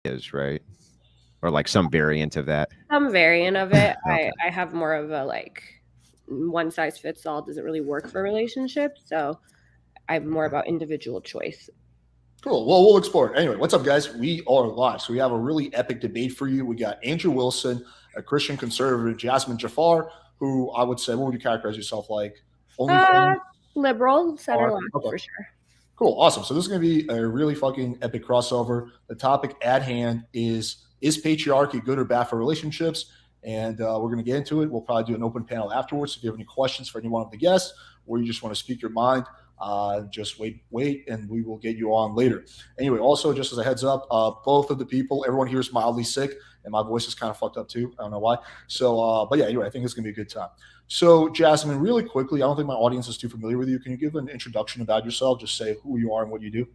is, right? Or like some variant of that. Some variant of it. Okay. I have more of a like one size fits all doesn't really work for relationships. So I'm more about individual choice. Cool. Well, we'll explore it. Anyway, what's up, guys? We are live. So we have a really epic debate for you. We got Andrew Wilson, a Christian conservative, Jazmen Jafar, who I would say, what would you characterize yourself like? Only Uh, fans? Liberal, center Are left okay. for sure. Cool. Awesome. So this is going to be a really fucking epic crossover. The topic at hand is patriarchy good or bad for relationships? And we're going to get into it. We'll probably do an open panel afterwards. If you have any questions for any one of the guests, or you just want to speak your mind, just wait, and we will get you on later. Anyway, also just as a heads up, both of the people, everyone here is mildly sick, and my voice is kind of fucked up too. I don't know why. So, but yeah, anyway, I think it's going to be a good time. So, Jasmine, really quickly, I don't think my audience is too familiar with you. Can you give an introduction about yourself? Just say who you are and what you do.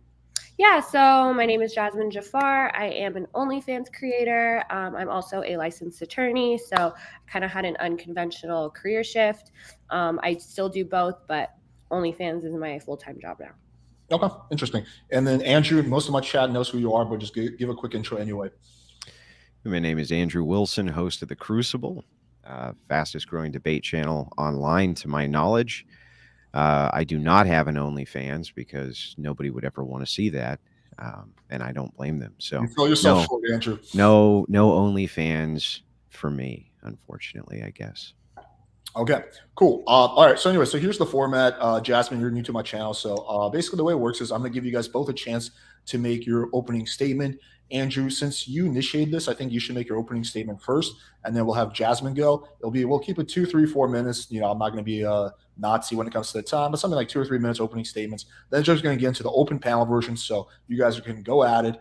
Yeah, so my name is Jazmen Jafar. I am an OnlyFans creator. I'm also a licensed attorney, so I kind of had an unconventional career shift. I still do both, but OnlyFans is my full-time job now. Okay, interesting. And then Andrew, most of my chat knows who you are, but just give a quick intro anyway. My name is Andrew Wilson, host of The Crucible, fastest growing debate channel online to my knowledge. I do not have an OnlyFans because nobody would ever want to see that, and I don't blame them. So You feel yourself short, Andrew. no OnlyFans for me, unfortunately, I guess. Okay, cool. All right. So anyway, so here's the format. Jasmine, you're new to my channel, so basically the way it works is I'm going to give you guys both a chance to make your opening statement. Andrew, since you initiated this, I think you should make your opening statement first, and then we'll have Jasmine go. We'll keep it 2, 3, 4 minutes. You know, I'm not going to be a Nazi when it comes to the time, but something like 2 or 3 minutes opening statements. Then just going to get into the open panel version, so you guys can go at it.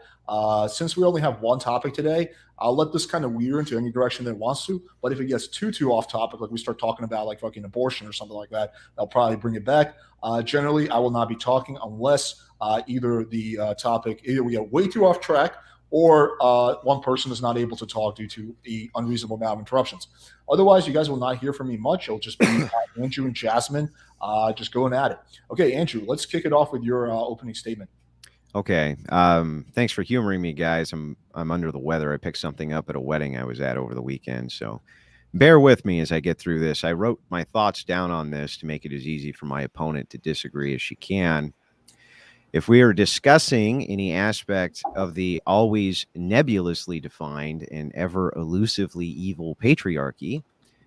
Since we only have one topic today, I'll let this kind of weir into any direction that it wants to. But if it gets too off topic, like we start talking about like fucking abortion or something like that, I'll probably bring it back. Generally, I will not be talking unless either we get way too off track, or one person is not able to talk due to the unreasonable amount of interruptions. Otherwise, you guys will not hear from me much. It'll just be Andrew and Jasmine just going at it. Okay, Andrew, let's kick it off with your opening statement. Okay. Thanks for humoring me, guys. I'm under the weather. I picked something up at a wedding I was at over the weekend, so bear with me as I get through this. I wrote my thoughts down on this to make it as easy for my opponent to disagree as she can. If we are discussing any aspect of the always nebulously defined and ever elusively evil patriarchy,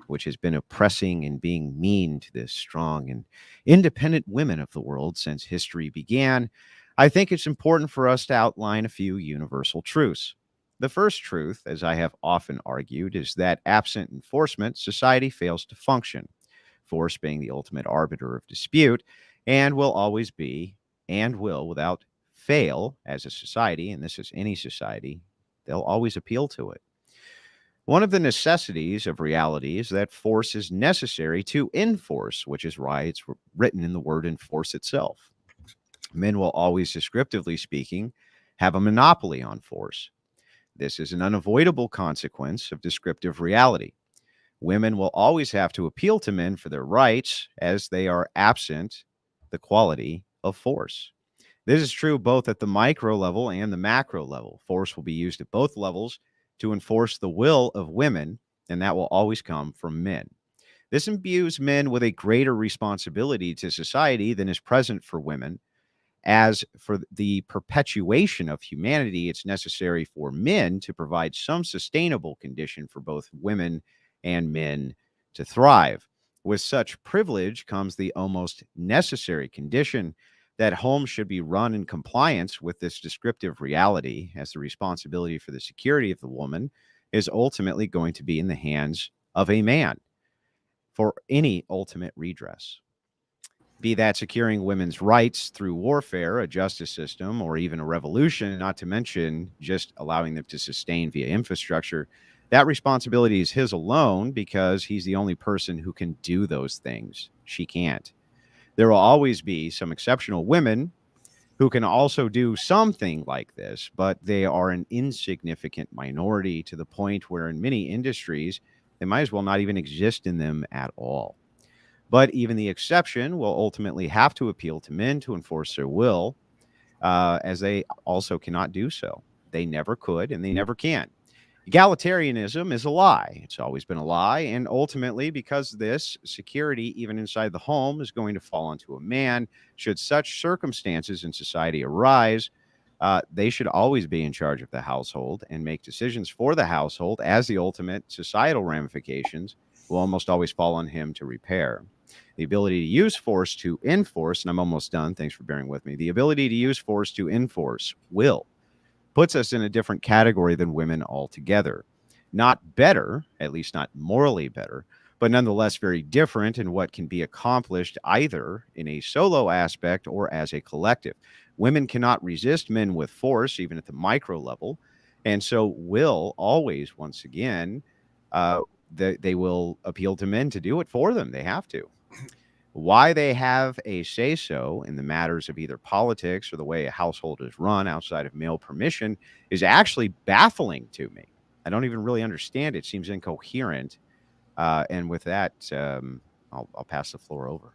which has been oppressing and being mean to the strong and independent women of the world since history began, I think it's important for us to outline a few universal truths. The first truth, as I have often argued, is that absent enforcement, society fails to function, force being the ultimate arbiter of dispute, and will always be, and will, without fail, as a society, and this is any society, they'll always appeal to it. One of the necessities of reality is that force is necessary to enforce, which is why it's written in the word enforce itself. Men will always, descriptively speaking, have a monopoly on force. This is an unavoidable consequence of descriptive reality. Women will always have to appeal to men for their rights as they are absent the quality of force. This is true both at the micro level and the macro level. Force will be used at both levels to enforce the will of women, and that will always come from men. This imbues men with a greater responsibility to society than is present for women. As for the perpetuation of humanity, it's necessary for men to provide some sustainable condition for both women and men to thrive. With such privilege comes the almost necessary condition that homes should be run in compliance with this descriptive reality, as the responsibility for the security of the woman is ultimately going to be in the hands of a man for any ultimate redress. Be that securing women's rights through warfare, a justice system, or even a revolution, not to mention just allowing them to sustain via infrastructure, that responsibility is his alone because he's the only person who can do those things. She can't. There will always be some exceptional women who can also do something like this, but they are an insignificant minority to the point where in many industries, they might as well not even exist in them at all. But even the exception will ultimately have to appeal to men to enforce their will, as they also cannot do so. They never could, and they never can. Egalitarianism is a lie. It's always been a lie. And ultimately, because of this, security, even inside the home, is going to fall onto a man. Should such circumstances in society arise, they should always be in charge of the household and make decisions for the household, as the ultimate societal ramifications will almost always fall on him to repair. The ability to use force to enforce, and I'm almost done. Thanks for bearing with me. The ability to use force to enforce will puts us in a different category than women altogether. Not better, at least not morally better, but nonetheless very different in what can be accomplished either in a solo aspect or as a collective. Women cannot resist men with force, even at the micro level. And so will always, once again, they will appeal to men to do it for them. They have to. Why they have a say so in the matters of either politics or the way a household is run outside of male permission is actually baffling to me. I don't even really understand it. It seems incoherent. And with that, I'll pass the floor over.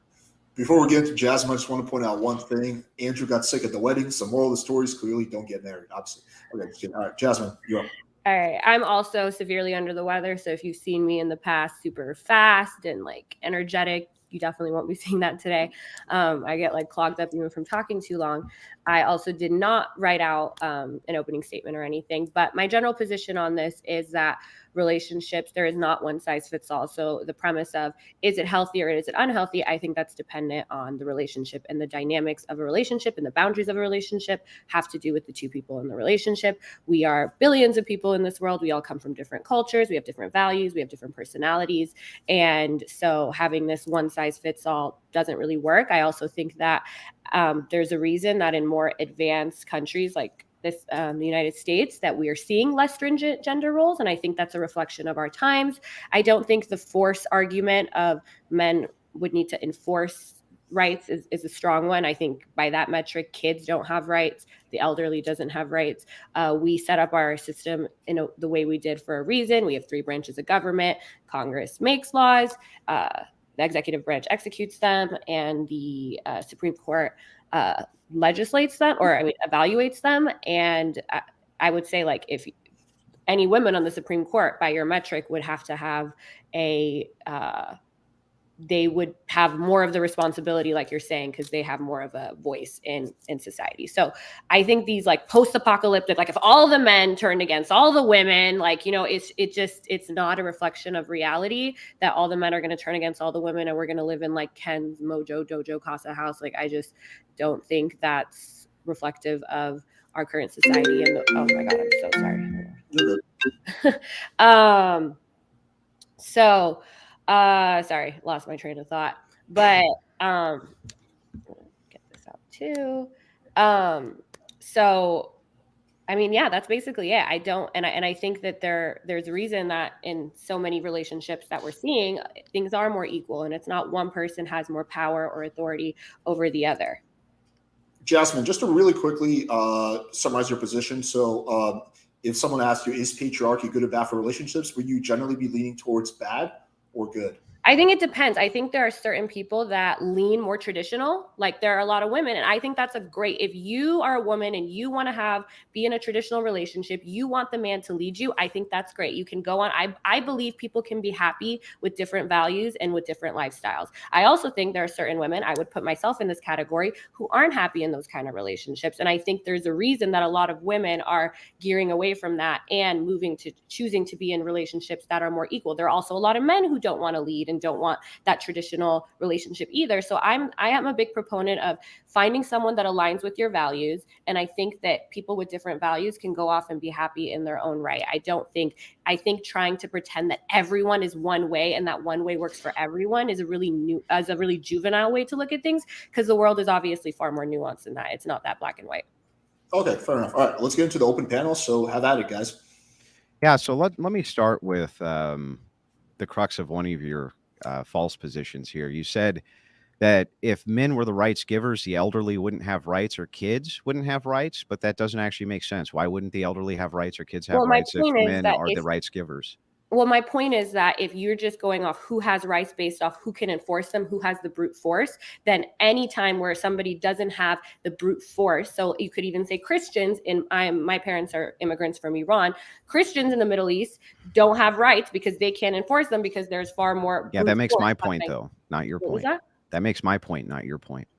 Before we get into Jasmine, I just want to point out one thing. Andrew got sick at the wedding. So moral of the story is clearly don't get married, obviously. Okay, all right, Jasmine, you're up. All right. I'm also severely under the weather. So if you've seen me in the past super fast and like energetic, you definitely won't be seeing that today. I get like clogged up even from talking too long. I also did not write out an opening statement or anything, but my general position on this is that relationships, there is not one size fits all. So the premise of, is it healthy or is it unhealthy? I think that's dependent on the relationship, and the dynamics of a relationship and the boundaries of a relationship have to do with the two people in the relationship. We are billions of people in this world. We all come from different cultures. We have different values. We have different personalities. And so having this one size fits all doesn't really work. I also think that there's a reason that in more advanced countries like this, the United States, that we are seeing less stringent gender roles. And I think that's a reflection of our times. I don't think the force argument of men would need to enforce rights is a strong one. I think by that metric, kids don't have rights. The elderly doesn't have rights. We set up our system in the way we did for a reason. We have 3 branches of government. Congress makes laws. The executive branch executes them, and the Supreme Court legislates them, or I mean, evaluates them. And I would say, like, if any women on the Supreme Court, by your metric, would have to have they would have more of the responsibility, like you're saying, because they have more of a voice in society. So I think these like post-apocalyptic, like if all the men turned against all the women, like, you know, it's not a reflection of reality that all the men are going to turn against all the women and we're going to live in like Ken's Mojo Dojo Casa house. Like, I just don't think that's reflective of our current society. And oh my God, I'm so sorry. Sorry, lost my train of thought. But get this out too. So I mean, yeah, that's basically it. I think that there's a reason that in so many relationships that we're seeing, things are more equal, and it's not one person has more power or authority over the other. Jasmine, just to really quickly summarize your position. So if someone asked you, is patriarchy good or bad for relationships, would you generally be leaning towards bad or good? I think it depends. I think there are certain people that lean more traditional. Like there are a lot of women, and I think that's a great, if you are a woman and you want to be in a traditional relationship, you want the man to lead you, I think that's great. You can go on. I believe people can be happy with different values and with different lifestyles. I also think there are certain women, I would put myself in this category, who aren't happy in those kind of relationships. And I think there's a reason that a lot of women are gearing away from that and moving to choosing to be in relationships that are more equal. There are also a lot of men who don't want to lead and don't want that traditional relationship either. So I am a big proponent of finding someone that aligns with your values. And I think that people with different values can go off and be happy in their own right. I think trying to pretend that everyone is one way and that one way works for everyone is a really juvenile way to look at things, because the world is obviously far more nuanced than that. It's not that black and white. Okay, fair enough. All right, let's get into the open panel. So have at it, guys. Yeah, so let me start with the crux of one of your false positions here. You said that if men were the rights givers, the elderly wouldn't have rights or kids wouldn't have rights, but that doesn't actually make sense. Why wouldn't the elderly have rights or kids have rights if men are the rights givers? Well, my point is that if you're just going off who has rights based off who can enforce them, who has the brute force, then any time where somebody doesn't have the brute force, so you could even say Christians, my parents are immigrants from Iran, Christians in the Middle East don't have rights because they can't enforce them because there's far more. Yeah, that makes my point though, not your point. That makes my point, not your point.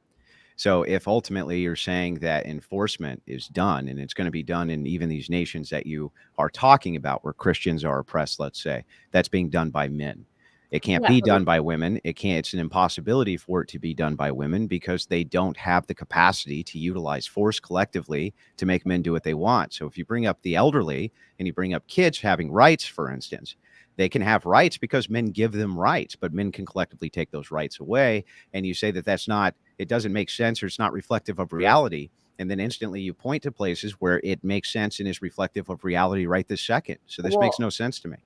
So if ultimately you're saying that enforcement is done, and it's going to be done in even these nations that you are talking about where Christians are oppressed, let's say, that's being done by men. It can't be done by women. It's an impossibility for it to be done by women because they don't have the capacity to utilize force collectively to make men do what they want. So if you bring up the elderly and you bring up kids having rights, for instance, they can have rights because men give them rights, but men can collectively take those rights away. And you say that it doesn't make sense or it's not reflective of reality. And then instantly you point to places where it makes sense and is reflective of reality right this second. So this makes no sense to me.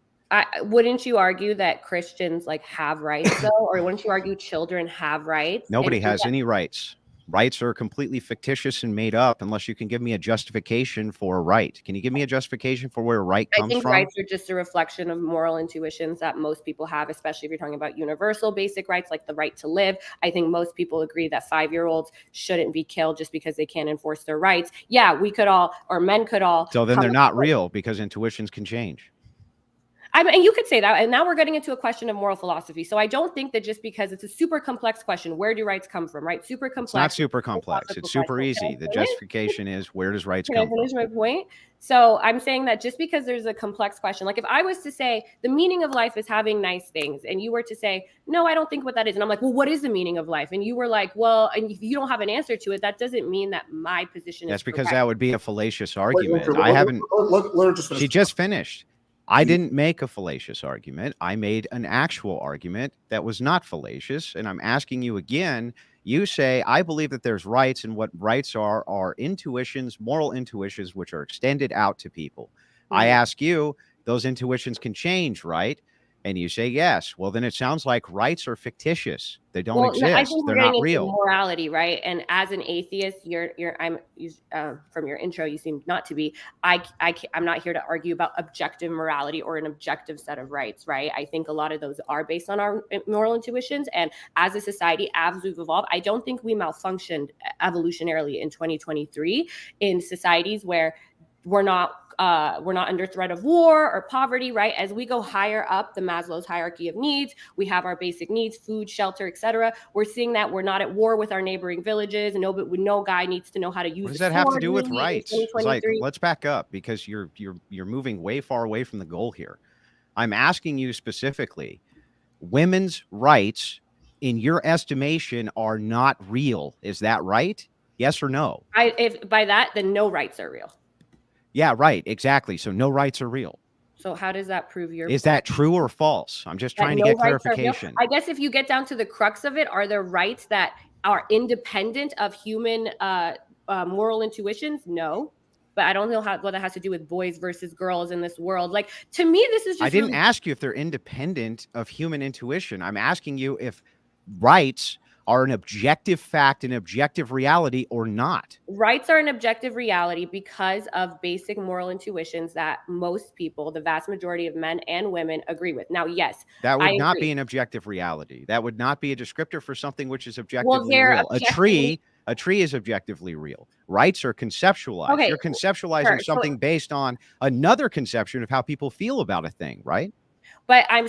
Wouldn't you argue that Christians have rights though? Or wouldn't you argue children have rights? Nobody has any rights. Rights are completely fictitious and made up unless you can give me a justification for a right. Can you give me a justification for where a right comes from? I think rights are just a reflection of moral intuitions that most people have, especially if you're talking about universal basic rights like the right to live. I think most people agree that 5-year-olds shouldn't be killed just because they can't enforce their rights. Yeah, we could all, or men could all. So then they're not real because intuitions can change. And you could say that. And now we're getting into a question of moral philosophy. So I don't think that just because it's a super complex question, where do rights come from, right? Super complex. It's not super complex. It's super easy. The justification is, where does rights come from? Can I finish my point? So I'm saying that just because there's a complex question, like if I was to say the meaning of life is having nice things, and you were to say, no, I don't think what that is. And I'm like, well, what is the meaning of life? And you were like, well, and if you don't have an answer to it, that doesn't mean that my position is That's because that would be a fallacious argument. She just finished. I didn't make a fallacious argument. I made an actual argument that was not fallacious. And I'm asking you again, you say, I believe that there's rights, and what rights are intuitions, moral intuitions, which are extended out to people. I ask you, those intuitions can change, right? And you say yes. Well, then it sounds like rights are fictitious. They don't exist. I think they're not real. Morality, right? And as an atheist, from your intro, you seem not to be. I'm not here to argue about objective morality or an objective set of rights, right? I think a lot of those are based on our moral intuitions. And as a society, as we've evolved, I don't think we malfunctioned evolutionarily in 2023 in societies where we're not under threat of war or poverty, right? As we go higher up the Maslow's hierarchy of needs, we have our basic needs, food, shelter, etc. We're seeing that we're not at war with our neighboring villages, and no guy needs to know how to use. What does that have to do with rights? Let's back up, because you're moving way far away from the goal here. I'm asking you specifically, women's rights, in your estimation, are not real. Is that right? Yes or no? If by that, then no rights are real. Yeah, right. Exactly. So no rights are real. So how does that prove your point? Is that true or false? I'm just trying to get clarification. I guess if you get down to the crux of it, are there rights that are independent of human moral intuitions? No. But I don't know what that has to do with boys versus girls in this world. Like, to me, this is just. I didn't ask you if they're independent of human intuition. I'm asking you if rights are an objective fact, an objective reality, or not. Rights are an objective reality because of basic moral intuitions that most people, the vast majority of men and women, agree with. Now, yes, that would not be an objective reality. That would not be a descriptor for something which is objectively real. A tree is objectively real. Rights are conceptualized. Okay, you're conceptualizing something based on another conception of how people feel about a thing, right? But I'm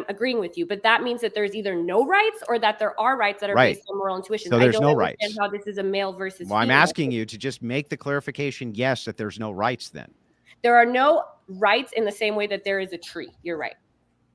agreeing with you, but that means that there's either no rights or that there are rights that are based on moral intuition. So there's no rights. I don't understand how this is a male versus female. I'm asking you to just make the clarification, yes, that there's no rights then. There are no rights in the same way that there is a tree. You're right.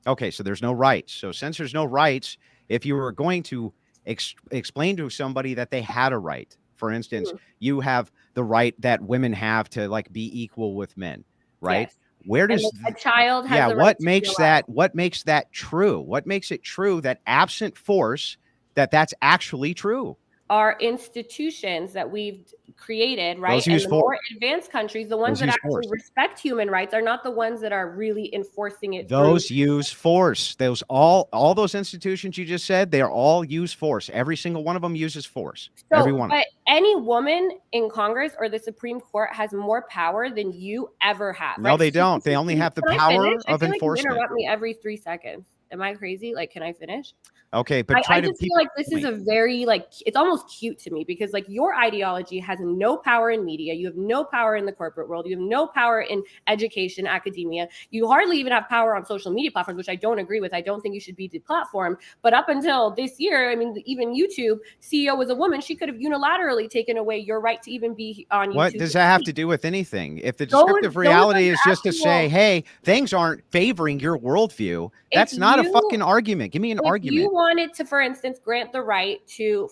Okay, so there's no rights. So since there's no rights, if you were going to explain to somebody that they had a right, for instance, you have the right that women have to be equal with men, right? Yes. Where does a child has what makes that true? What makes it true that absent force that's actually true? are institutions that we've created, right? Those And use the force. more advanced countries, the ones Those that use actually force. respect human rights, are not the ones that are really enforcing it. Those through. use force. Those all those institutions you just said, they are all use force. Every single one of them uses force. Every So, one of them. but any woman in Congress or the Supreme Court has more power than you ever have, No, right? they don't. They only have the Can I power finish? I of feel like you enforcement. interrupt me every 3 seconds. Am I crazy? Like, can I finish? Okay, but I just feel like this is a very, like, it's almost cute to me because, like, your ideology has no power in media. You have no power in the corporate world. You have no power in education, academia. You hardly even have power on social media platforms, which I don't agree with. I don't think you should be deplatformed. But up until this year, I mean, even YouTube CEO was a woman. She could have unilaterally taken away your right to even be on YouTube. What does that have to do with anything? If the descriptive reality is just to say, hey, things aren't favoring your worldview, that's not a fucking argument. Give me an argument. If you wanted to, for instance, grant the right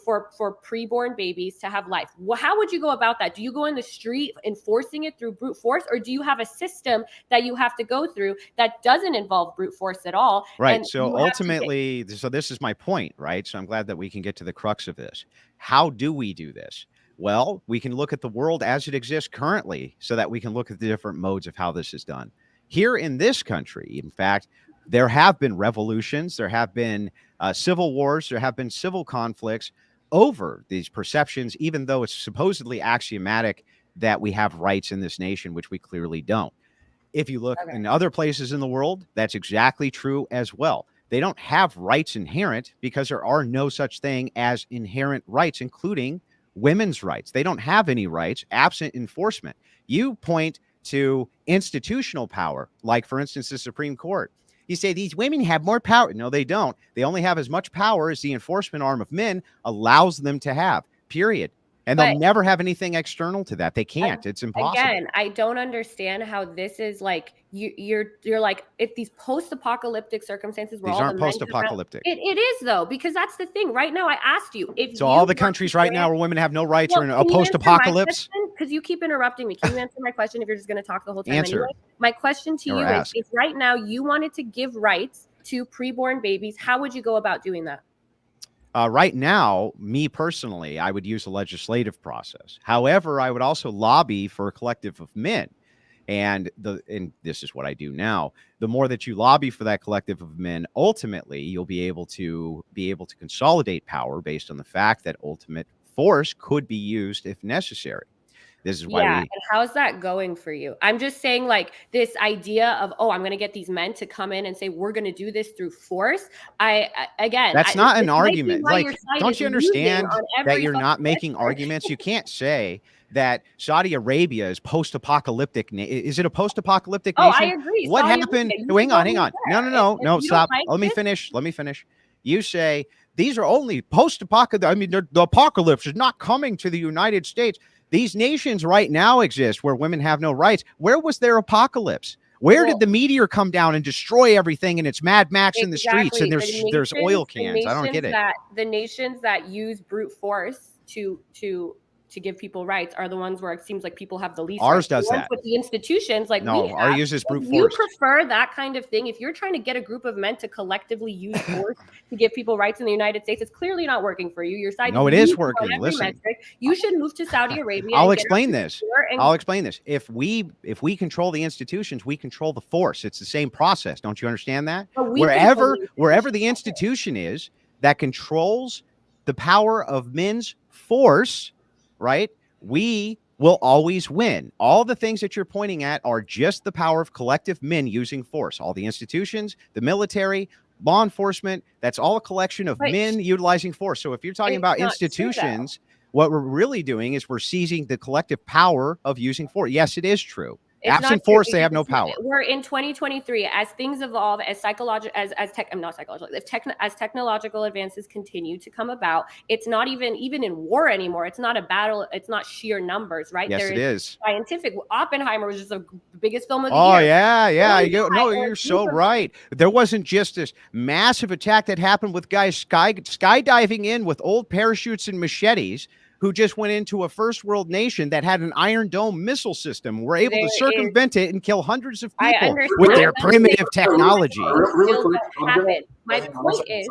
for preborn babies to have life, well, how would you go about that? Do you go in the street enforcing it through brute force, or do you have a system that you have to go through that doesn't involve brute force at all? Right. And so ultimately, so this is my point, right? So I'm glad that we can get to the crux of this. How do we do this? Well, we can look at the world as it exists currently so that we can look at the different modes of how this is done. Here in this country, in fact, there have been revolutions, there have been civil wars, there have been civil conflicts over these perceptions, even though it's supposedly axiomatic that we have rights in this nation, which we clearly don't. If you look in other places in the world, that's exactly true as well. They don't have rights inherent because there are no such thing as inherent rights, including women's rights. They don't have any rights absent enforcement. You point to institutional power, like, for instance, the Supreme Court. You say these women have more power. No, they don't. They only have as much power as the enforcement arm of men allows them to have, period. And they'll never have anything external to that. They can't. It's impossible. Again, I don't understand how this is like you're like, if these post-apocalyptic circumstances where these all aren't the men post-apocalyptic. It is though, because that's the thing. Right now, I asked you if so all the countries right now where women have no rights are in a post-apocalypse. Because you keep interrupting me. Can you answer my question if you're just going to talk the whole time? Answer. Anyway? My question to you is: if right now you wanted to give rights to preborn babies, how would you go about doing that? Right now, me personally, I would use a legislative process. However, I would also lobby for a collective of men. And this is what I do now. The more that you lobby for that collective of men, ultimately, you'll be able to consolidate power based on the fact that ultimate force could be used if necessary. This is why and how's that going for you? I'm just saying, like, this idea of, I'm going to get these men to come in and say, we're going to do this through force. That's not an argument. Like, don't you understand that you're not making arguments? You can't say that Saudi Arabia is post-apocalyptic. Is it a post-apocalyptic nation? I agree. What happened? Hang on. No, stop. Let me finish. You say these are only post-apocalyptic. I mean, the apocalypse is not coming to the United States. These nations right now exist where women have no rights. Where was their apocalypse? Where did the meteor come down and destroy everything? And it's Mad Max in the streets, and there's oil cans. I don't get it. The nations that use brute force to give people rights are the ones where it seems like people have the least. Ours does that. With the institutions, like no, ours uses brute force. You prefer that kind of thing? If you're trying to get a group of men to collectively use force to give people rights in the United States, it's clearly not working for you. Your side. No, it is working. Listen, you should move to Saudi Arabia. I'll explain this. If we control the institutions, we control the force. It's the same process. Don't you understand that? Wherever the institution is that controls the power of men's force, right, we will always win. All the things that you're pointing at are just the power of collective men using force. All the institutions, the military, law enforcement, that's all a collection of men utilizing force. So if you're talking about institutions, what we're really doing is we're seizing the collective power of using force. Yes, it is true. Absent force, they have no power. We're in 2023. As things evolve, as technological advances continue to come about, it's not even in war anymore. It's not a battle. It's not sheer numbers, right? Yes, it is. Scientific. Oppenheimer was just the biggest film of the year. Yeah. You're so right. There wasn't just this massive attack that happened with guys skydiving in with old parachutes and machetes, who just went into a first world nation that had an Iron Dome missile system, were able to circumvent it and kill hundreds of people with their primitive technology. My point is,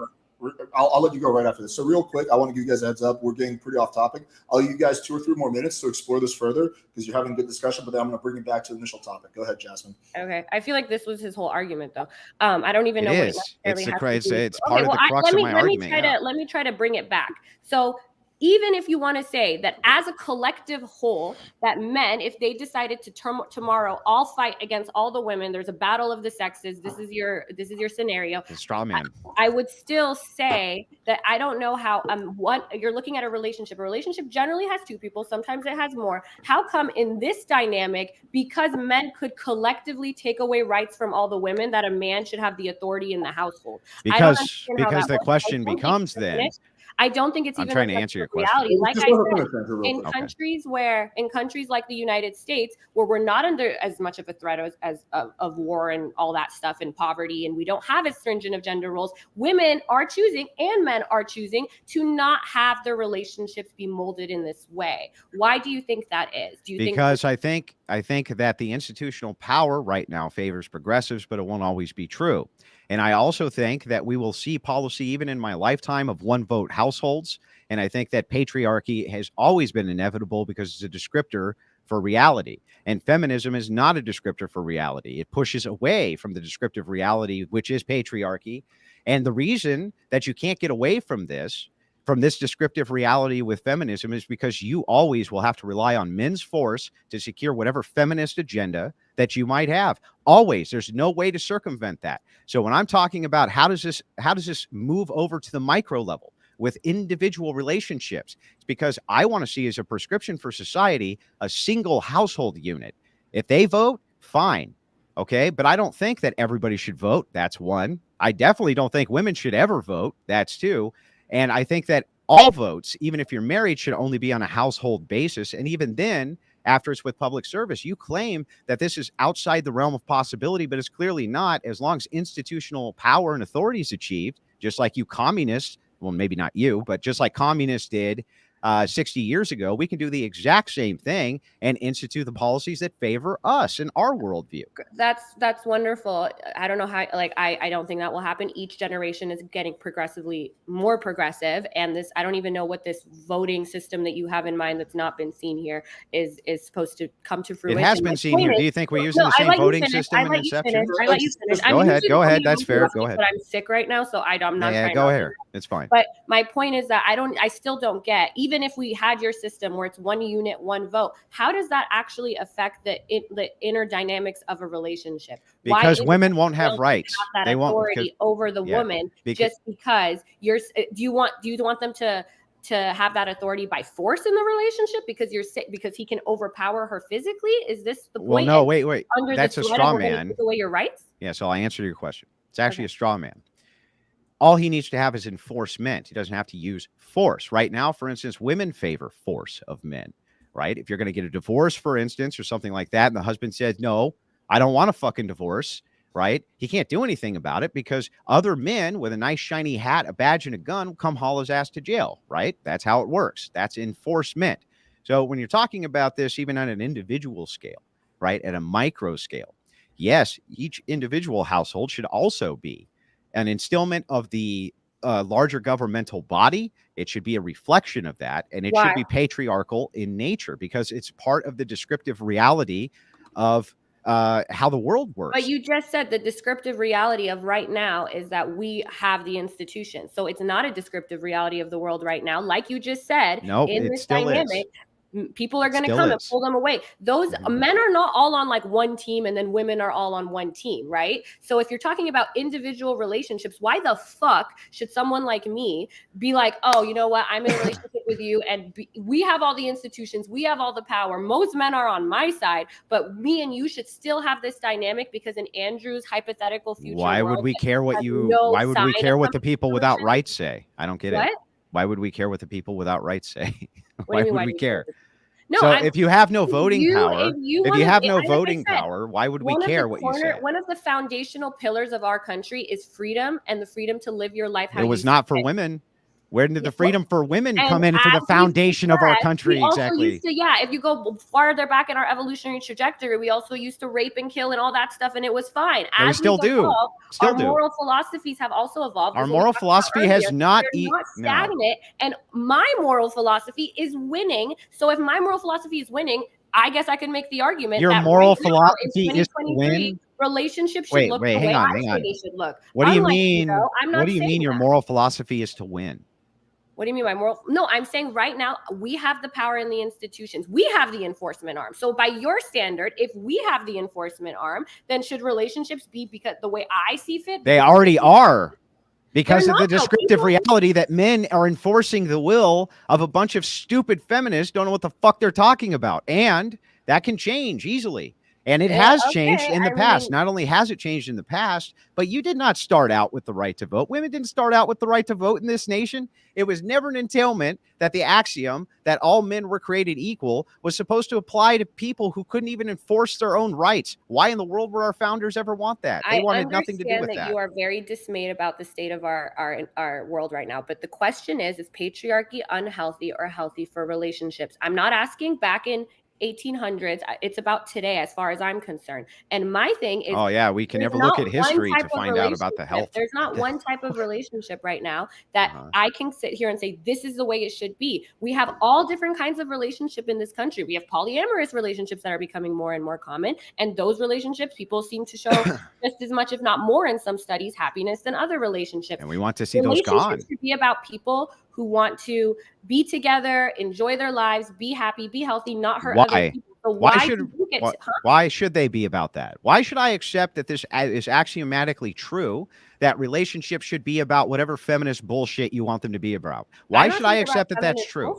I'll let you go right after this. So real quick, I want to give you guys a heads up. We're getting pretty off topic. I'll give you guys 2 or 3 more minutes to explore this further because you're having a good discussion, but then I'm going to bring it back to the initial topic. Go ahead, Jasmine. Okay. I feel like this was his whole argument, though. I don't even It know what it is. necessarily has to do. It's part of the crux of my argument. Let me try to bring it back. So even if you want to say that as a collective whole, that men, if they decided to tomorrow all fight against all the women, there's a battle of the sexes. This is your scenario. The straw man. I would still say that I don't know how what you're looking at a relationship. A relationship generally has 2 people, sometimes it has more. How come in this dynamic, because men could collectively take away rights from all the women, that a man should have the authority in the household? Because the question becomes then. I don't think it's I'm even trying to answer your question. reality. Like I said, in countries like the United States, where we're not under as much of a threat as of war and all that stuff and poverty, and we don't have as stringent of gender roles, women are choosing and men are choosing to not have their relationships be molded in this way. Why do you think that is? Because I think that the institutional power right now favors progressives, but it won't always be true. And I also think that we will see policy even in my lifetime of 1-vote households. And I think that patriarchy has always been inevitable because it's a descriptor for reality. And feminism is not a descriptor for reality. It pushes away from the descriptive reality, which is patriarchy. And the reason that you can't get away from this descriptive reality with feminism is because you always will have to rely on men's force to secure whatever feminist agenda that you might have. Always. There's no way to circumvent that. So when I'm talking about how does this move over to the micro level with individual relationships, it's because I want to see as a prescription for society a single household unit. If they vote, fine. Okay. But I don't think that everybody should vote. That's one. I definitely don't think women should ever vote. That's 2. And I think that all votes, even if you're married, should only be on a household basis. And even then, after it's with public service, you claim that this is outside the realm of possibility, but it's clearly not. As long as institutional power and authority is achieved, just like you communists, well, maybe not you, but just like communists did 60 years ago, we can do the exact same thing and institute the policies that favor us and our worldview. That's wonderful. I don't know how, I don't think that will happen. Each generation is getting progressively more progressive. And this, I don't even know what this voting system that you have in mind that's not been seen here is supposed to come to fruition. It has been seen here. Do you think we're using the same voting system in Inception? I let you finish. Go ahead. That's fair. Go ahead. But I'm sick right now, so I'm not trying to. Go ahead. It's fine. But my point is that I still don't get, even if we had your system where it's 1 unit, 1 vote, how does that actually affect the inner dynamics of a relationship? Because women won't have rights. They won't authority over the woman just because you're. Do you want them to have that authority by force in the relationship because he can overpower her physically? Is this the point? Well, no, wait. That's a straw man. Take away your rights? Yeah, so I answered your question. It's actually a straw man. All he needs to have is enforcement. He doesn't have to use force. Right now, for instance, women favor force of men, right? If you're going to get a divorce, for instance, or something like that, and the husband says, no, I don't want a fucking divorce, right? He can't do anything about it because other men with a nice shiny hat, a badge, and a gun will come haul his ass to jail, right? That's how it works. That's enforcement. So when you're talking about this, even on an individual scale, right, at a micro scale, yes, each individual household should also be an instillment of the larger governmental body. It should be a reflection of that, and it should be patriarchal in nature because it's part of the descriptive reality of how the world works. But you just said the descriptive reality of right now is that we have the institution. So it's not a descriptive reality of the world right now. Like you just said, in this dynamic, people are going to come and pull them away. Those men are not all on like one team and then women are all on one team, right? So if you're talking about individual relationships, why the fuck should someone like me be like, oh, you know what? I'm in a relationship with you and we have all the institutions. We have all the power. Most men are on my side, but me and you should still have this dynamic because in Andrew's hypothetical future why would we care what the people without rights say? I don't get it. Why would we care what the people without rights say? Why would we care? No, so if you have no voting power, why would we care what you say? One of the foundational pillars of our country is freedom and the freedom to live your life how you It was not for women. Where did the freedom for women And come in for the as we've foundation of our progressed, country? we also Exactly. used to, if you go farther back in our evolutionary trajectory, we also used to rape and kill and all that stuff, and it was fine. No, we As still we've do. evolved, Still our do. moral philosophies have also evolved. Our As we moral talked about philosophy has earlier, not they're not no. stagnant. And my moral philosophy is winning. So if my moral philosophy is winning, I guess I can make the argument Your that moral right now, philosophy in is to 2023, win. relationships should Wait, look the hang way on, I hang say on. they should look. What do you Unlike mean? though, I'm not What do you saying mean your that. moral philosophy is to win? What do you mean by moral? No, I'm saying right now we have the power in the institutions. We have the enforcement arm. So by your standard, if we have the enforcement arm, then should relationships be because the way I see fit? They already are. Because They're of the not, though. descriptive People- reality that men are enforcing the will of a bunch of stupid feminists don't know what the fuck they're talking about. And that can change easily. And it has changed okay, in the I past. mean- Not only has it changed in the past, but you did not start out with the right to vote. Women didn't start out with the right to vote in this nation. It was never an entailment that the axiom that all men were created equal was supposed to apply to people who couldn't even enforce their own rights. Why in the world would our founders ever want that? They wanted nothing to do with that. You are very dismayed about the state of our world right now. But the question is patriarchy unhealthy or healthy for relationships? I'm not asking back in 1800s. It's about today, as far as I'm concerned. And my thing is, oh yeah, we can there's never look not at one history type to of find out about the health. There's not one type of relationship right now that I can sit here and say this is the way it should be. We have all different kinds of relationship in this country. We have polyamorous relationships that are becoming more and more common, and those relationships, people seem to show just as much, if not more, in some studies, happiness than other relationships. And we want to see those gone. Relationships should be about people who want to be together, enjoy their lives, be happy, be healthy, not hurt other people. So why should they be about that? Why should I accept that this is axiomatically true, that relationships should be about whatever feminist bullshit you want them to be about? Why should I accept that that's true?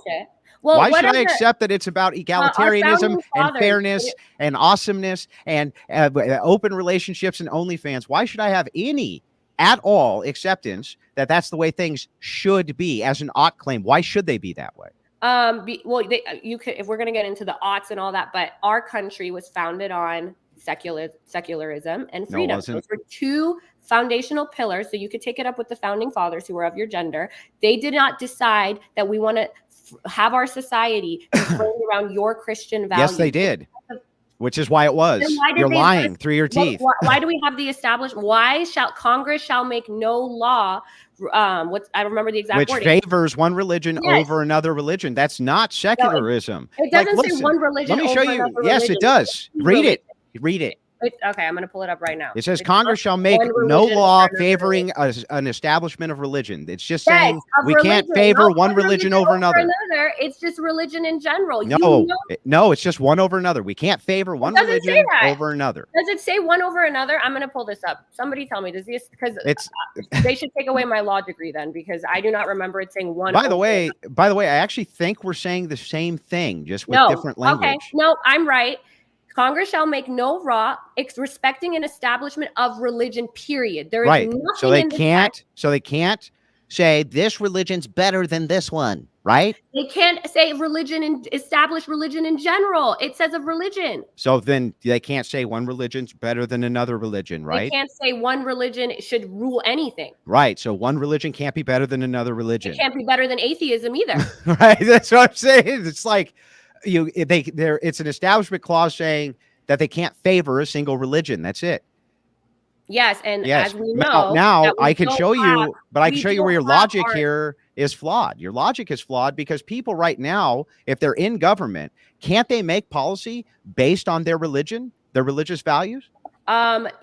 Well, why should I accept that it's about egalitarianism and fairness and awesomeness and open relationships and OnlyFans? Why should I have any at all acceptance that that's the way things should be as an ought claim? Why should they be that way? You could, if we're going to get into the aughts and all that, but our country was founded on secularism and freedom. No, those were two foundational pillars. So you could take it up with the founding fathers who were of your gender. They did not decide that we want to have our society framed around your Christian values. Yes, they did. Which is why it was. You're lying through your teeth. Why do we have the establishment? Why shall Congress shall make no law? I don't remember the exact which wording. favors one religion over another religion. That's not secularism. It doesn't say one religion. Let me show you. Yes, it does. Read it. Read it. Okay, I'm going to pull it up right now. It says Congress shall make no law favoring an establishment of religion. It's just saying we can't favor one religion over another. It's just religion in general. No, it's just one over another. We can't favor one religion over another. Does it say one over another? I'm going to pull this up. Somebody tell me. Does this, because they should take away my law degree then, because I do not remember it saying one. By the way, I actually think we're saying the same thing, just with different language. Okay, no, I'm right. Congress shall make no law respecting an establishment of religion, period. There is nothing so they can't say this religion's better than this one, right? They can't say religion and establish religion in general. It says of religion. So then they can't say one religion's better than another religion, right? They can't say one religion should rule anything. Right. So one religion can't be better than another religion. It can't be better than atheism either. Right. That's what I'm saying. It's like it's an establishment clause saying that they can't favor a single religion. That's it. Yes, and as we know, now I can show you, but I can show you where your logic here is flawed. Your logic is flawed because people right now, if they're in government, can't they make policy based on their religion, their religious values?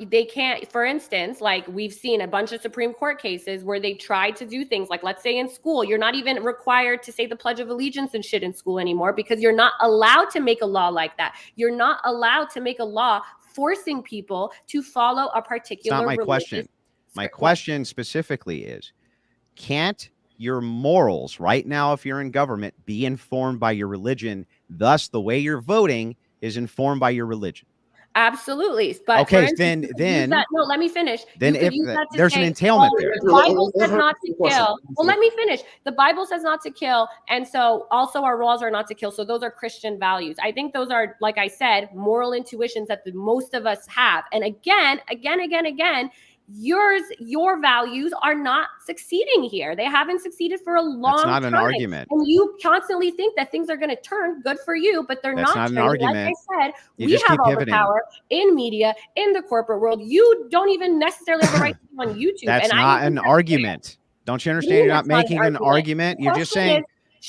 They can't. For instance, like we've seen a bunch of Supreme Court cases where they tried to do things like, let's say in school, you're not even required to say the Pledge of Allegiance and shit in school anymore because you're not allowed to make a law like that. You're not allowed to make a law forcing people to follow a particular. It's not my question. My question specifically is, can't your morals right now, if you're in government, be informed by your religion? Thus, the way you're voting is informed by your religion. Absolutely. But okay, then no, let me finish. Then if there's an entailment there. The Bible says not to kill. Well, let me finish. The Bible says not to kill, and so also our laws are not to kill. So those are Christian values. I think those are, like I said, moral intuitions that most of us have. And again, your values are not succeeding here. They haven't succeeded for a long time. That's not an argument. And you constantly think that things are going to turn good for you, but they're That's not not an turning. argument. Like I said, You we just have keep all pivoting. the power in media, in the corporate world. You don't even necessarily have the right to be on YouTube. That's and not an argument. Don't you understand? You're not making an argument. You're just saying.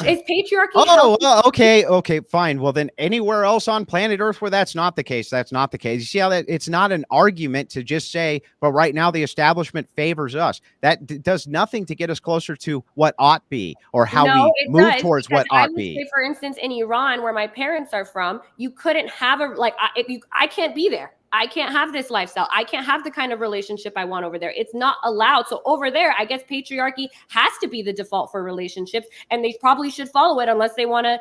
Is patriarchy? Oh, okay, fine. Well, then anywhere else on planet Earth where that's not the case, that's not the case. You see how that it's not an argument to just say, but right now the establishment favors us. That does nothing to get us closer to what ought be or how we move towards what ought be. Say, for instance, in Iran, where my parents are from, you couldn't have I can't be there. I can't have this lifestyle. I can't have the kind of relationship I want over there. It's not allowed. So over there, I guess patriarchy has to be the default for relationships, and they probably should follow it unless they want to,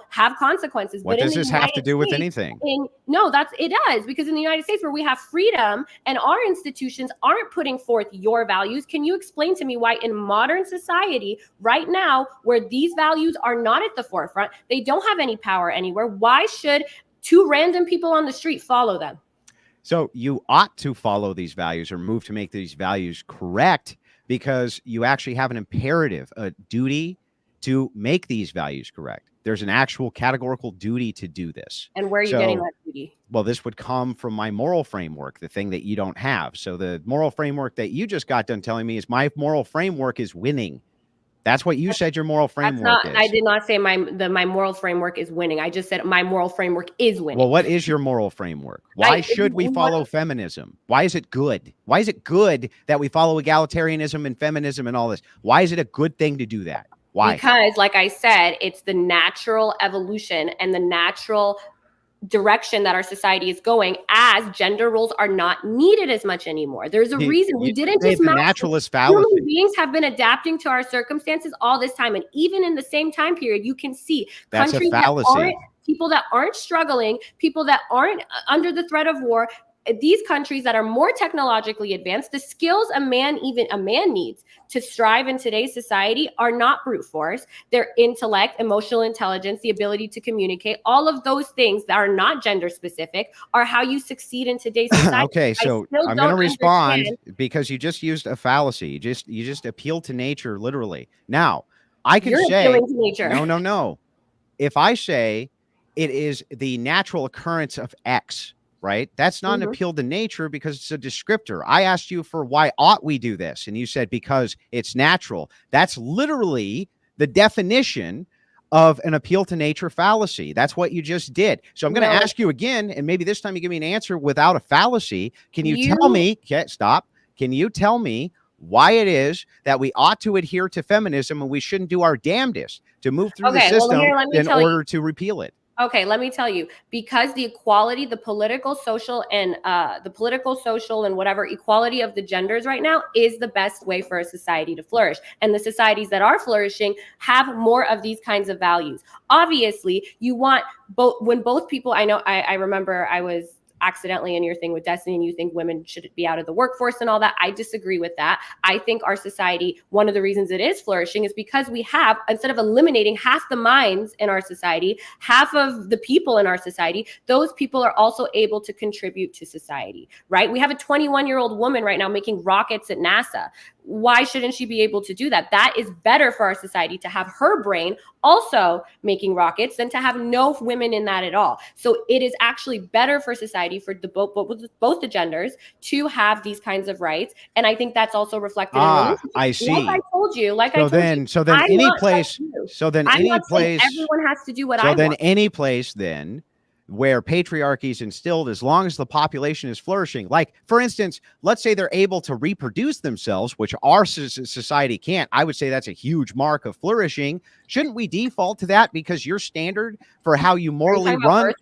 have consequences. What does this have to do with anything? No, it does, because in the United States, where we have freedom and our institutions aren't putting forth your values, can you explain to me why in modern society right now, where these values are not at the forefront, they don't have any power anywhere, why should two random people on the street follow them? So you ought to follow these values or move to make these values correct because you actually have an imperative, a duty to make these values correct. There's an actual categorical duty to do this. And where are you getting that duty? Well, this would come from my moral framework, the thing that you don't have. So the moral framework that you just got done telling me is my moral framework is winning. That's what you said your moral framework is. I did not say my moral framework is winning. I just said my moral framework is winning. Well, what is your moral framework? Why should we follow feminism? Why is it good? Why is it good that we follow egalitarianism and feminism and all this? Why is it a good thing to do that? Why? Because, like I said, it's the natural evolution and the natural direction that our society is going, as gender roles are not needed as much anymore. There's a reason we didn't just the naturalist fallacy. Human beings have been adapting to our circumstances all this time, and even in the same time period, you can see that's countries a fallacy. People that aren't struggling, people that aren't under the threat of war. These countries that are more technologically advanced, the skills a man needs to strive in today's society are not brute force. Their intellect, emotional intelligence, the ability to communicate, all of those things that are not gender specific are how you succeed in today's society. Okay, so I'm going to respond because you just used a fallacy. You just appealed to nature, literally. Now, I can say, appealing to nature. No. If I say it is the natural occurrence of X, right? That's not an appeal to nature because it's a descriptor. I asked you for why ought we do this? And you said because it's natural. That's literally the definition of an appeal to nature fallacy. That's what you just did. So I'm going to ask you again, and maybe this time you give me an answer without a fallacy. Can you tell me, stop. Can you tell me why it is that we ought to adhere to feminism and we shouldn't do our damnedest to move through the system in order to repeal it? Okay, let me tell you, because the equality, the political, social, and whatever equality of the genders right now is the best way for a society to flourish. And the societies that are flourishing have more of these kinds of values. Obviously, you want both people, I remember I was accidentally in your thing with Destiny and you think women should be out of the workforce and all that. I disagree with that. I think our society, one of the reasons it is flourishing is because we have, instead of eliminating half the minds in our society, half of the people in our society, those people are also able to contribute to society, right? We have a 21-year-old woman right now making rockets at NASA. Why shouldn't she be able to do that? That is better for our society to have her brain also making rockets than to have no women in that at all. So it is actually better for society for both the genders to have these kinds of rights. And I think that's also reflected in relationships. I see. Like I told you, everyone has to do what I want. So then any place then where patriarchy is instilled, as long as the population is flourishing. Like, for instance, let's say they're able to reproduce themselves, which our society can't. I would say that's a huge mark of flourishing. Shouldn't we default to that because your standard for how you morally run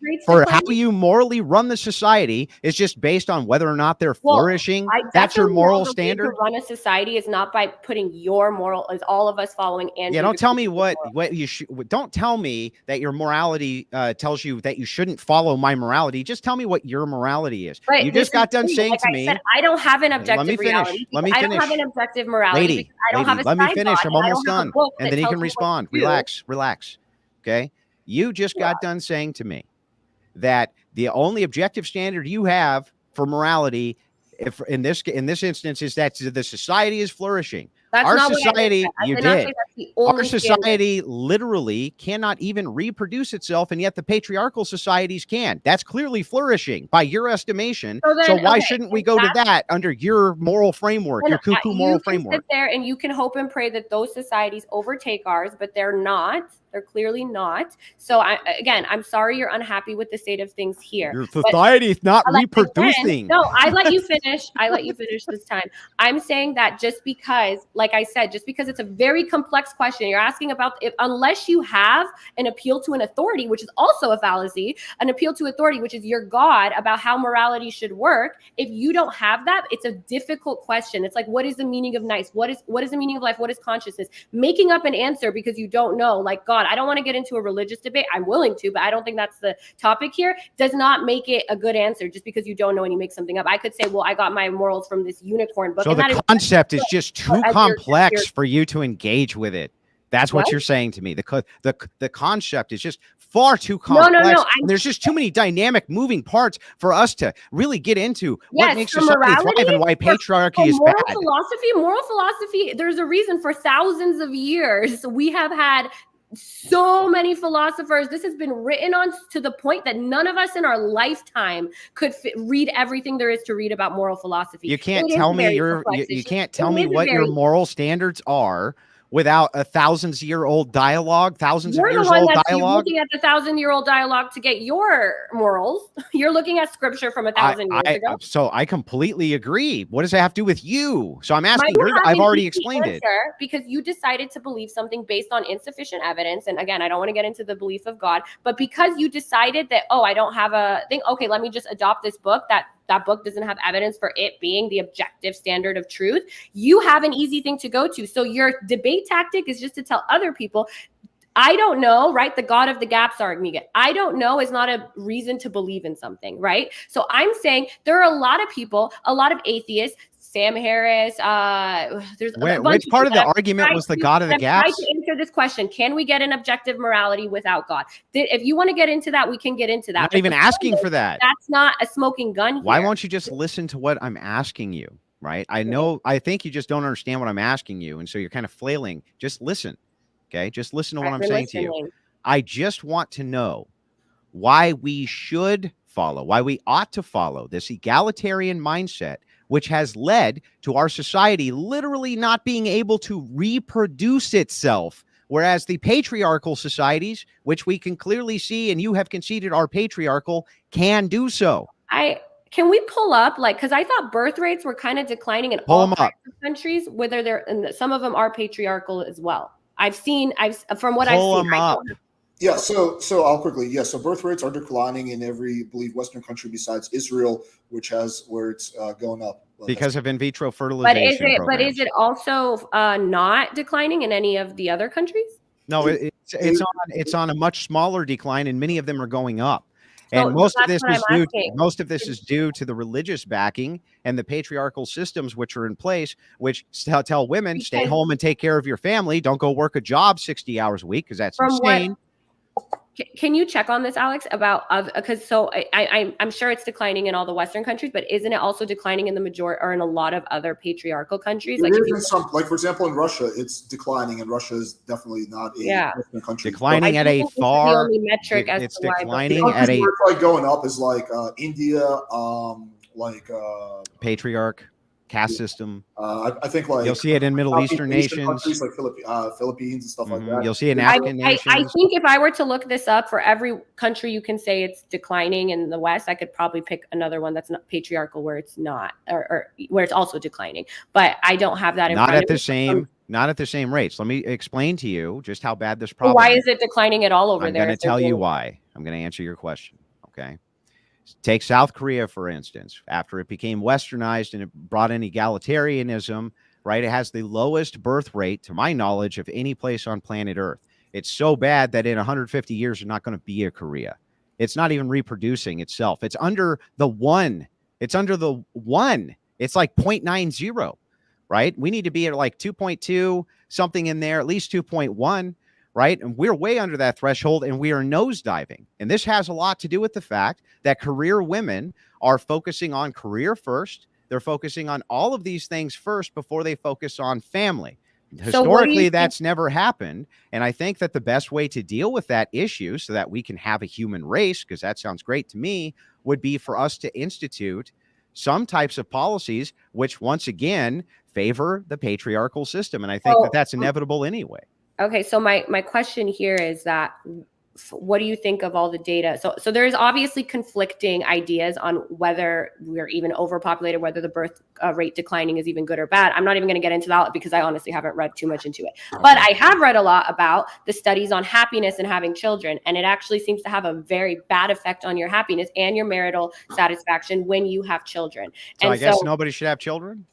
the society is just based on whether or not they're flourishing? That's your moral standard. To run a society is not by putting your moral, is all of us following. Yeah, don't tell me what you should. Don't tell me that your morality tells you that you shouldn't follow my morality. Just tell me what your morality is. But you just got done saying to me, I don't have an objective reality. Let me finish. I don't have an objective morality. Let me finish. I'm almost done. And then you can respond. Relax. Okay. You just got done saying to me that the only objective standard you have for morality if in this instance is that the society is flourishing. That's Our not what society, I you did not say did. that's the only Our standard. society literally cannot even reproduce itself, and yet the patriarchal societies can. That's clearly flourishing by your estimation. So why shouldn't we go to that under your moral framework, your cuckoo moral framework? You can sit there and you can hope and pray that those societies overtake ours, but they're not. They're clearly not. So I'm sorry you're unhappy with the state of things here. Your society is not reproducing. Again, no, I let you finish. I let you finish this time. I'm saying that just because, like I said, just because it's a very complex question, you're asking about unless you have an appeal to an authority, which is also a fallacy, an appeal to authority, which is your God about how morality should work. If you don't have that, it's a difficult question. It's like, what is the meaning of nice? What is the meaning of life? What is consciousness? Making up an answer because you don't know, like, God, I don't want to get into a religious debate. I'm willing to, but I don't think that's the topic here. Does not make it a good answer just because you don't know and you make something up. I could say, well, I got my morals from this unicorn book. So the concept is just too complex for you to engage with it. That's what you're saying to me. The concept is just far too complex. No. There's just too many dynamic moving parts for us to really get into what makes society thrive and why patriarchy is bad. Moral philosophy, there's a reason for thousands of years we have had so many philosophers. This has been written on to the point that none of us in our lifetime could read everything there is to read about moral philosophy. You can't tell me you can't tell me what your moral standards are without a thousands-year-old dialogue, thousands of years old dialogue. You're looking at the 1,000-year-old dialogue to get your morals. You're looking at scripture from 1,000 years ago. So I completely agree. What does that have to do with you? So I'm asking. I've already explained it. Because you decided to believe something based on insufficient evidence. And again, I don't want to get into the belief of God, but because you decided that, I don't have a thing. Okay, let me just adopt this book that book doesn't have evidence for it being the objective standard of truth. You have an easy thing to go to. So your debate tactic is just to tell other people, I don't know, right? The God of the gaps argument. I don't know is not a reason to believe in something, right? So I'm saying there are a lot of people, a lot of atheists, Sam Harris. Which part of the argument was the God of the gaps? Try to answer this question. Can we get an objective morality without God? If you want to get into that, we can get into that. I'm not even asking for that. That's not a smoking gun here. Why won't you just listen to what I'm asking you, right? I think you just don't understand what I'm asking you, and so you're kind of flailing. Just listen, okay? Just listen to what I'm saying to you. I just want to know why we should follow, why we ought to follow this egalitarian mindset, which has led to our society literally not being able to reproduce itself. Whereas the patriarchal societies, which we can clearly see, and you have conceded are patriarchal, can do so. Can we pull up, because I thought birth rates were kind of declining in all kinds of countries, whether and some of them are patriarchal as well. From what I've seen. Yeah, so I'll quickly. Yeah, so birth rates are declining in every, I believe, Western country besides Israel, where it's going up because of in vitro fertilization. But is it also not declining in any of the other countries? No, it's on a much smaller decline, and many of them are going up. And most of this is due to the religious backing and the patriarchal systems which are in place, which tell women stay home and take care of your family. Don't go work a job 60 hours a week because that's insane. Can you check on this, Alex, about because I'm sure it's declining in all the Western countries, but isn't it also declining in the majority or in a lot of other patriarchal countries? Like for example, in Russia, it's declining, and Russia is definitely not a Western country. Declining at a far. It's declining at a. Like going up is like India, patriarch. Caste system. I think you'll see it in Middle Eastern nations, countries like Philippines and stuff like that. You'll see it in African nations. I think if I were to look this up for every country, you can say it's declining in the West. I could probably pick another one that's not patriarchal where it's not, or where it's also declining. But I don't have that in front of me. Not at the same rates. Let me explain to you just how bad this problem. Why is it declining at all over there? I'm going to tell you why. I'm going to answer your question. Okay. Take South Korea, for instance. After it became westernized and it brought in egalitarianism, right? It has the lowest birth rate, to my knowledge, of any place on planet Earth. It's so bad that in 150 years, there's not going to be a Korea. It's not even reproducing itself. It's under the 1. It's under the 1. It's like 0.90, right? We need to be at like 2.2, something in there, at least 2.1. Right. And we're way under that threshold, and we are nosediving. And this has a lot to do with the fact that career women are focusing on career first. They're focusing on all of these things first before they focus on family. So what do you Historically, think? that's never happened. And I think that the best way to deal with that issue so that we can have a human race, because that sounds great to me, would be for us to institute some types of policies which, once again, favor the patriarchal system. And I think that that's inevitable anyway. Okay, so my question here is that what do you think of all the data? So there's obviously conflicting ideas on whether we're even overpopulated, whether the birth rate declining is even good or bad. I'm not even going to get into that because I honestly haven't read too much into it. Okay. But I have read a lot about the studies on happiness and having children, and it actually seems to have a very bad effect on your happiness and your marital satisfaction when you have children. So and I guess nobody should have children?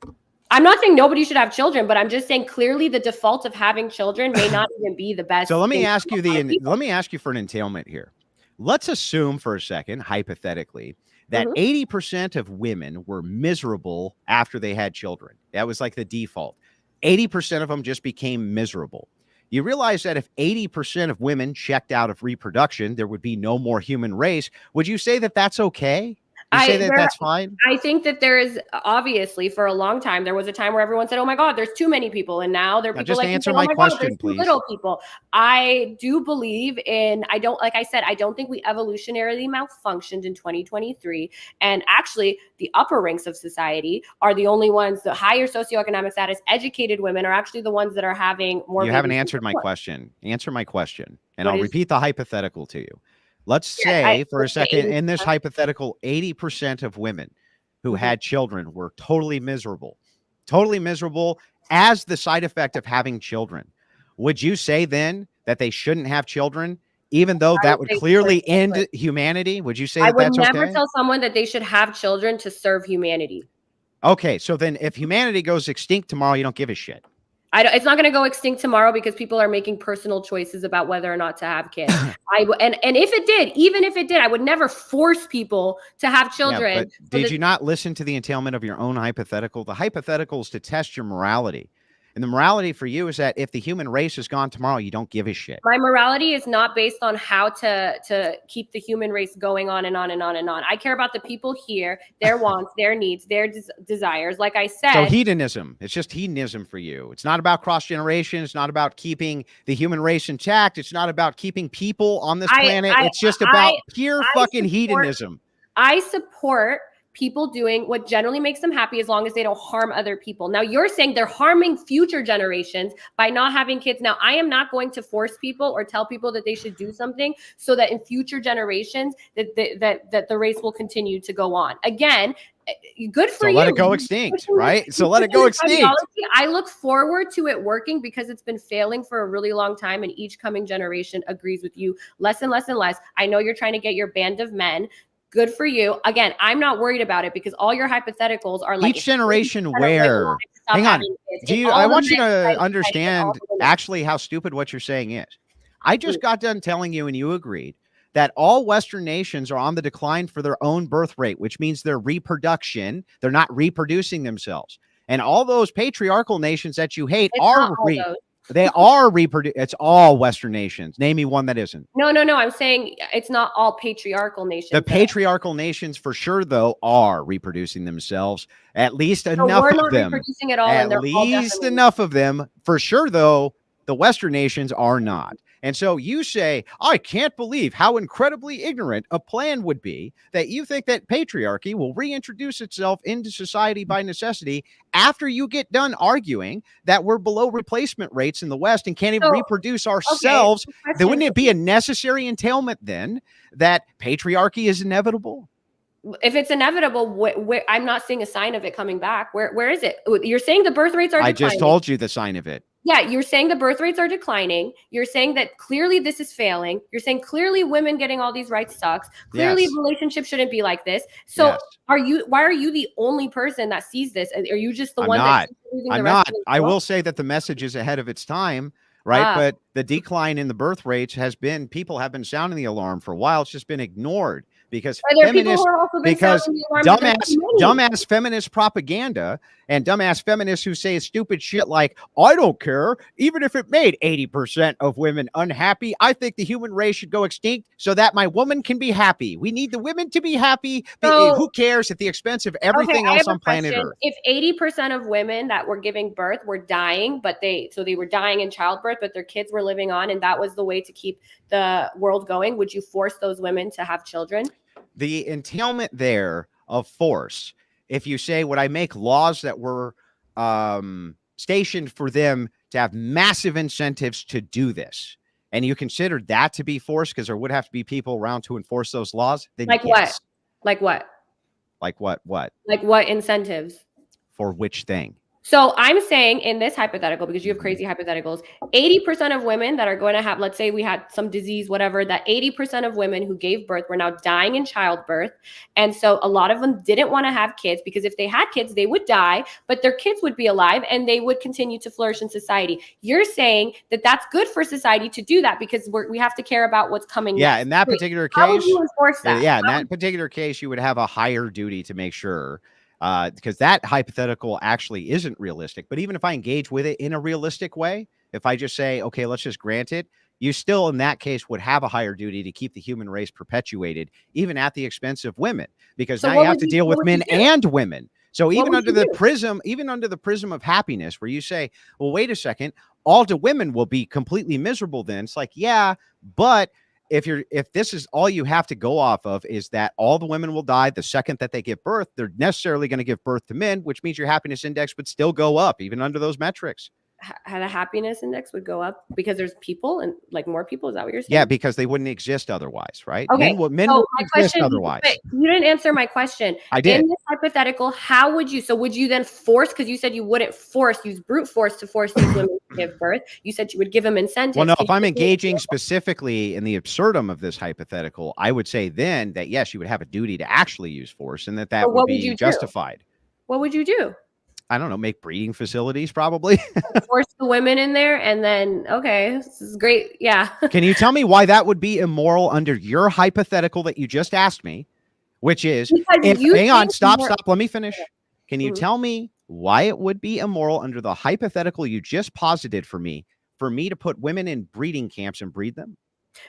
I'm not saying nobody should have children, but I'm just saying clearly the default of having children may not even be the best. So let me ask you for an entailment here. Let's assume for a second, hypothetically, that 80% of women were miserable after they had children. That was like the default. 80% of them just became miserable. You realize that if 80% of women checked out of reproduction, there would be no more human race. Would you say that that's okay? You say that that's fine? I think that there is, obviously, for a long time, there was a time where everyone said, oh my God, there's too many people. And now there are people just like, answer oh my God, question, there's please. too little people. I do believe in, like I said, I don't think we evolutionarily malfunctioned in 2023. And actually, the upper ranks of society are the only ones, the higher socioeconomic status, educated women are actually the ones that are having more. You haven't answered my question. Answer my question. And I'll repeat the hypothetical to you. Let's say for a second, in this hypothetical, 80% of women who had children were totally miserable as the side effect of having children. Would you say then that they shouldn't have children, even though that would clearly end humanity? Would you say that that's okay? I would never tell someone that they should have children to serve humanity. Okay, so then if humanity goes extinct tomorrow, you don't give a shit. It's not going to go extinct tomorrow because people are making personal choices about whether or not to have kids. And if it did, even if it did, I would never force people to have children. Yeah, but did you not listen to the entailment of your own hypothetical? The hypothetical is to test your morality. And the morality for you is that if the human race is gone tomorrow, you don't give a shit. My morality is not based on how to keep the human race going on and on and on and on. I care about the people here, their wants, their needs, their desires. Like I said. So hedonism. It's just hedonism for you. It's not about cross-generation. It's not about keeping the human race intact. It's not about keeping people on this planet. It's just about pure fucking hedonism. I support people doing what generally makes them happy as long as they don't harm other people. Now, you're saying they're harming future generations by not having kids. Now, I am not going to force people or tell people that they should do something so that in future generations that the race will continue to go on. Again, good for you. So let it go extinct, right? So let it go extinct. I look forward to it working because it's been failing for a really long time, and each coming generation agrees with you less and less and less. I know you're trying to get your band of men. Good for you. Again, I'm not worried about it because all your hypotheticals are like each generation where. Hang on. I want you to understand actually how stupid what you're saying is. I just got done telling you, and you agreed, that all Western nations are on the decline for their own birth rate, which means their reproduction. They're not reproducing themselves. And all those patriarchal nations that you hate they are reproducing. It's all Western nations. Name me one that isn't. No. I'm saying it's not all patriarchal nations. The patriarchal nations, for sure, though, are reproducing themselves. At least enough of them. Reproducing at all. At least enough of them. For sure, though, the Western nations are not. And so you say, I can't believe how incredibly ignorant a plan would be that you think that patriarchy will reintroduce itself into society by necessity after you get done arguing that we're below replacement rates in the West and can't even reproduce ourselves. Then wouldn't it be a necessary entailment then that patriarchy is inevitable? If it's inevitable, I'm not seeing a sign of it coming back. Where is it? You're saying the birth rates are declining. I just told you the sign of it. Yeah, you're saying the birth rates are declining. You're saying that clearly this is failing. You're saying clearly women getting all these rights sucks. Clearly relationships shouldn't be like this. So why are you the only person that sees this? Are you just the one that's I'm not. I will say that the message is ahead of its time, right? But the decline in the birth rates has been, people have been sounding the alarm for a while. It's just been ignored. because Are there people feminists, who are also then because sounding the alarm that there's too many? dumbass feminist propaganda and dumbass feminists who say stupid shit like, I don't care, even if it made 80% of women unhappy, I think the human race should go extinct so that my woman can be happy. We need the women to be happy. So- Who cares at the expense of everything else on planet Earth? If 80% of women that were giving birth were dying, but they were dying in childbirth, but their kids were living on, and that was the way to keep the world going, would you force those women to have children? The entailment there of force, if you say, would I make laws that were stationed for them to have massive incentives to do this, and you consider that to be force because there would have to be people around to enforce those laws, then Like yes. what? Like what? What? Like what incentives? For which thing? So I'm saying in this hypothetical, because you have crazy hypotheticals, 80% of women that are going to have, let's say we had some disease, whatever, that 80% of women who gave birth were now dying in childbirth. And so a lot of them didn't want to have kids because if they had kids, they would die, but their kids would be alive and they would continue to flourish in society. You're saying that that's good for society to do that because we have to care about what's coming Yeah, next. in that particular case, how would you enforce that? Yeah, in that particular case, you would have a higher duty to make sure, because that hypothetical actually isn't realistic. But even if I engage with it in a realistic way, if I just say, okay, let's just grant it, you still in that case would have a higher duty to keep the human race perpetuated, even at the expense of women, because So now what you have would to you- deal what with would you men do? and women. So What even would under you the do? prism of happiness, where you say, well, wait a second, all the women will be completely miserable then. It's like, yeah, but if this is all you have to go off of is that all the women will die the second that they give birth, they're necessarily going to give birth to men, which means your happiness index would still go up even under those metrics. The happiness index would go up because there's people and like more people. Is that what you're saying? Yeah, because they wouldn't exist otherwise, right? Okay. Men So would my exist question, otherwise. but you didn't answer my question. I did. In this hypothetical, how would you? So would you then force? Because you said you wouldn't use brute force to force these women to give birth. You said you would give them incentives. Well, no, Can if you I'm give me an engaging example? specifically in the absurdum of this hypothetical, I would say then that yes, you would have a duty to actually use force, and that So would what be would you do? justified. What would you do? I don't know, make breeding facilities probably. Force the women in there, and then okay, this is great. Yeah. Can you tell me why that would be immoral under your hypothetical that you just asked me, which is, Because you hang on, think stop, more- let me finish. Can you Mhm. tell me why it would be immoral under the hypothetical you just posited for me to put women in breeding camps and breed them?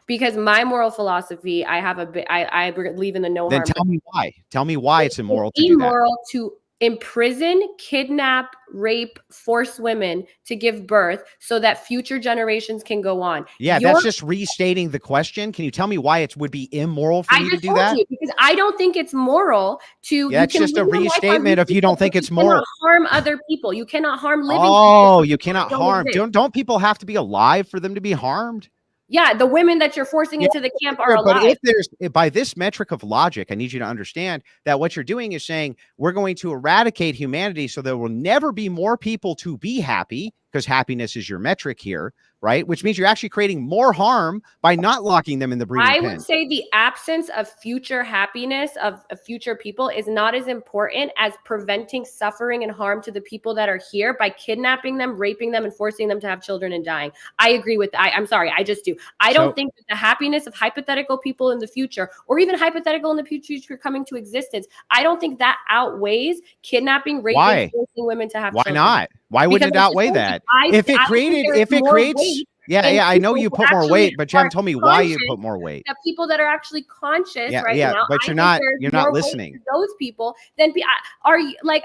Because my moral philosophy, I believe in the no Then harm. tell me why. Tell me why it's immoral to do that. Immoral to imprison, kidnap, rape, force women to give birth so that future generations can go on. Yeah, that's just restating the question. Can you tell me why it would be immoral for me to do that? Because I don't think it's moral to. Yeah, it's just a restatement if you don't think it's moral. You cannot harm other people. You cannot harm living people. Oh, you cannot harm. exist. Don't people have to be alive for them to be harmed? Yeah, the women that you're forcing into the camp are alive. But by this metric of logic, I need you to understand that what you're doing is saying we're going to eradicate humanity so there will never be more people to be happy, because happiness is your metric here, right? Which means you're actually creating more harm by not locking them in the breeding pen. I would say the absence of future happiness of future people is not as important as preventing suffering and harm to the people that are here by kidnapping them, raping them, and forcing them to have children and dying. I agree with that. I'm sorry, I just do. I don't think that the happiness of hypothetical people in the future, or even hypothetical in the future coming to existence, I don't think that outweighs kidnapping, raping, forcing women to have children. Why not? Why wouldn't it outweigh that? If it creates, yeah, I know you put more weight, but you haven't told me why you put more weight. That people that are actually conscious now, but you're not listening. Those people, then are you like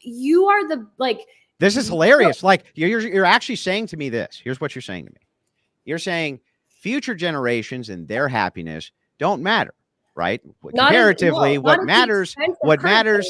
you are the like. This is hilarious. Like you're actually saying to me this. Here's what you're saying to me. You're saying future generations and their happiness don't matter, right? Comparatively, what matters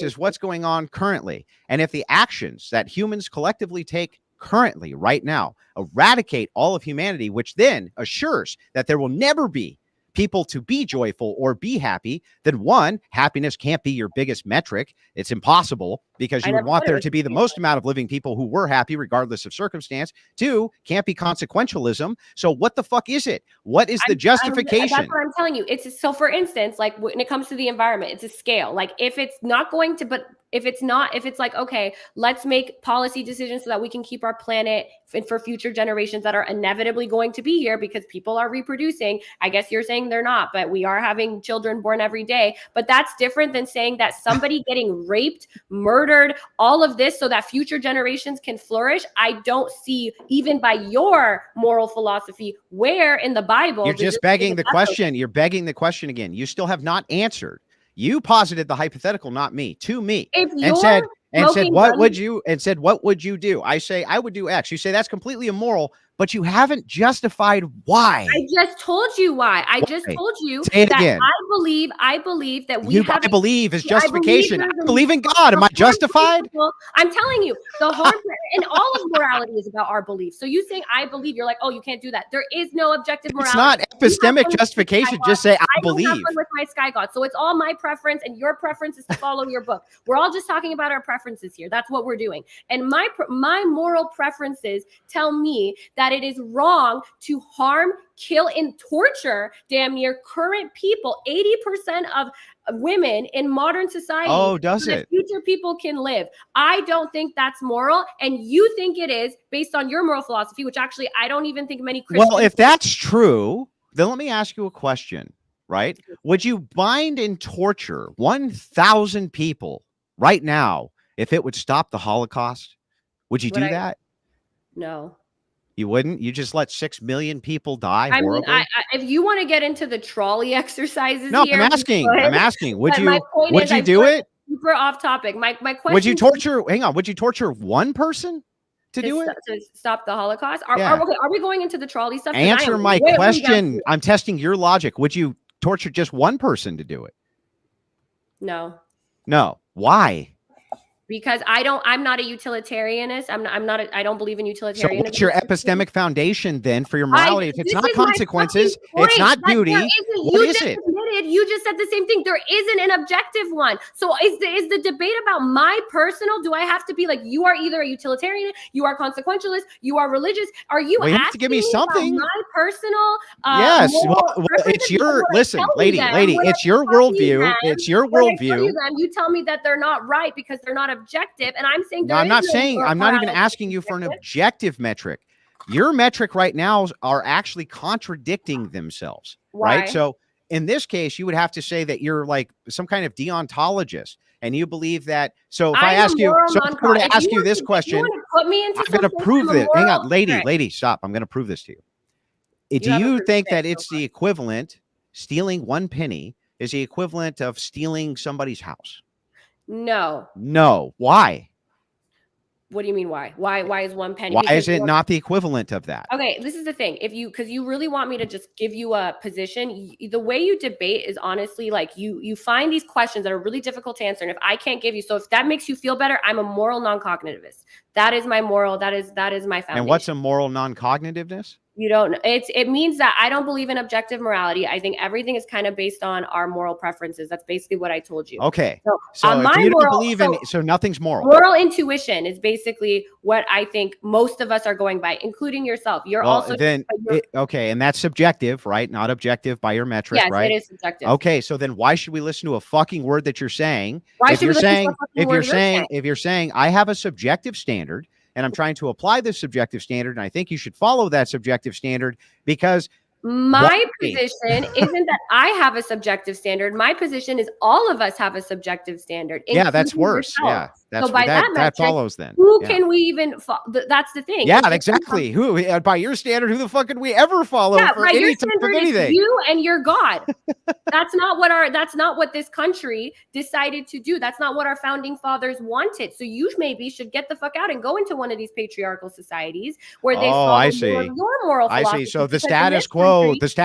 is what's going on currently. And if the actions that humans collectively take currently, right now, eradicate all of humanity, which then assures that there will never be people to be joyful or be happy, then one, happiness can't be your biggest metric. It's impossible, because you would want there to be the most amount of living people who were happy regardless of circumstance. Two, can't be consequentialism. So what the fuck is it? What is the justification? That's what I'm telling you. It's so, for instance, like when it comes to the environment, it's a scale. Like if it's not going to, but If it's like, okay, let's make policy decisions so that we can keep our planet for future generations that are inevitably going to be here because people are reproducing. I guess you're saying they're not, but we are having children born every day. But that's different than saying that somebody getting raped, murdered, all of this so that future generations can flourish. I don't see, even by your moral philosophy, where in the Bible. You're just begging the question. You're begging the question again. You still have not answered. You posited the hypothetical, not me, to me, and said, what would you do? I say, I would do X. You say that's completely immoral, but you haven't justified why. I just told you why. I just told you that again. I believe that we I believe is justification. I believe in God. Am I justified? I'm telling you, the whole and all of morality is about our beliefs. So you saying I believe, you're like, oh, you can't do that. There is no objective morality. It's not epistemic justification. Just say I believe. I don't have fun with my sky god. So it's all my preference, and your preference is to follow your book. We're all just talking about our preferences here. That's what we're doing. And my moral preferences tell me that it is wrong to harm, kill, and torture damn near current people. 80% of women in modern society. Oh, does it? Future people can live. I don't think that's moral, and you think it is based on your moral philosophy, which actually I don't even think many Christians. Well, if that's true, then let me ask you a question, right? Would you bind and torture 1,000 people right now if it would stop the Holocaust? Would you do that? No. You wouldn't? You just let 6 million people die? I mean, if you want to get into the trolley exercises no, here, I'm asking. Would you do it? Super off topic. My question. Would you torture? Hang on. Would you torture one person to do it? To stop the Holocaust? Are we going into the trolley stuff? Answer my question. I'm testing your logic. Would you torture just one person to do it? No. No. Why? Because I'm not a utilitarianist. I don't believe in utilitarianism. So what's your epistemic foundation then for your morality? If it's not consequences, it's not duty. What is it? You just said the same thing. There isn't an objective one. So is the debate about my personal? Do I have to be like, you are either a utilitarian, you are consequentialist, you are religious? Are you asking have to give me something? About my personal? Yes. Well, it's your lady. It's your worldview. It's your worldview. You tell me that they're not right because they're not objective, and I'm saying I'm not saying. I'm not even asking you for an objective metric. Your metric right now are actually contradicting themselves. Why? Right. So in this case, you would have to say that you're like some kind of deontologist, and you believe that. So if I ask you, so if I were to ask you this question, I'm going to prove this. Hang on, lady, stop. I'm going to prove this to you. Do you think that it's the equivalent? Stealing one penny is the equivalent of stealing somebody's house? No. Why? What do you mean? Why? Why is one penny? Why is it not the equivalent of that? Okay, this is the thing. Because you really want me to just give you a position, the way you debate is honestly like you find these questions that are really difficult to answer. And if I can't give you, so if that makes you feel better, I'm a moral non-cognitivist. That is my moral. That is my foundation. And what's a moral non-cognitiveness? It means that I don't believe in objective morality. I think everything is kind of based on our moral preferences. That's basically what I told you. Okay. So if you don't believe in, so nothing's moral. Moral intuition is basically what I think most of us are going by, including yourself. Okay. And that's subjective, right? Not objective by your metric, yes, right? It is subjective. Okay. So then why should we listen to a fucking word that you're saying? If you're saying I have a subjective standard, and I'm trying to apply this subjective standard, and I think you should follow that subjective standard because my position isn't that I have a subjective standard. My position is all of us have a subjective standard. Yeah, that's worse. Yourself. Yeah, so by that metric, follows then. Who can we even that's the thing. Yeah, exactly. Who by your standard, who the fuck can we ever follow for any type of anything? You and your God. That's not what this country decided to do. That's not what our founding fathers wanted. So you maybe should get the fuck out and go into one of these patriarchal societies where they follow your moral philosophy. I see. So the status quo is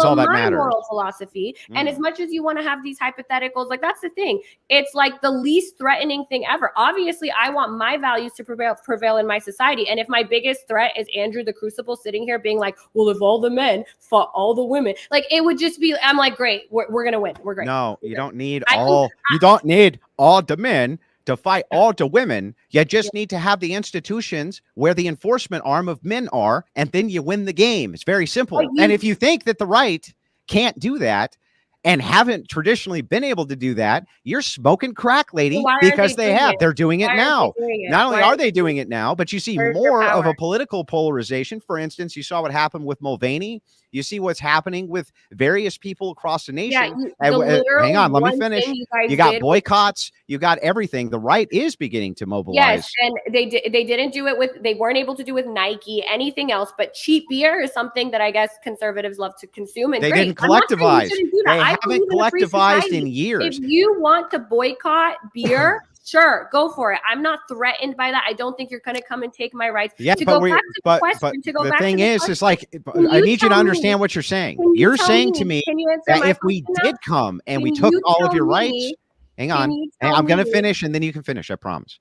all that matters. Moral philosophy. And as much as you want to have these hypotheticals, like that's the thing. It's like the least threatening thing ever. Obviously, I want my values to prevail in my society. And if my biggest threat is Andrew the Crucible sitting here being like, well, if all the men fought all the women, like it would just be, I'm like, great, we're gonna win. We're great. No, you don't need all the men to fight all the women. You just need to have the institutions where the enforcement arm of men are, and then you win the game. It's very simple. And if you think that the right can't do that, and haven't traditionally been able to do that, you're smoking crack, lady, Why aren't because they they doing have. it? They're doing it Why aren't now. they doing it? Not only Why are they doing it now, but you see Where's their more of a power? political polarization. For instance, you saw what happened with Mulvaney. You see what's happening with various people across the Yeah, nation. the literal Hang on, let me one finish. thing you guys You got did was- boycotts. You got everything. The right is beginning to mobilize. Yes, and they didn't do it with, they weren't able to do with Nike, anything else, but cheap beer is something that I guess conservatives love to consume. And They great. didn't I'm not saying you collectivize. shouldn't do that. They I haven't believe in a free collectivized society. in years. If you want to boycott beer, sure, go for it. I'm not threatened by that. I don't think you're going to come and take my rights. Yeah, To but go back to the question, the thing is like, Can I you need you to tell understand me- what you're saying. can you You're tell saying me- to me can you answer that my if we question now? did come and we Can took you all of tell your me- rights, hang can on, you Hey, tell I'm going to me- finish and then you can finish, I promise.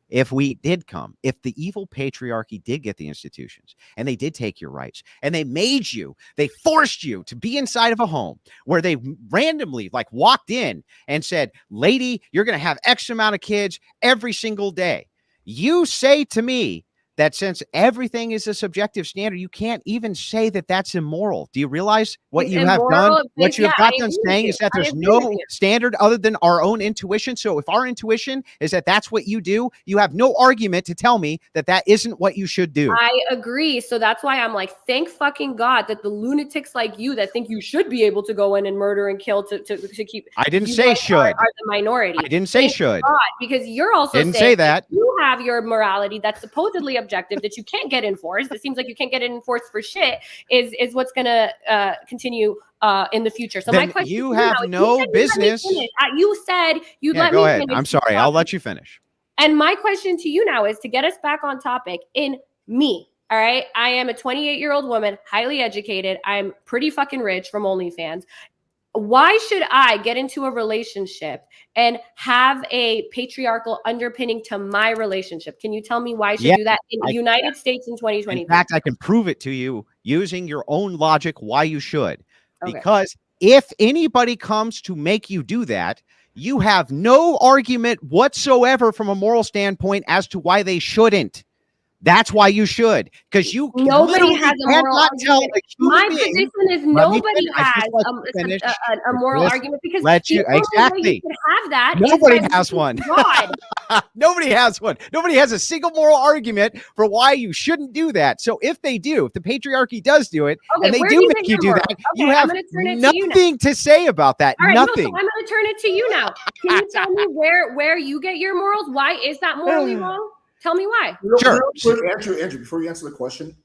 If we did come, if the evil patriarchy did get the institutions and they did take your rights and they made you, they forced you to be inside of a home where they randomly like walked in and said, lady, you're going to have X amount of kids every single day. You say to me that since everything is a subjective standard, you can't even say that that's immoral. Do you realize what It's you have immoral, done? What you have yeah, got I done agree with saying you. is that I there's agree with no you. standard other than our own intuition. So if our intuition is that that's what you do, you have no argument to tell me that that isn't what you should do. I agree. So that's why I'm like, thank fucking God that the lunatics like you that think you should be able to go in and murder and kill to keep. I didn't you say guys should. Are the minority. I didn't say Thank should. God, because you're also Didn't saying say that. you have your morality that's supposedly objective that you can't get enforced. It seems like you can't get it enforced for shit. Is what's gonna continue in the future. So Then my question you to have now is, no you said you'd let me business. finish. You said you'd Yeah, let go me ahead. finish. I'm sorry. I'll let you finish. And my question to you now is to get us back on topic in me. All right. I am a 28-year-old woman, highly educated. I'm pretty fucking rich from OnlyFans. Why should I get into a relationship and have a patriarchal underpinning to my relationship? Can you tell me why I should do that in the United States in 2020? In fact, I can prove it to you using your own logic why you should. Okay. Because if anybody comes to make you do that, you have no argument whatsoever from a moral standpoint as to why they shouldn't. That's why you should, because you Nobody literally has a moral cannot tell argument. a human My being- position is Let me nobody finish. I has just let you finish. a moral Just argument because let the you- only way exactly. you can have that Nobody is by has one. God. Nobody has one. Nobody has a single moral argument for why you shouldn't do that. So if they do, if the patriarchy does do it, Okay, and they where do do you make get you your do moral? that, Okay, you I'm have gonna turn it to you now. nothing to say about that. All right, Nothing. No, so I'm going to turn it to you now. Can you tell me where you get your morals? Why is that morally wrong? Tell me why. Sure. Real quick, Andrew, before you answer the question,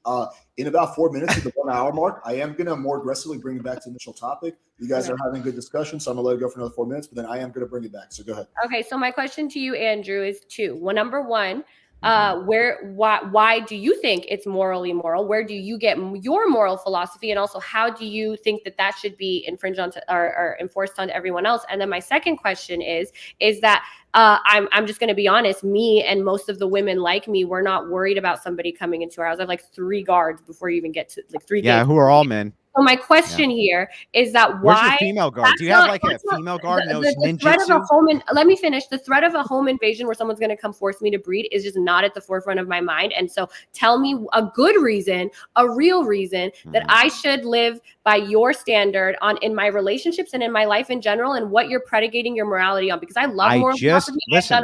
in about 4 minutes at the 1 hour mark, I am going to more aggressively bring it back to the initial topic. You guys are having good discussion, so I'm going to let it go for another 4 minutes, but then I am going to bring it back. So go ahead. Okay, so my question to you, Andrew, is two. Well, number one, why do you think it's morally moral? Where do you get your moral philosophy, and also how do you think that should be infringed on or enforced on everyone else? And then my second question is that I'm just going to be honest, me and most of the women like me, we're not worried about somebody coming into our house. I have like 3 guards before you even get to like 3 Yeah, gates. who are all men. So my question here is that Where's why your female guard? Do you have like a female guard knows the threat of a ninjutsu? let me finish. The threat of a home invasion where someone's going to come force me to breed is just not at the forefront of my mind. And so tell me a good reason, a real reason that I should live by your standard in my relationships and in my life in general, and what you're predicating your morality on, because I love moral philosophy. Listen.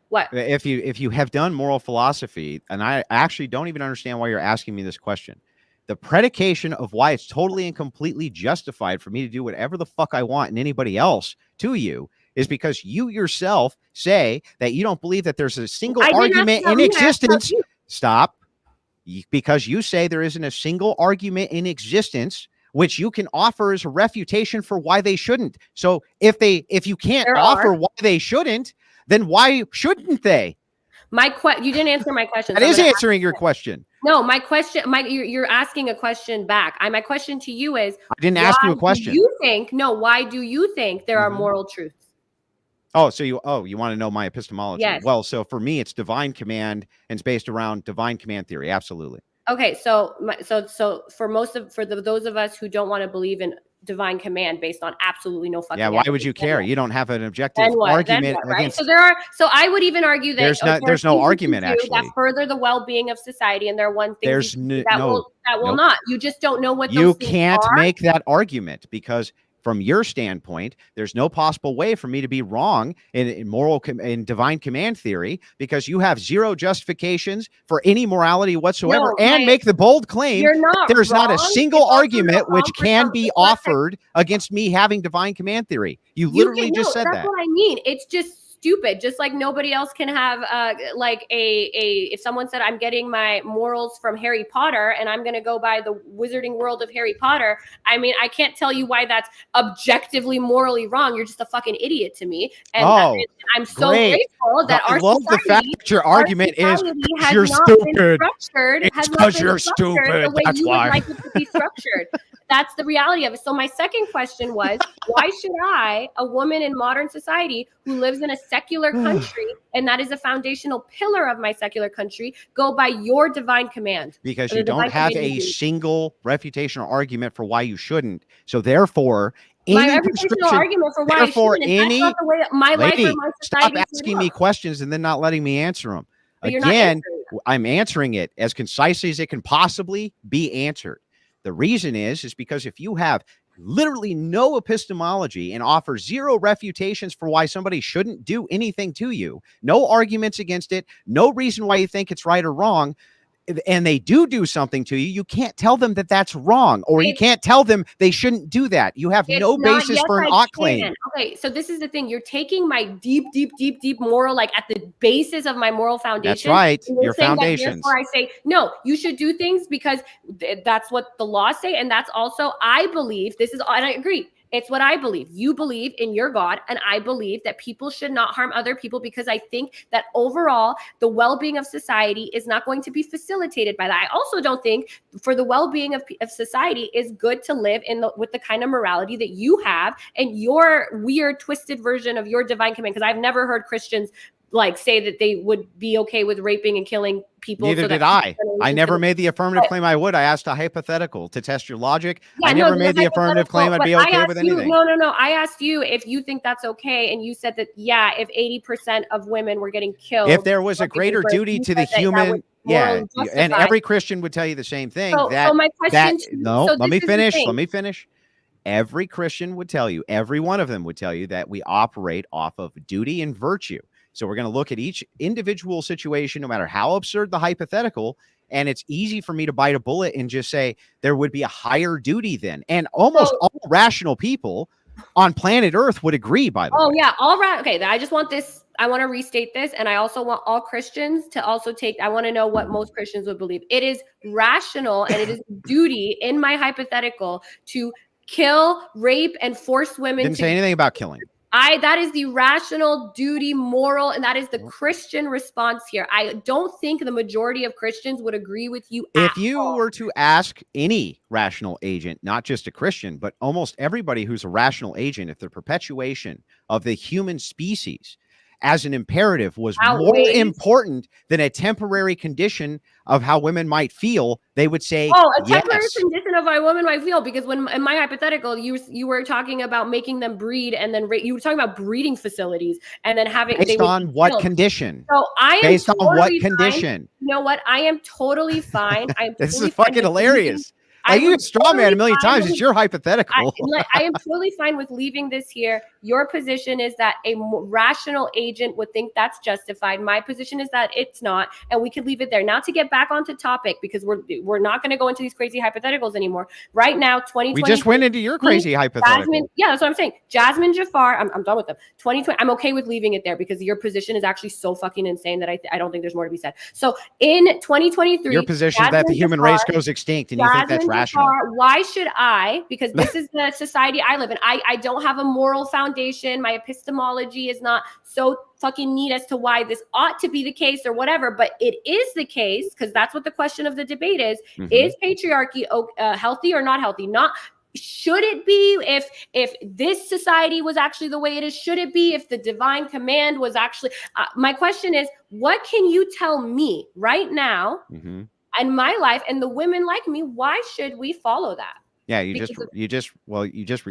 What? If you have done moral philosophy, and I actually don't even understand why you're asking me this question. The predication of why it's totally and completely justified for me to do whatever the fuck I want and anybody else to you is because you yourself say that you don't believe that there's a single argument in existence. Stop. Because you say there isn't a single argument in existence which you can offer as a refutation for why they shouldn't. So if you can't offer why they shouldn't, then why shouldn't they? You didn't answer my question. That is answering your question. No, my question, you're asking a question back. My question to you is, I didn't ask you a question. Why do you think there are moral truths? Oh, so you want to know my epistemology? Yes. Well, so for me, it's divine command, and it's based around divine command theory. Absolutely. Okay, so for those of us who don't want to believe in divine command based on absolutely no fucking why would you care? You don't have an objective argument right? against. So I would even argue that there's no argument actually that further the well-being of society, and there are one thing there's that will not. You just don't know what you those can't are. make that argument because from your standpoint, there's no possible way for me to be wrong in divine command theory, because you have zero justifications for any morality whatsoever, and make the bold claim you're that not there's not a wrong. single It's also argument not wrong which for can some- be it's what I- offered against me having divine command theory. You literally just said that's that. what I mean. It's just stupid. Just like nobody else can have like if someone said I'm getting my morals from Harry Potter and I'm going to go by the wizarding world of Harry Potter, I mean, I can't tell you why that's objectively morally wrong. You're just a fucking idiot to me. And I'm so grateful that I love the fact that your argument is you're stupid. It's because you're stupid. The way That's you why. would like it to be structured. That's the reality of it. So my second question was, why should I, a woman in modern society who lives in a secular country, and that is a foundational pillar of my secular country, go by your divine command? Because you don't have a single reputational argument for why you shouldn't. So therefore, my reputational argument for why I shouldn't, that's not the way my life or my society. Stop asking me questions and then not letting me answer them. But Again, I'm answering it as concisely as it can possibly be answered. The reason is because if you have literally no epistemology and offer zero refutations for why somebody shouldn't do anything to you, no arguments against it, no reason why you think it's right or wrong, and they do something to you, you can't tell them that that's wrong, or you can't tell them they shouldn't do that. You have no basis for an ought claim. Okay, so this is the thing. You're taking my deep moral, like at the basis of my moral foundation. That's right. Your foundations. I say, no, you should do things because that's what the laws say. And that's also, I believe, and I agree. It's what I believe. You believe in your God, and I believe that people should not harm other people, because I think that overall the well-being of society is not going to be facilitated by that. I also don't think for the well-being of society is good to live with the kind of morality that you have and your weird, twisted version of your divine command. Because I've never heard Christians like say that they would be okay with raping and killing people. Neither did I. I never made the affirmative claim I would. I asked a hypothetical to test your logic. I never made the affirmative claim I'd be okay with anything. No. I asked you if you think that's okay, and you said that if 80% of women were getting killed, if there was a greater duty to the human, and every Christian would tell you the same thing. Let me finish. Every Christian would tell you, every one of them would tell you that we operate off of duty and virtue. So we're going to look at each individual situation, no matter how absurd the hypothetical. And it's easy for me to bite a bullet and just say there would be a higher duty then. And almost all rational people on planet Earth would agree, by the way. Oh, yeah. All right. Okay. I just want this. I want to restate this. And I also want all Christians to also I want to know what most Christians would believe. It is rational and it is duty in my hypothetical to kill, rape, and force women. Didn't say anything about killing. That is the rational duty, moral, and that is the Christian response here. I don't think the majority of Christians would agree with you. If you were to ask any rational agent, not just a Christian, but almost everybody who's a rational agent, if the perpetuation of the human species as an imperative was more important than a temporary condition of how women might feel, they would say, a temporary condition of how women might feel. Because when in my hypothetical, you were talking about making them breed, and then you were talking about breeding facilities, and then having based on what condition? So I am based totally on what condition? You know what? I am totally fine. This is fucking hilarious. You can straw man a million times. It's your hypothetical. I am totally fine with leaving this here. Your position is that a rational agent would think that's justified. My position is that it's not, and we could leave it there. Now to get back onto topic, because we're not going to go into these crazy hypotheticals anymore. Right now, 2020. We just went into your crazy hypothetical. That's what I'm saying. Jazmen Jafar, I'm done with them. 2020. I'm okay with leaving it there because your position is actually so fucking insane that I don't think there's more to be said. So in 2023, your position is that the human race goes extinct, and you think that's rational. Why should I? Because this is the society I live in. I don't have a moral foundation. My epistemology is not so fucking neat as to why this ought to be the case or whatever, but it is the case, because that's what the question of the debate is. Mm-hmm. Is patriarchy healthy or not healthy? Not should it be if this society was actually the way it is? Should it be if the divine command was actually my question is, what can you tell me right now? Mm-hmm. And my life and the women like me, why should we follow that? Yeah, you just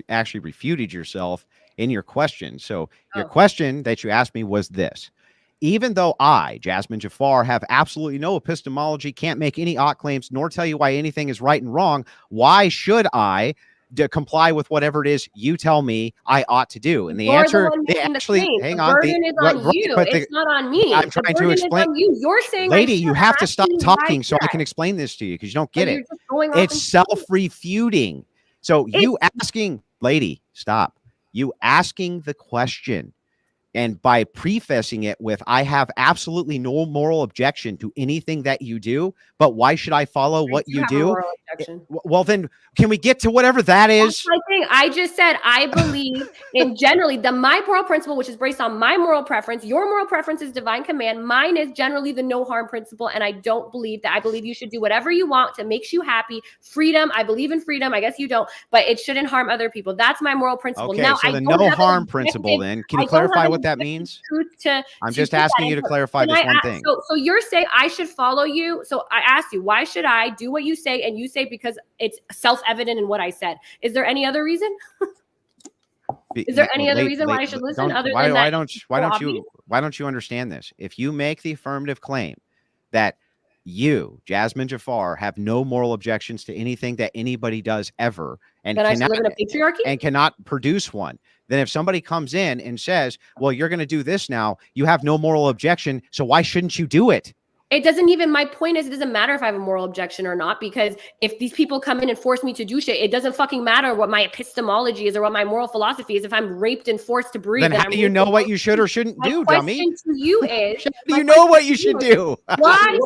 actually refuted yourself in your question. So your question that you asked me was this: even though I, Jazmen Jafar, have absolutely no epistemology, can't make any ought claims, nor tell you why anything is right and wrong, why should I comply with whatever it is you tell me I ought to do. And the You're answer, the one they making actually, the claim. hang The on, burden is on you. but It's not on me. I'm The trying to burden is explain. on you. You're saying, lady, I you have to stop talking so I should. can explain this to you, because you don't But get you're it. just going off It's and- self-refuting. So you asking, lady, stop. You asking the question, and by prefacing it with, I have absolutely no moral objection to anything that you do, but why should I follow what you do? Well, then can we get to whatever that is? That's my thing. I just said, I believe in generally my moral principle, which is based on my moral preference. Your moral preference is divine command. Mine is generally the no harm principle. And I don't believe that. I believe you should do whatever you want that makes you happy. Freedom. I believe in freedom. I guess you don't, but it shouldn't harm other people. That's my moral principle. Okay, now, so the no harm principle, then can you clarify what that means? I'm just asking you to clarify this one thing. So you're saying I should follow you. So I asked you, why should I do what you say? And you say, because it's self-evident in what I said. Is there any other reason? Is there any other reason why I should listen other than that? Why don't you understand this? If you make the affirmative claim that you, Jazmen Jafar, have no moral objections to anything that anybody does ever, and then I should live in a patriarchy and cannot produce one, then if somebody comes in and says, well, you're going to do this now, you have no moral objection, so why shouldn't you do it? It doesn't even, my point is, it doesn't matter if I have a moral objection or not, because if these people come in and force me to do shit, it doesn't fucking matter what my epistemology is or what my moral philosophy is. If I'm raped and forced to breathe, then how do you know what you should or shouldn't do, dummy? My question to you is, do you know what you should do? Why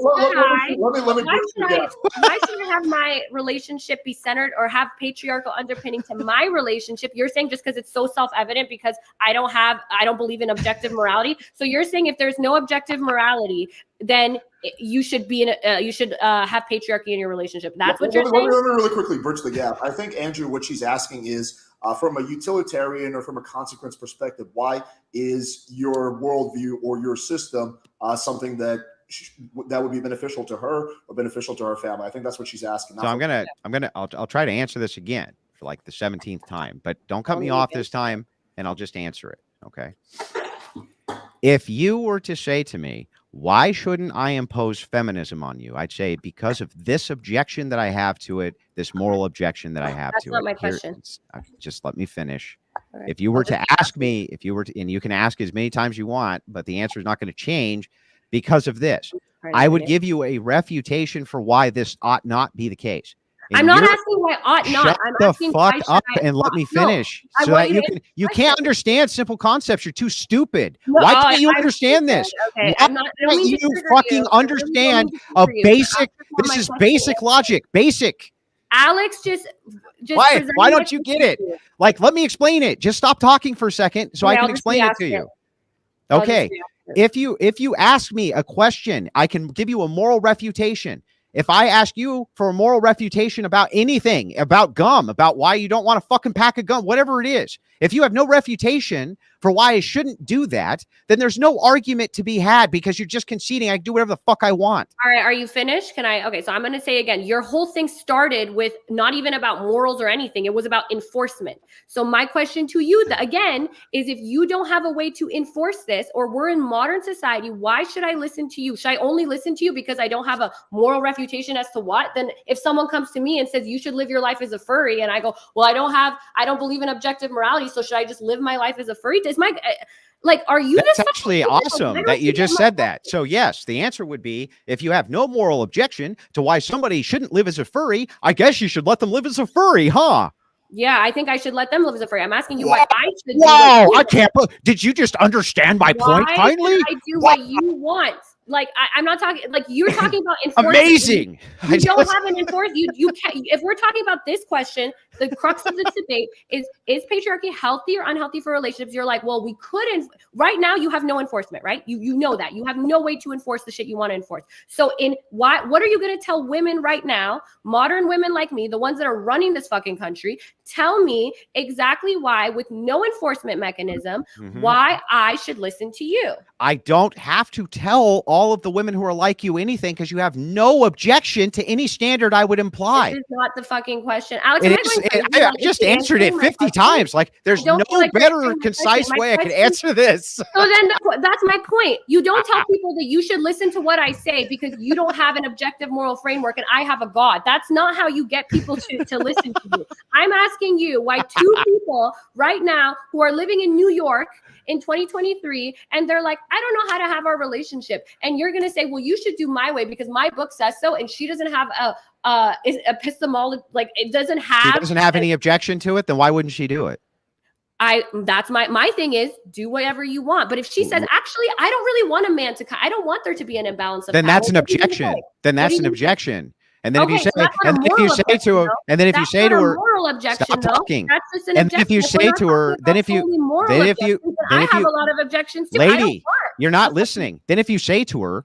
should I have my relationship be centered or have patriarchal underpinning to my relationship? You're saying just because it's so self-evident, because I don't believe in objective morality. So you're saying if there's no objective morality, then you should be have patriarchy in your relationship. That's what you're saying? Let me really quickly bridge the gap. I think, Andrew, what she's asking is, from a utilitarian or from a consequence perspective, why is your worldview or your system something that would be beneficial to her or beneficial to her family? I think that's what she's asking. So I'll try to answer this again for like the 17th time, but don't cut me off this time, and I'll just answer it. Okay. If you were to say to me, why shouldn't I impose feminism on you? I'd say because of this objection that I have to it, this moral objection that I have to it. That's not my question. Just let me finish. Right. If you were to ask me, and you can ask as many times you want, but the answer is not going to change because of this. I would give you a refutation for why this ought not be the case. And I'm not asking why ought not. I'm asking why should up and let me finish, so that you can't understand simple concepts. You're too stupid. Why can't you understand this? Okay, why can't you fucking understand a basic? This is basic logic. Basic. Alex just why don't you get it? Like, let me explain it. Just stop talking for a second so I can explain it to you. Okay. If you ask me a question, I can give you a moral refutation. If I ask you for a moral refutation about anything, about gum, about why you don't want to fucking pack a gum, whatever it is, if you have no refutation for why I shouldn't do that, then there's no argument to be had, because you're just conceding I can do whatever the fuck I want. All right. Are you finished? Okay. So I'm going to say again, your whole thing started with not even about morals or anything. It was about enforcement. So my question to you again is, if you don't have a way to enforce this, or we're in modern society, why should I listen to you? Should I only listen to you because I don't have a moral refutation as to what? Then if someone comes to me and says, you should live your life as a furry, and I go, well, I don't believe in objective morality, so should I just live my life as a furry? Are you? That's actually awesome that you just said that. So yes, the answer would be, if you have no moral objection to why somebody shouldn't live as a furry, I guess you should let them live as a furry, huh? Yeah, I think I should let them live as a furry. I'm asking you why I should. Wow, I can't. Did you just understand my point? Kindly, I do what you want. I'm not talking you're talking about enforcement. Amazing. You don't have an enforcement. You can't. If we're talking about this question, the crux of the debate is patriarchy healthy or unhealthy for relationships? You're like, well, we couldn't. Right now, you have no enforcement, right? You know that you have no way to enforce the shit you want to enforce. So what are you going to tell women right now, modern women like me, the ones that are running this fucking country? Tell me exactly why, with no enforcement mechanism, why I should listen to you. I don't have to tell all of the women who are like you anything because you have no objection to any standard I would imply. This is not the fucking question. Alex, I just answered it 50 times. Like, there's no better concise way I could answer this. So then that's my point. You don't tell people that you should listen to what I say because you don't have an objective moral framework and I have a God. That's not how you get people to listen to you. I'm asking you why two people right now who are living in New York in 2023 and they're like, I don't know how to have our relationship, and you're gonna say, well, you should do my way because my book says so, and she doesn't have is epistemology, like it doesn't have, she doesn't have any objection to it, then why wouldn't she do it? That's my thing is do whatever you want. But if she says, actually, I don't really want a man I don't want there to be an imbalance of then power, that's an objection. Then that's an objection. And then if you say, and then if you say to her, and then if you say to her, moral objection, stop talking. That's just an and objection. if you say to her, then if you, I have a lot of objections too. Lady, you're not listening. Then if you say to her,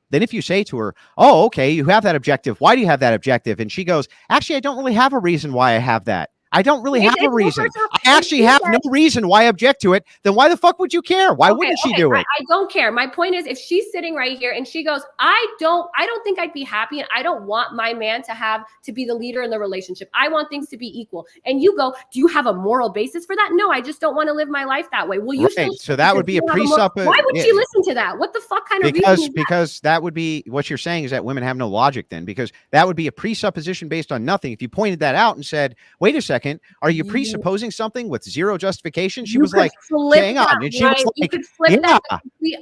oh, okay, you have that objective. Why do you have that objective? And she goes, actually, I don't really have a reason why I have that. I don't really have a reason. I actually have no reason why I object to it. Then why the fuck would you care? Why wouldn't she do it? I don't care. My point is, if she's sitting right here and she goes, I don't think I'd be happy, and I don't want my man to be the leader in the relationship. I want things to be equal. And you go, do you have a moral basis for that? No, I just don't want to live my life that way. Well, you so that would be a presupposition. Why would she listen to that? What the fuck kind of reason is that? Because that would be what you're saying is that women have no logic then, because that would be a presupposition based on nothing. If you pointed that out and said, wait a second, are you presupposing something with zero justification? She was like, hang on. And she was like, yeah,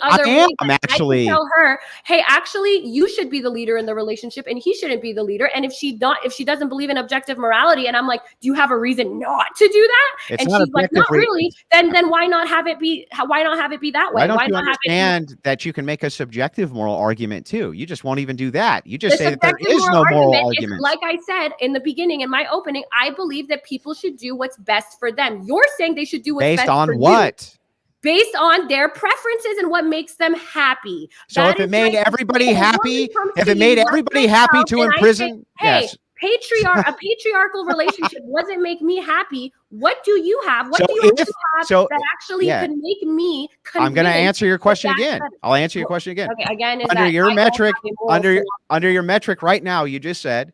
I am actually. Tell her, hey, actually, you should be the leader in the relationship and he shouldn't be the leader. And if she doesn't believe in objective morality, and I'm like, do you have a reason not to do that? And she's like, not really. Then why not have it be? Why not have it be that way? Why don't you understand that you can make a subjective moral argument too? You just won't even do that. You just say that there is no moral argument. Like I said in the beginning, in my opening, I believe that people should do what's best for them. You're saying they should do what's best for you. Based on what? Based on their preferences and what makes them happy. So if it made everybody happy, to imprison, yes. A patriarchal relationship doesn't make me happy. What do you have? What do you have that actually can make me convinced? I'm going to answer your question again. I'll answer your question again. Okay, again, under your metric right now, you said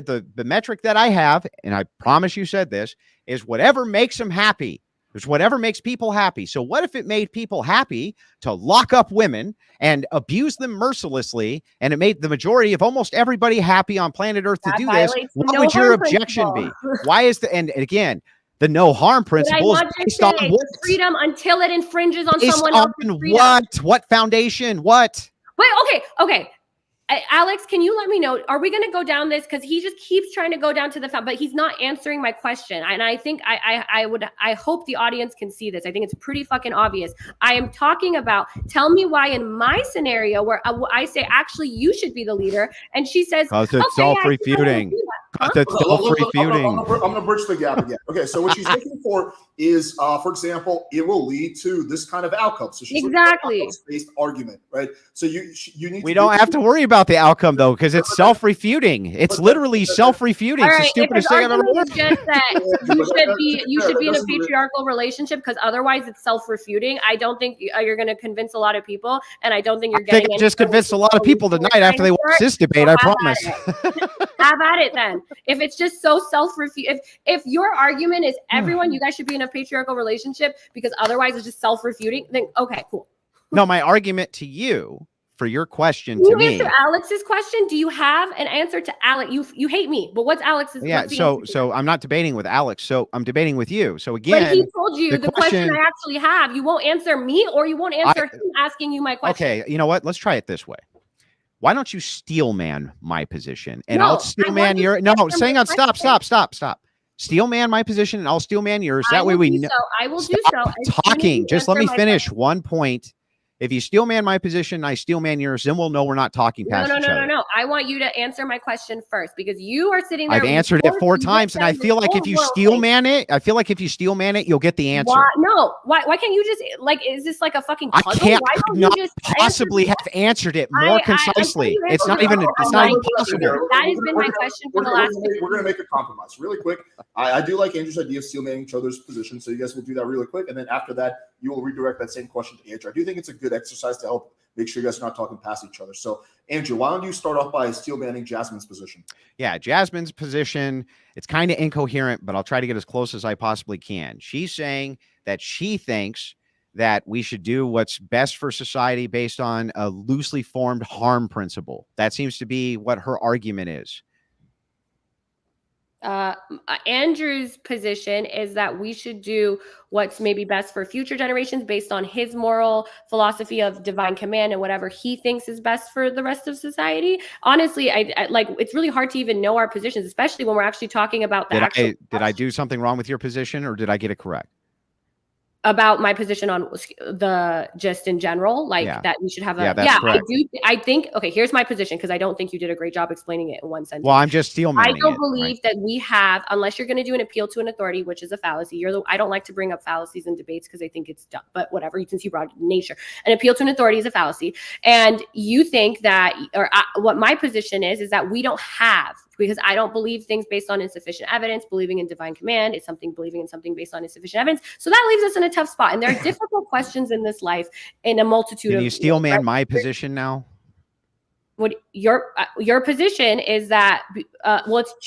the metric that I have, and I promise you said this, is whatever makes them happy. It's whatever makes people happy. So what if it made people happy to lock up women and abuse them mercilessly, and it made the majority of almost everybody happy on planet Earth to do this? What would your objection be? Why is and again, the no harm principle is based on what? Freedom until it infringes on someone else's freedom. What foundation? What? Wait, okay. Alex, can you let me know, are we going to go down this? Because he just keeps trying to go down to the but he's not answering my question. And I think I hope the audience can see this. I think it's pretty fucking obvious. I am talking about, tell me why in my scenario where I say, actually, you should be the leader. And she says, because it's self-refuting. It's self-refuting. I'm going to bridge the gap again. Okay, so what she's looking for is, for example, it will lead to this kind of outcome. So she's exactly based argument, right? So you need. We don't have to worry about the outcome though, because it's self-refuting. It's literally self-refuting. It's the stupidest thing I've ever heard. Just that you should be in a patriarchal relationship because otherwise it's self-refuting. I don't think you're going to convince a lot of people, and I don't think you're getting. I think just convinced a lot of people tonight after they watched this debate. I promise. Have at it then. If it's just so self-refuting, if your argument is everyone, you guys should be in a patriarchal relationship because otherwise it's just self-refuting, then okay, cool. No, my argument to you for your question to me. Answer Alex's question. Do you have an answer to Alex? You hate me, but what's Alex's? Yeah. So I'm not debating with Alex. So I'm debating with you. So again, but he told you the question I actually have. You won't answer me, or you won't answer him asking you my question. Okay. You know what? Let's try it this way. Why don't you steel man my position and I'll steel man your hang on, stop. Steel man my position and I'll steel man yours. That way we know. I will do so. Talking. Just let me finish one point. If you steel man my position, I steel man yours, then we'll know we're not talking past each other. No. I want you to answer my question first because you are sitting there. I've answered it 4 times, and I feel like if you steel man it, you'll get the answer. Why can't you just is this like a fucking puzzle? I could not possibly have answered it more concisely. It's not even possible. That has been my question for the last. We're going to make a compromise really quick. I do like Andrew's idea of steel manning each other's position, so you guys will do that really quick, and then after that, you will redirect that same question to Andrew. I do think it's a good exercise to help make sure you guys are not talking past each other. So, Andrew, why don't you start off by steel banning Jazmen's position? Yeah, Jazmen's position, it's kind of incoherent, but I'll try to get as close as I possibly can. She's saying that she thinks that we should do what's best for society based on a loosely formed harm principle. That seems to be what her argument is. Andrew's position is that we should do what's maybe best for future generations based on his moral philosophy of divine command and whatever he thinks is best for the rest of society. Honestly, I like, it's really hard to even know our positions, especially when we're actually talking about the did I do something wrong with your position, or did I get it correct? About my position on the just in general, like that we should have a correct. I think okay, here's my position, because I don't think you did a great job explaining it in one sentence. Well, I'm just steel manning. I don't believe that we have, unless you're going to do an appeal to an authority, which is a fallacy. I don't like to bring up fallacies in debates because I think it's dumb, but whatever, since you brought it in nature, an appeal to an authority is a fallacy. And you think that, what my position is that we don't have, because I don't believe things based on insufficient evidence. Believing in divine command is believing in something based on insufficient evidence. So that leaves us in a tough spot. And there are difficult questions in this life in a multitude of. Can you steel man my position now? What your position is that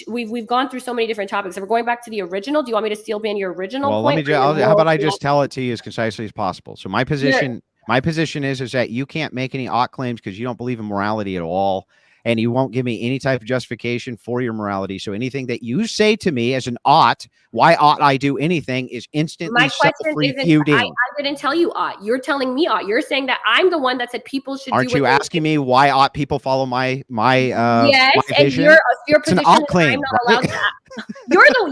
we've gone through so many different topics. If we're going back to the original, do you want me to steel ban your original point? How about I just tell it to you as concisely as possible? So my position is that you can't make any ought claims because you don't believe in morality at all. And you won't give me any type of justification for your morality. So anything that you say to me as an ought, why ought I do anything, is instantly self-refuting. I didn't tell you ought. You're telling me ought. You're saying that I'm the one that said people should. Aren't you asking me why ought people follow my yes, my vision? And your it's an position ought claim. I'm not allowed to.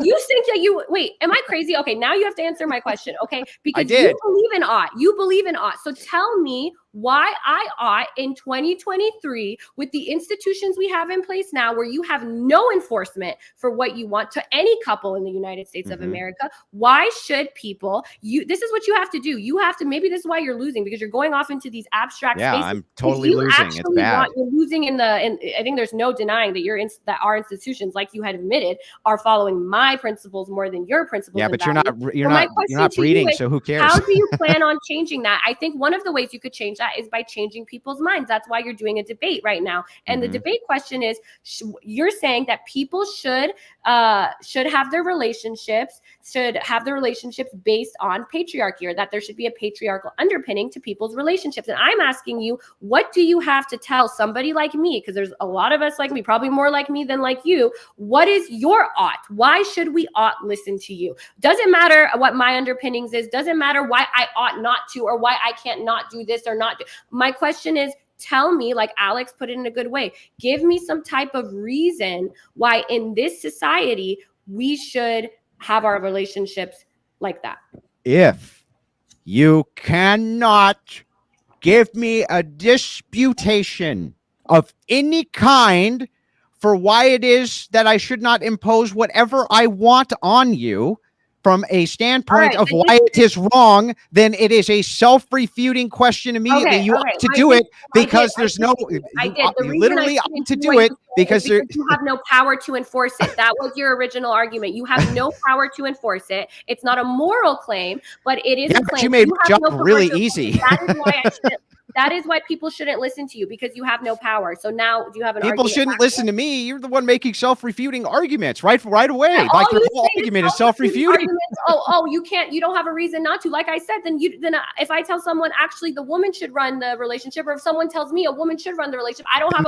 You think that you wait? Am I crazy? Okay, now you have to answer my question. Okay, because you believe in ought. You believe in ought. So tell me why I ought in 2023 with the institutions we have in place now, where you have no enforcement for what you want to any couple in the United States of America. Why should people? This is what you have to do. You have to. Maybe this is why you're losing, because you're going off into these abstract spaces. Yeah, I'm totally losing. It's bad. You're losing and I think there's no denying that that our institutions, like you had admitted, are following my principles more than your principles. Yeah, but you're not breeding, so who cares? How do you plan on changing that? I think one of the ways you could change that is by changing people's minds. That's why you're doing a debate right now. And the debate question is, you're saying that people should have their relationships based on patriarchy, or that there should be a patriarchal underpinning to people's relationships. And I'm asking you, what do you have to tell somebody like me? Because there's a lot of us like me, probably more like me than like you. What is your ought? Why should we ought listen to you? Doesn't matter what my underpinnings is. Doesn't matter why I ought not to, or why I can't not do this or not do. My question is, tell me, like Alex put it in a good way, give me some type of reason why in this society we should have our relationships like that. If you cannot give me a disputation of any kind for why it is that I should not impose whatever I want on you from a standpoint of why it is wrong, then it is a self-refuting question immediately. You ought to do it because there's no, you literally ought to do it because you have no power to enforce it. That was your original argument. You have no power to enforce it. It's not a moral claim, but it is a claim. But you made my job really easy. That is why people shouldn't listen to you, because you have no power. So now do you have an argument? People shouldn't listen to me. You're the one making self-refuting arguments right away. Yeah, like your whole argument is self-refuting. You don't have a reason not to. Like I said, then if I tell someone actually the woman should run the relationship, or if someone tells me a woman should run the relationship, I don't have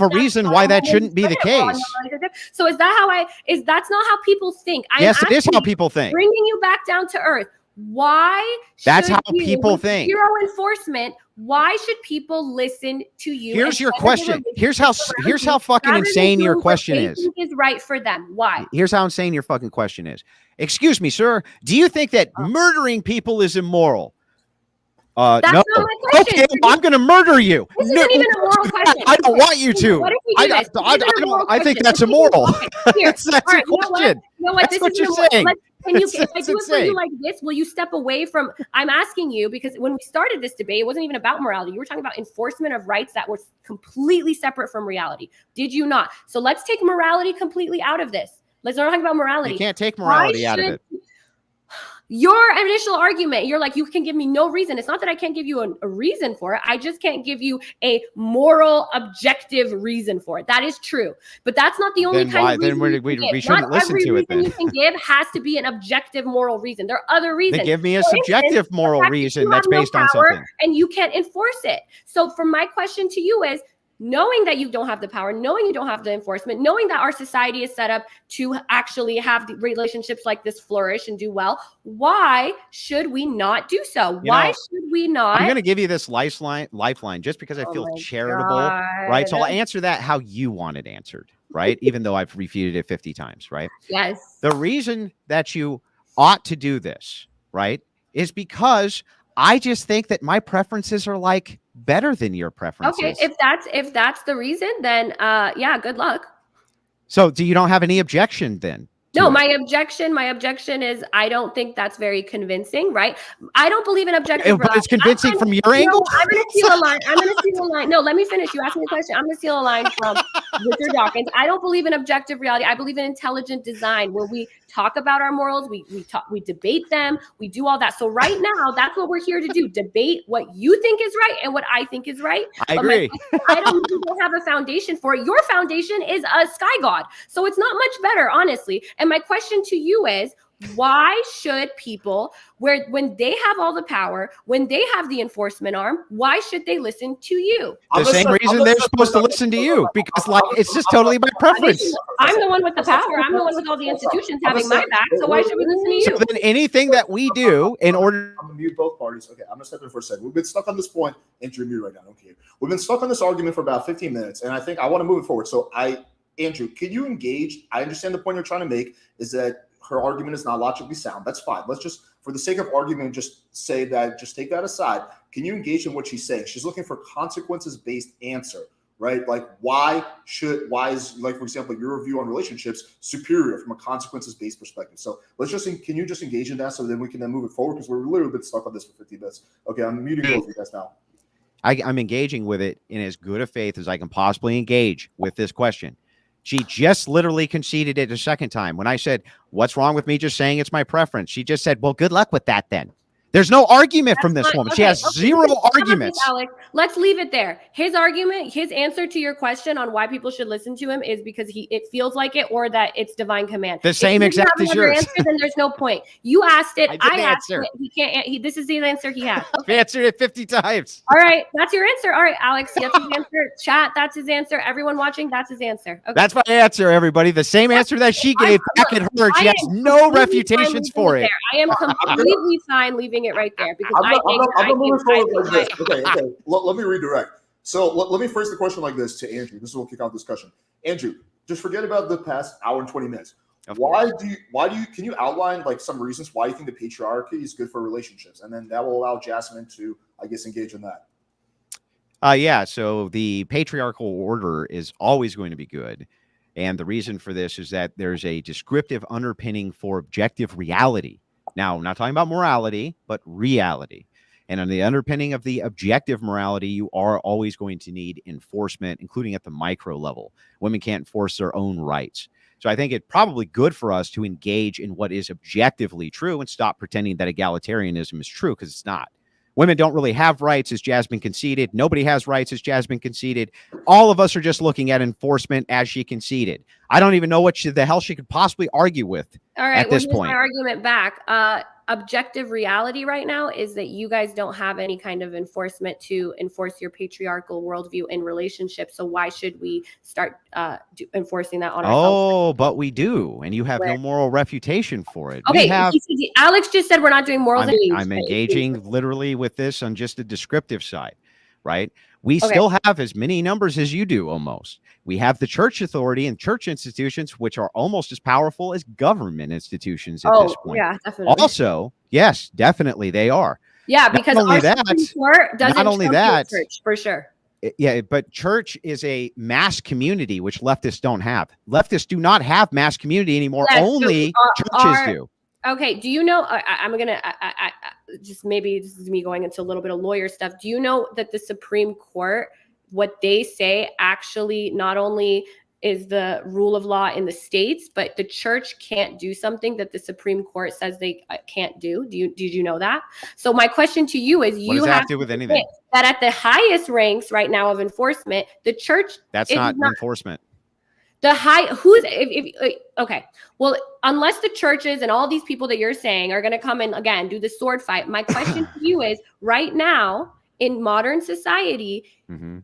a reason why that shouldn't be the case. So is that that's not how people think? Yes, it is how people think. Bringing you back down to earth. Why? That's how people think. Zero enforcement. Why should people listen to you? Here's your question. Here's how fucking insane your question is. Is right for them. Why? Here's how insane your fucking question is. Excuse me, sir. Do you think that murdering people is immoral? That's no. Not my question. Okay, well, I'm going to murder you. This isn't even a moral question. I don't want you to. What if we do this? I think that's immoral. Here. That's a question. You know what? That's what you're saying. If I do it for you like this, will you step away from? I'm asking you because when we started this debate, it wasn't even about morality. You were talking about enforcement of rights that were completely separate from reality. Did you not? So let's take morality completely out of this. Let's not talk about morality. You can't take morality out of it. Your initial argument, you're like, you can give me no reason. It's not that I can't give you a reason for it. I just can't give you a moral, objective reason for it. That is true. But that's not the only kind of reason. Then we shouldn't listen to it then. Every reason you can give has to be an objective moral reason. There are other reasons. Then give me a subjective moral reason that's based on something. And you can't enforce it. So for my question to you is, knowing that you don't have the power, knowing you don't have the enforcement, knowing that our society is set up to actually have the relationships like this flourish and do well, why should we not do so? Why should we not? I'm going to give you this lifeline just because I feel charitable, right? So I'll answer that how you want it answered, right? Even though I've refuted it 50 times, right? Yes. The reason that you ought to do this, right, is because I just think that my preferences are like better than your preferences. Okay, if that's the reason, then yeah, good luck. So you don't have any objection then? No, my objection is I don't think that's very convincing, right? I don't believe in objective. But it's convincing from your angle? I'm going to steal a line. No, let me finish. You asked me a question. I'm going to steal a line from Richard Dawkins. I don't believe in objective reality. I believe in intelligent design, where we talk about our morals, we debate them, we do all that. So right now, that's what we're here to do: debate what you think is right and what I think is right. I agree. I don't have a foundation for it. Your foundation is a sky god, so it's not much better, honestly. And my question to you is, why should people, when they have all the power, when they have the enforcement arm, why should they listen to you? The same reason they're supposed to listen to you, because like it's just totally my preference. I'm the one with the power. I'm the one with all the institutions having my back. So why should we listen to you? So then anything that we do in order, I'm gonna mute both parties. Okay, I'm gonna step in for a second. We've been stuck on this point, and you're mute right now. Okay, we've been stuck on this argument for about 15 minutes, and I think I want to move it forward. So Andrew, can you engage? I understand the point you're trying to make is that her argument is not logically sound. That's fine. Let's just, for the sake of argument, just say that, just take that aside. Can you engage in what she's saying? She's looking for consequences-based answer, right? Like why is, like, for example, your review on relationships superior from a consequences-based perspective? So can you just engage in that so then we can then move it forward? Because we're literally been stuck on this for 50 minutes. Okay, I'm muting both of you guys now. I'm engaging with it in as good a faith as I can possibly engage with this question. She just literally conceded it a second time. When I said, what's wrong with me just saying it's my preference? She just said, well, good luck with that then. There's no argument from this woman. She has zero arguments. Alex, let's leave it there. His argument, his answer to your question on why people should listen to him is because it feels like it, or that it's divine command. The same exact as yours. Answer, then there's no point. You asked it. I asked it. He can't. This is the answer he has. I've answered it 50 times. All right, that's your answer. All right, Alex, that's his answer. Chat, that's his answer. Everyone watching, that's his answer. Okay. That's my answer, everybody. The same answer that she gave back at her. She has no refutations for it. I am completely fine leaving it right there, because Okay. Let me redirect. So let me phrase the question like this to Andrew. This will kick off discussion. Andrew, just forget about the past hour and 20 minutes. Can you outline like some reasons why you think the patriarchy is good for relationships? And then that will allow Jazmen to, I guess, engage in that. Yeah. So the patriarchal order is always going to be good. And the reason for this is that there's a descriptive underpinning for objective reality. Now, I'm not talking about morality, but reality. And on the underpinning of the objective morality, you are always going to need enforcement, including at the micro level. Women can't enforce their own rights. So I think it's probably good for us to engage in what is objectively true and stop pretending that egalitarianism is true, because it's not. Women don't really have rights, as Jazmen conceded. Nobody has rights, as Jazmen conceded. All of us are just looking at enforcement as she conceded. I don't even know what the hell she could possibly argue with at this point. My argument back. Objective reality right now is that you guys don't have any kind of enforcement to enforce your patriarchal worldview in relationships. So why should we start enforcing that on ourselves? Oh, but we do. And you have no moral refutation for it. Okay, Alex just said we're not doing morals. I'm engaging literally with this on just the descriptive side, right? We still have as many numbers as you do almost. We have the church authority and church institutions, which are almost as powerful as government institutions at this point. Yeah, definitely. Also, yes, definitely they are. Yeah, because not only that, church, for sure. Yeah, but church is a mass community, which leftists don't have. Leftists do not have mass community anymore. Yes, only churches do. Okay, do you know, I'm going to just, maybe this is me going into a little bit of lawyer stuff. Do you know that the Supreme Court, what they say actually not only the rule of law in the states, but the church can't do something that the Supreme Court says they can't do. Did you know that? So my question to you is, what does that have to do with anything? That at the highest ranks right now of enforcement, the church, that's not enforcement. The okay. Well, unless the churches and all these people that you're saying are going to come and again do the sword fight, my question to you is, right now in modern society,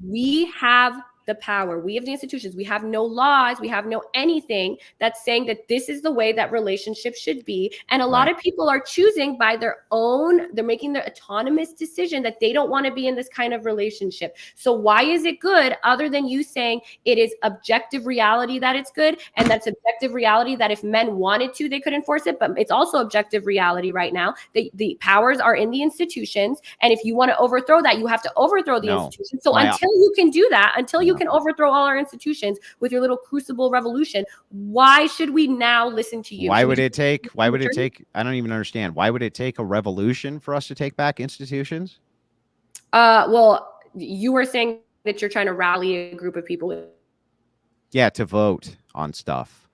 we have the power, we have the institutions, we have no laws, we have no anything that's saying that this is the way that relationships should be. And a lot of people are choosing by their own, they're making their autonomous decision that they don't want to be in this kind of relationship. So why is it good, other than you saying it is objective reality that it's good, and that's objective reality that if men wanted to, they could enforce it, but it's also objective reality right now that the powers are in the institutions, and if you want to overthrow that, you have to overthrow the institutions. So until you can do that, until you can overthrow all our institutions with your little crucible revolution, why should we now listen to you? Why would it take I don't even understand. Why would it take a revolution for us to take back institutions? Well, you were saying that you're trying to rally a group of people. Yeah, to vote on stuff,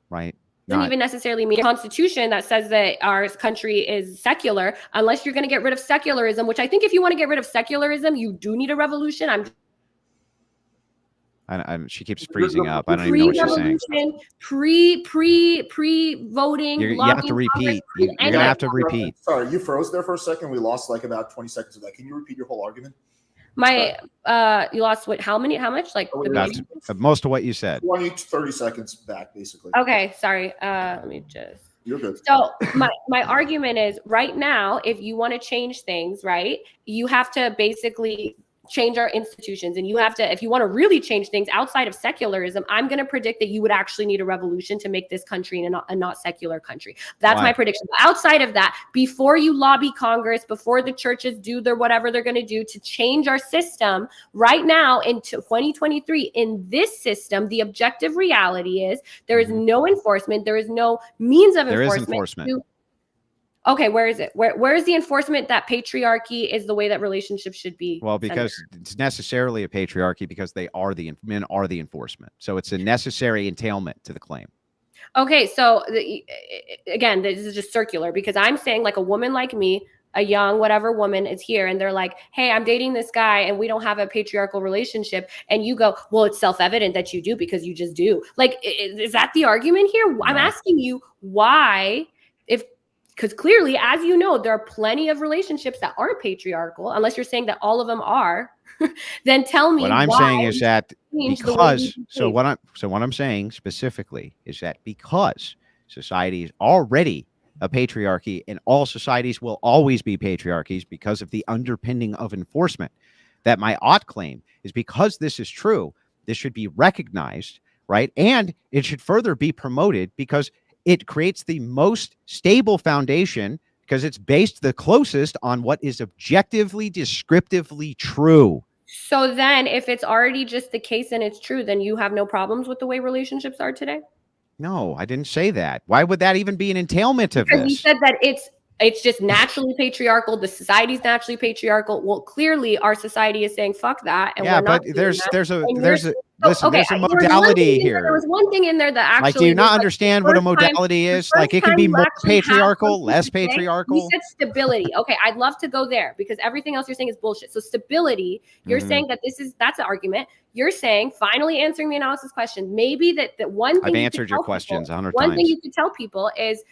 right? Doesn't even necessarily mean a constitution that says that our country is secular, unless you're going to get rid of secularism, which I think if you want to get rid of secularism, you do need a revolution. She keeps freezing up. I don't even know what she's saying. Pre-voting. You have to repeat. You're going to have to repeat. Sorry, you froze there for a second. We lost like about 20 seconds of that. Can you repeat your whole argument? You lost what? How much? Like most of what you said. 20 to 30 seconds back, basically. Okay, sorry. Let me just. You're good. So my argument is, right now, if you want to change things, right, you have to basically change our institutions, and you have to, if you want to really change things outside of secularism, I'm going to predict that you would actually need a revolution to make this country a not secular country. That's my prediction. But outside of that, before you lobby Congress, before the churches do their whatever they're going to do to change our system, right now in 2023, in this system, the objective reality is there is no enforcement. There is no means of enforcement. There is enforcement. Okay, where is it? Where is the enforcement that patriarchy is the way that relationships should be? Well, because it's necessarily a patriarchy, because men are the enforcement. So it's a necessary entailment to the claim. Okay, so again, this is just circular, because I'm saying, like, a woman like me, a young whatever woman is here, and they're like, hey, I'm dating this guy and we don't have a patriarchal relationship. And you go, well, it's self-evident that you do because you just do. Like, is that the argument here? No. I'm asking you why, because clearly, as you know, there are plenty of relationships that aren't patriarchal, unless you're saying that all of them are. Then tell me. What I'm saying is that because what I'm saying specifically is that because society is already a patriarchy, and all societies will always be patriarchies because of the underpinning of enforcement, that my claim is, because this is true, this should be recognized, right? And it should further be promoted, because it creates the most stable foundation, because it's based the closest on what is objectively, descriptively true. So then if it's already just the case and it's true, then you have no problems with the way relationships are today? No, I didn't say that. Why would that even be an entailment of this? You said that it's just naturally patriarchal. The society's naturally patriarchal. Well, clearly our society is saying fuck that, and we're not. But there's a modality here. There was one thing in there that actually, like, do you not understand what a modality is? Like, it can be more patriarchal, less patriarchal. You said stability. Okay, I'd love to go there, because everything else you're saying is bullshit. So stability, you're saying that that's an argument. You're saying, finally answering the analysis question, maybe that one thing I've answered your questions 100 times. One thing you could tell people is,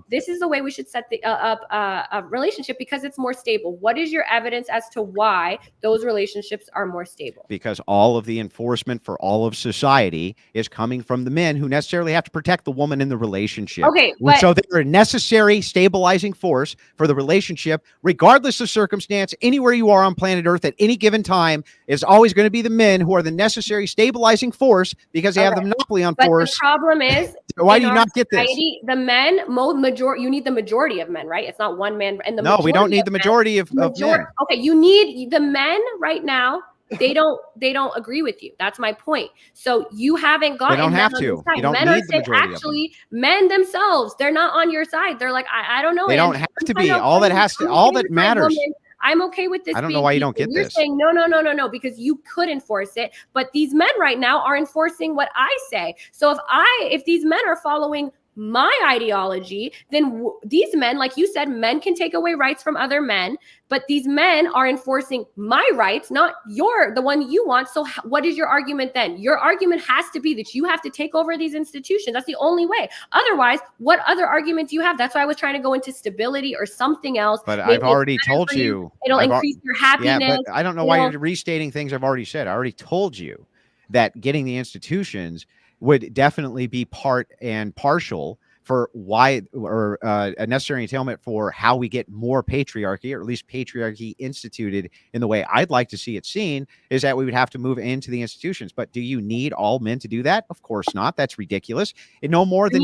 this is the way we should set up a relationship, because it's more stable. What is your evidence as to why those relationships are more stable? Because all of the enforcement for all of society is coming from the men, who necessarily have to protect the woman in the relationship. Okay, so they're a necessary stabilizing force for the relationship, regardless of circumstance. Anywhere you are on planet Earth at any given time, is always going to be the men who are the necessary stabilizing force, because they have the monopoly on force. The problem is, why do you not get this? The men, you need the majority of men, right? It's not one man. And we don't need the majority of men. Okay, you need the men right now. They don't agree with you. That's my point. So you haven't gotten. They don't have to. You don't need the majority. Actually, men themselves, they're not on your side. They're like, I don't know. They don't have to be. All that matters. I'm okay with this. I don't know why you don't get You're this. saying no, because you could enforce it, but these men right now are enforcing what I say. So if these men are following my ideology, then these men, like you said, men can take away rights from other men, but these men are enforcing my rights, not the one you want. So what is your argument then? Your argument has to be that you have to take over these institutions. That's the only way. Otherwise, what other argument do you have? That's why I was trying to go into stability or something else. But I've already told you. It'll increase your happiness. Yeah, but I don't know why you're restating things I've already said. I already told you that getting the institutions would definitely be part and partial for why, or a necessary entailment for how we get more patriarchy, or at least patriarchy instituted in the way I'd like to see it seen, is that we would have to move into the institutions. But do you need all men to do that? Of course not. That's ridiculous. And no more than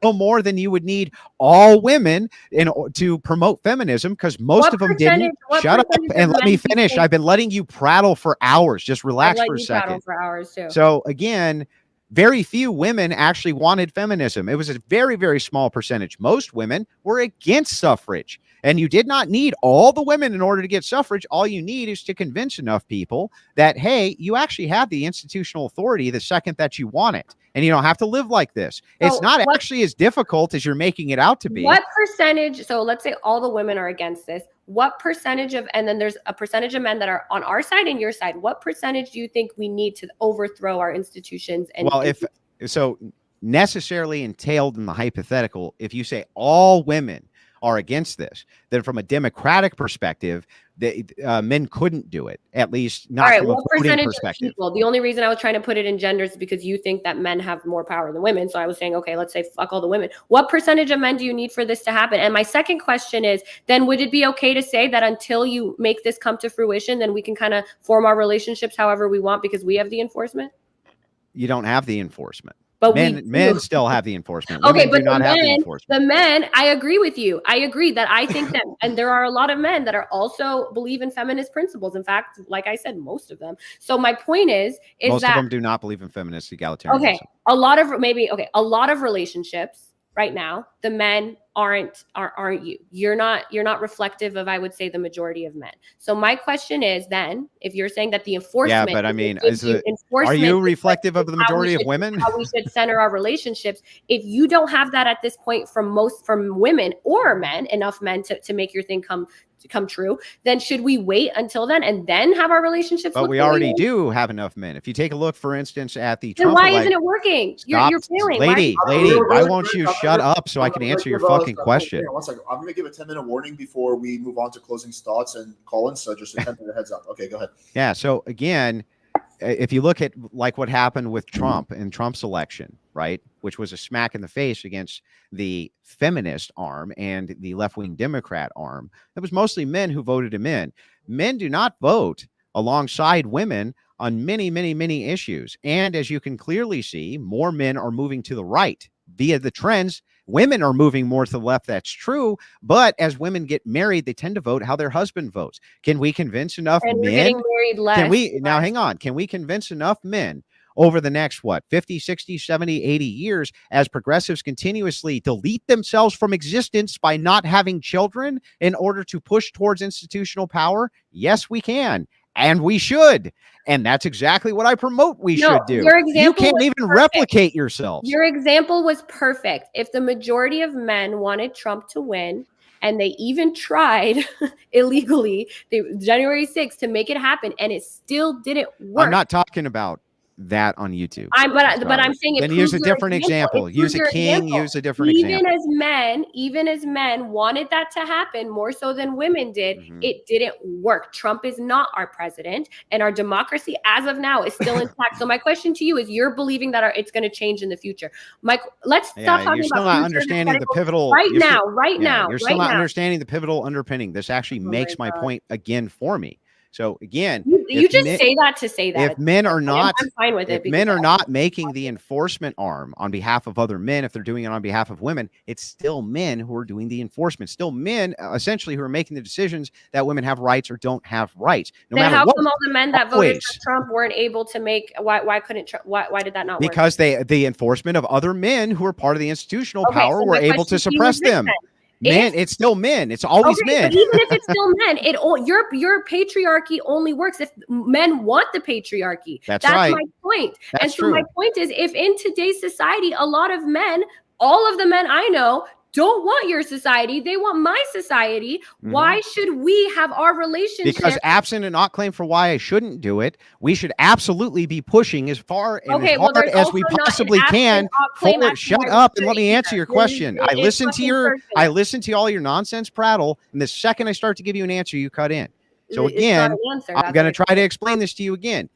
no more than you would need all women to promote feminism, because most of them didn't. Shut up and let me finish. I've been letting you prattle for hours. Just relax for a second. For hours too. So again, very few women actually wanted feminism. It was a very, very small percentage. Most women were against suffrage. And you did not need all the women in order to get suffrage. All you need is to convince enough people that, hey, you actually have the institutional authority the second that you want it. And you don't have to live like this. It's not actually as difficult as you're making it out to be. What percentage? So let's say all the women are against this. What percentage of, and then there's a percentage of men that are on our side and your side. What percentage do you think we need to overthrow our institutions? And well, if so, necessarily entailed in the hypothetical, if you say all women are against this, then from a democratic perspective, men couldn't do it, at least not from a voting perspective. The only reason I was trying to put it in genders is because you think that men have more power than women. So I was saying, okay, let's say fuck all the women. What percentage of men do you need for this to happen? And my second question is, then would it be okay to say that until you make this come to fruition, then we can kind of form our relationships however we want because we have the enforcement? You don't have the enforcement. But men still have the enforcement. Okay, Women but do not have the enforcement. The men, I agree with you. I agree that I think that, and there are a lot of men that are also believe in feminist principles. In fact, like I said, most of them. So my point is most that of them do not believe in feminist egalitarianism. Okay, a lot of relationships right now, the men aren't you. You're not reflective of, I would say, the majority of men. So my question is then, if you're saying that the enforcement, yeah, but I mean, are you reflective of the majority of women? How we should center our relationships. If you don't have that at this point from women or men, enough men to make your thing come true, then should we wait until then and then have our relationships? But we already do have enough men. If you take a look, for instance, at the Trump, then why isn't it working? You're failing, lady. Why won't you shut up so I can answer your fucking question? One second. I'm gonna give a 10-minute warning before we move on to closing thoughts and call-ins. So just a 10-minute heads up. Okay, go ahead. Yeah. So again, if you look at like what happened with Trump and Trump's election, right, which was a smack in the face against the feminist arm and the left-wing Democrat arm, it was mostly men who voted him in. Men do not vote alongside women on many, many, many issues. And as you can clearly see, more men are moving to the right via the trends. Women are moving more to the left. That's true. But as women get married, they tend to vote how their husband votes. Can we convince enough men? Getting married less. Now, hang on. Can we convince enough men over the next, 50, 60, 70, 80 years, as progressives continuously delete themselves from existence by not having children in order to push towards institutional power? Yes, we can. And we should. And that's exactly what I promote we should do. You can't even replicate yourself. Your example was perfect. If the majority of men wanted Trump to win, and they even tried illegally, January 6th, to make it happen, and it still didn't work. I'm not talking about that on YouTube. But I'm saying, then use a different example. Use a king. Use a different example. Even as men wanted that to happen more so than women did, it didn't work. Trump is not our president, and our democracy as of now is still intact. So my question to you is: you're believing that it's going to change in the future, Mike? Let's stop talking about. You're still not understanding the pivotal right now. You're still not understanding the pivotal underpinning. This actually makes my point again for me. So again, you just say that to say that. If men are not, I'm fine with it. If men are not making the enforcement arm on behalf of other men, if they're doing it on behalf of women, it's still men who are doing the enforcement. Still men, essentially, who are making the decisions that women have rights or don't have rights. Then how come all the men that voted for Trump weren't able to make? Why couldn't? Why did that not work? Because the enforcement of other men who are part of the institutional power were able to suppress them. Men, it's still men. It's always Okay, men. but even if it's still men, your patriarchy only works if men want the patriarchy. That's my right. point. That's and so true. my point is, if in today's society, a lot of men, all of the men I know, don't want your society, they want my society. Why should we have our relationship? Because absent an ought claim for why I shouldn't do it, we should absolutely be pushing as far and as hard as we possibly can forward. Shut up and let me answer your question. I listen to all your nonsense prattle, and the second I start to give you an answer, you cut in. So again, I'm going to try to explain this to you again.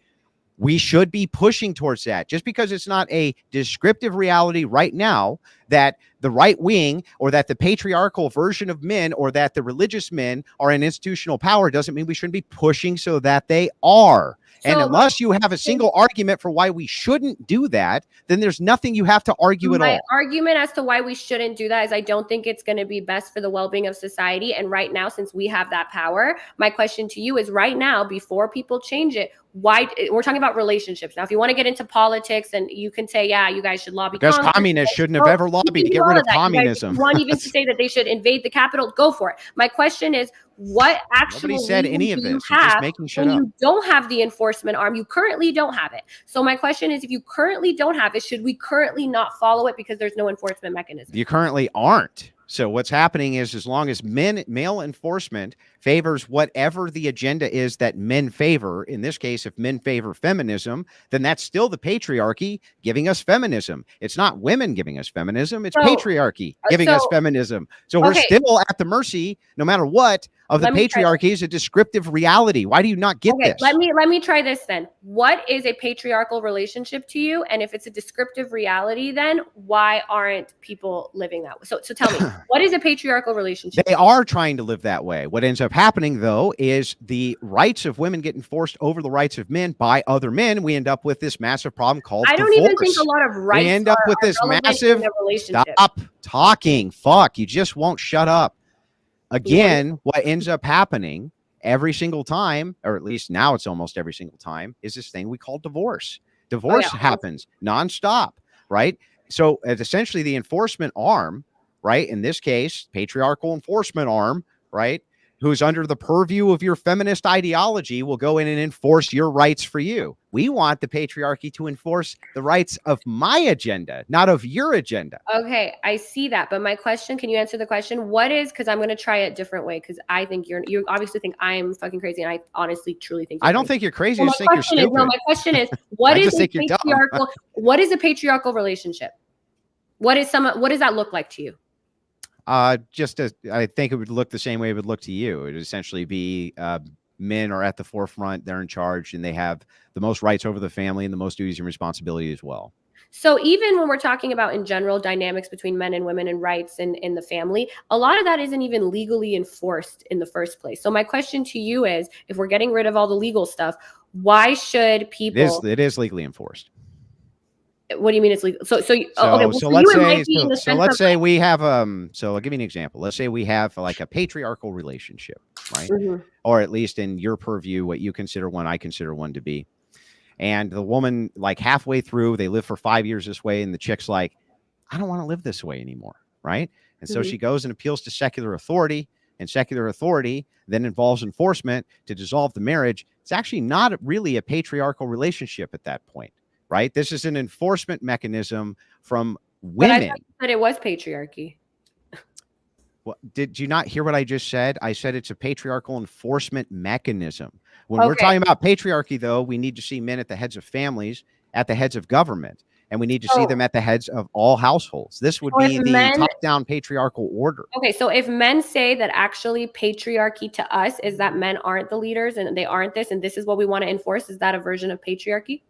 We should be pushing towards that. Just because it's not a descriptive reality right now that the right wing or that the patriarchal version of men or that the religious men are in institutional power doesn't mean we shouldn't be pushing so that they are. And unless you have a single argument for why we shouldn't do that, then there's nothing you have to argue at all. My argument as to why we shouldn't do that is I don't think it's going to be best for the well-being of society. And right now, since we have that power, my question to you is right now, before people change it, why we're talking about relationships. Now, if you want to get into politics, and you can say, yeah, you guys should lobby. Because communists shouldn't have ever lobbied to get rid of communism. You want even to say that they should invade the Capitol, go for it. My question is, what actually nobody said any of this. You're just making shit up. You don't have the enforcement arm. You currently don't have it. So my question is, if you currently don't have it, should we currently not follow it because there's no enforcement mechanism? You currently aren't. So what's happening is, as long as male enforcement favors whatever the agenda is that men favor, in this case, if men favor feminism, then that's still the patriarchy giving us feminism. It's not women giving us feminism. It's patriarchy giving us feminism. So we're still at the mercy, no matter what, of the patriarchy is a descriptive reality. Why do you not get this? Let me try this then. What is a patriarchal relationship to you? And if it's a descriptive reality, then why aren't people living that way? So tell me, what is a patriarchal relationship? They are trying to live that way. What ends up happening, though, is the rights of women get enforced over the rights of men by other men. We end up with this massive problem called divorce. I don't even think a lot of rights. We end up with this massive. Stop talking. Fuck. You just won't shut up. Again, what ends up happening every single time, or at least now it's almost every single time, is this thing we call divorce. Divorce happens nonstop, right? So it's essentially the enforcement arm, right? In this case, patriarchal enforcement arm, right? Who's under the purview of your feminist ideology will go in and enforce your rights for you. We want the patriarchy to enforce the rights of my agenda, not of your agenda. Okay, I see that. But my question, can you answer the question? What is, because I'm going to try it a different way, because I think you obviously think I'm fucking crazy, and I honestly, truly think I don't think you're crazy. I just think you're stupid. No, my question is, what is a patriarchal? What is a patriarchal relationship? What does that look like to you? I think it would look the same way it would look to you. It would essentially be men are at the forefront, they're in charge, and they have the most rights over the family and the most duties and responsibility as well. So even when we're talking about in general dynamics between men and women and rights in the family, a lot of that isn't even legally enforced in the first place. So my question to you is, if we're getting rid of all the legal stuff, why should people? It is legally enforced. What do you mean it's legal? So let's say we have so I'll give you an example. Let's say we have like a patriarchal relationship, right? Or at least in your purview, what you consider one, I consider one to be. And the woman, like halfway through, they live for 5 years this way, and the chick's like, I don't want to live this way anymore, right? And so she goes and appeals to secular authority, and secular authority then involves enforcement to dissolve the marriage. It's actually not really a patriarchal relationship at that point. Right? This is an enforcement mechanism from women. But I thought you said it was patriarchy. Well, did you not hear what I just said? I said it's a patriarchal enforcement mechanism. When we're talking about patriarchy, though, we need to see men at the heads of families, at the heads of government, and we need to see them at the heads of all households. This would be the top-down patriarchal order. Okay, so if men say that actually patriarchy to us is that men aren't the leaders and they aren't this, and this is what we want to enforce, is that a version of patriarchy?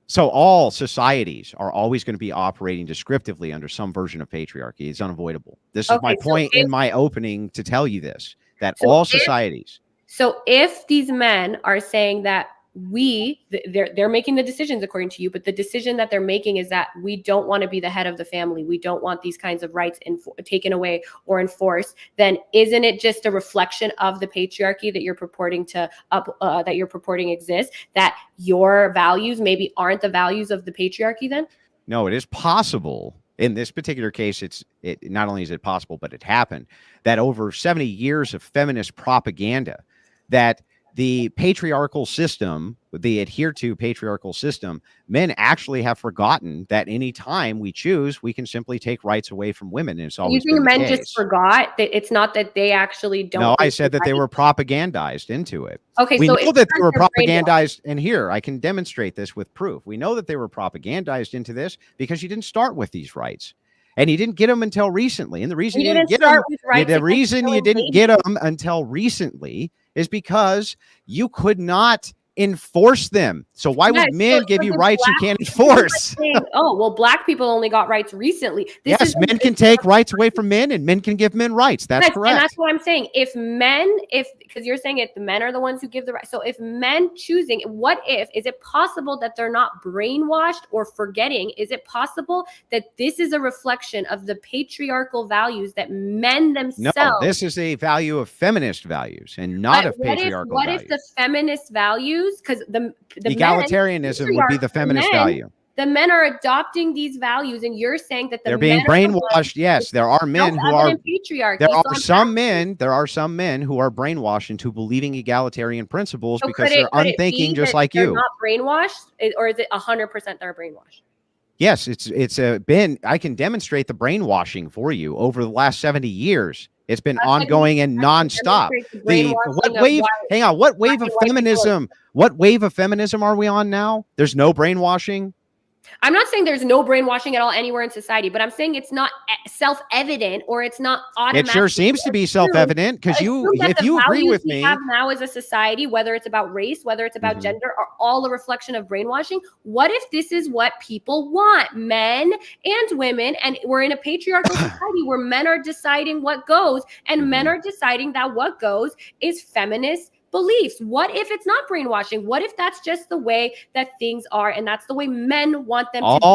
So all societies are always going to be operating descriptively under some version of patriarchy. It's unavoidable. This is my point in my opening to tell you this, that all societies. So if these men are saying that they're making the decisions according to you, but the decision that they're making is that we don't want to be the head of the family, we don't want these kinds of rights taken away or enforced, then isn't it just a reflection of the patriarchy that you're purporting exists, that your values maybe aren't the values of the patriarchy then? No, it is possible in this particular case, it not only is it possible, but it happened, that over 70 years of feminist propaganda, that the patriarchal system, the adhered to patriarchal system, men actually have forgotten that any time we choose, we can simply take rights away from women. And it's You always think been the men case. just forgot that it's not that they actually don't? No, I said that they were propagandized into it. Okay, We so know that they were they're brainwashed. propagandized, and here I can demonstrate this with proof. We know that they were propagandized into this because you didn't start with these rights, and you didn't get them until recently. And the reason you didn't get them, the reason you didn't get them until recently is because you could not enforce them. So why would men give you rights you can't enforce? Oh, well, black people only got rights recently. Yes, men can take rights away from men, and men can give men rights. That's correct. And that's what I'm saying. Because you're saying the men are the ones who give the right. So if men choosing, is it possible that they're not brainwashed or forgetting? Is it possible that this is a reflection of the patriarchal values that men themselves? No, this is a value of feminist values and not of patriarchal values. What if the feminist values? Because the egalitarianism would be the feminist value. The men are adopting these values, and you're saying that they're being brainwashed. Yes, there are men who are patriarchy. There are some men who are brainwashed into believing egalitarian principles because they're unthinking, just like you. Not brainwashed, or is it 100% they're brainwashed? Yes, it's been. I can demonstrate the brainwashing for you over the last 70 years. It's been ongoing and nonstop. What wave of feminism? What wave of feminism are we on now? There's no brainwashing. I'm not saying there's no brainwashing at all anywhere in society, but I'm saying it's not self-evident or it's not automatic. It sure seems to be self-evident because if you agree with me, we have now as a society, whether it's about race, whether it's about gender, are all a reflection of brainwashing. What if this is what people want, men and women, and we're in a patriarchal society where men are deciding what goes, and men are deciding that what goes is feminist beliefs? What if it's not brainwashing? What if that's just the way that things are, and that's the way men want them to be?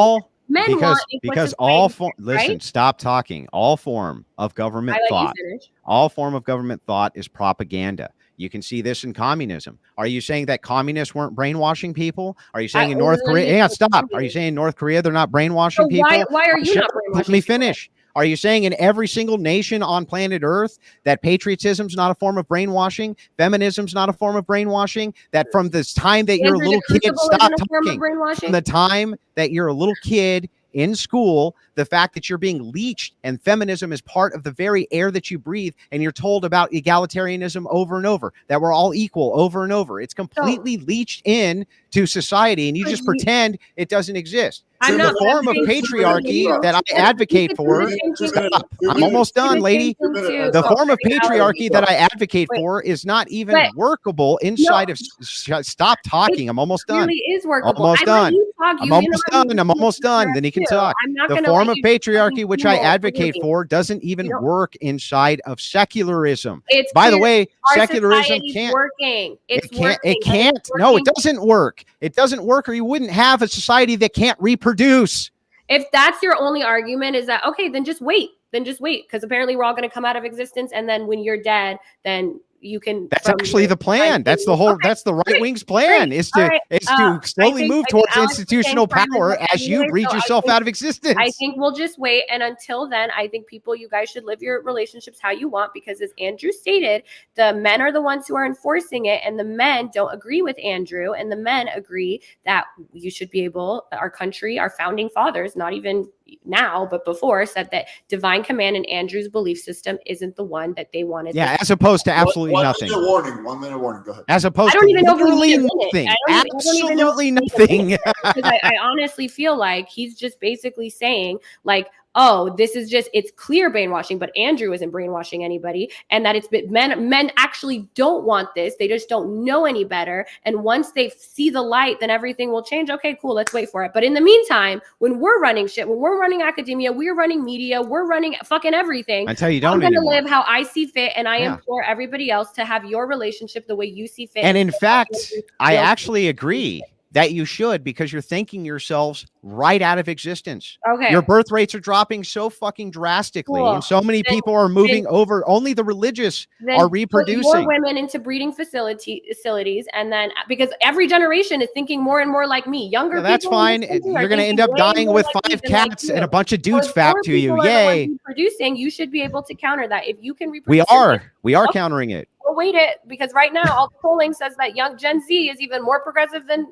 Listen, stop talking. All form of government thought is propaganda. You can see this in communism. Are you saying that communists weren't brainwashing people? Are you saying in North Korea? Stop. Are you saying in North Korea they're not brainwashing people? Why are you not brainwashing? Let me finish. Are you saying in every single nation on planet Earth that patriotism's not a form of brainwashing? Feminism's not a form of brainwashing? That from this time that you're a little kid, stop talking. From the time that you're a little kid in school, the fact that you're being leached and feminism is part of the very air that you breathe, and you're told about egalitarianism over and over, that we're all equal over and over. It's completely leached in to society, and you just pretend it doesn't exist. The form of patriarchy that I advocate for, stop. I'm almost done, lady. The form of patriarchy that I advocate for is not even workable inside of. Stop talking. I'm almost done. It really is workable. Almost done. I'm almost done. Then you can talk. The form of patriarchy which I advocate for doesn't even work inside of secularism. By the way, secularism can't. It can't. No, it doesn't work. It doesn't work, or you wouldn't have a society that can't reproduce. If that's your only argument, is that okay? Then just wait. Because apparently we're all going to come out of existence, and then when you're dead, then you can. That's actually the plan. That's the whole. That's the right wing's plan. Is to slowly move towards institutional power as you breed yourself out of existence. I think we'll just wait, and until then, I think you guys should live your relationships how you want, because as Andrew stated, the men are the ones who are enforcing it, and the men don't agree with Andrew, and the men agree that you should be able. Our country, our founding fathers, not even now, but before, said that divine command in Andrew's belief system isn't the one that they wanted. Yeah, as opposed to absolutely nothing. 1 minute warning. Go ahead. As opposed to literally nothing. Absolutely nothing. I honestly feel like he's just basically saying, like, oh, this is just, it's clear brainwashing, but Andrew isn't brainwashing anybody, and that it's been men actually don't want this. They just don't know any better. And once they see the light, then everything will change. Okay, cool. Let's wait for it. But in the meantime, when we're running shit, when we're running academia, we're running media, we're running fucking everything. Until you don't I'm going to live how I see fit. And I implore everybody else to have your relationship the way you see fit. And in fact, I actually agree. that you should, because you're thinking yourselves right out of existence. Okay. Your birth rates are dropping so fucking drastically, Cool. and so many people are moving over. Only the religious are Put more reproducing. women into breeding facilities, and then because every generation is thinking more and more like me. Younger Yeah, that's people in fine. this country are You're going to thinking end up way dying more with like me 5 than like cats you. and a bunch of dudes So fap more to you. people are the ones Yay. reproducing. You should be able to counter that. If you can We reproduce, are Okay. countering it. We'll wait it, because right now all the polling says that young Gen Z is even more progressive than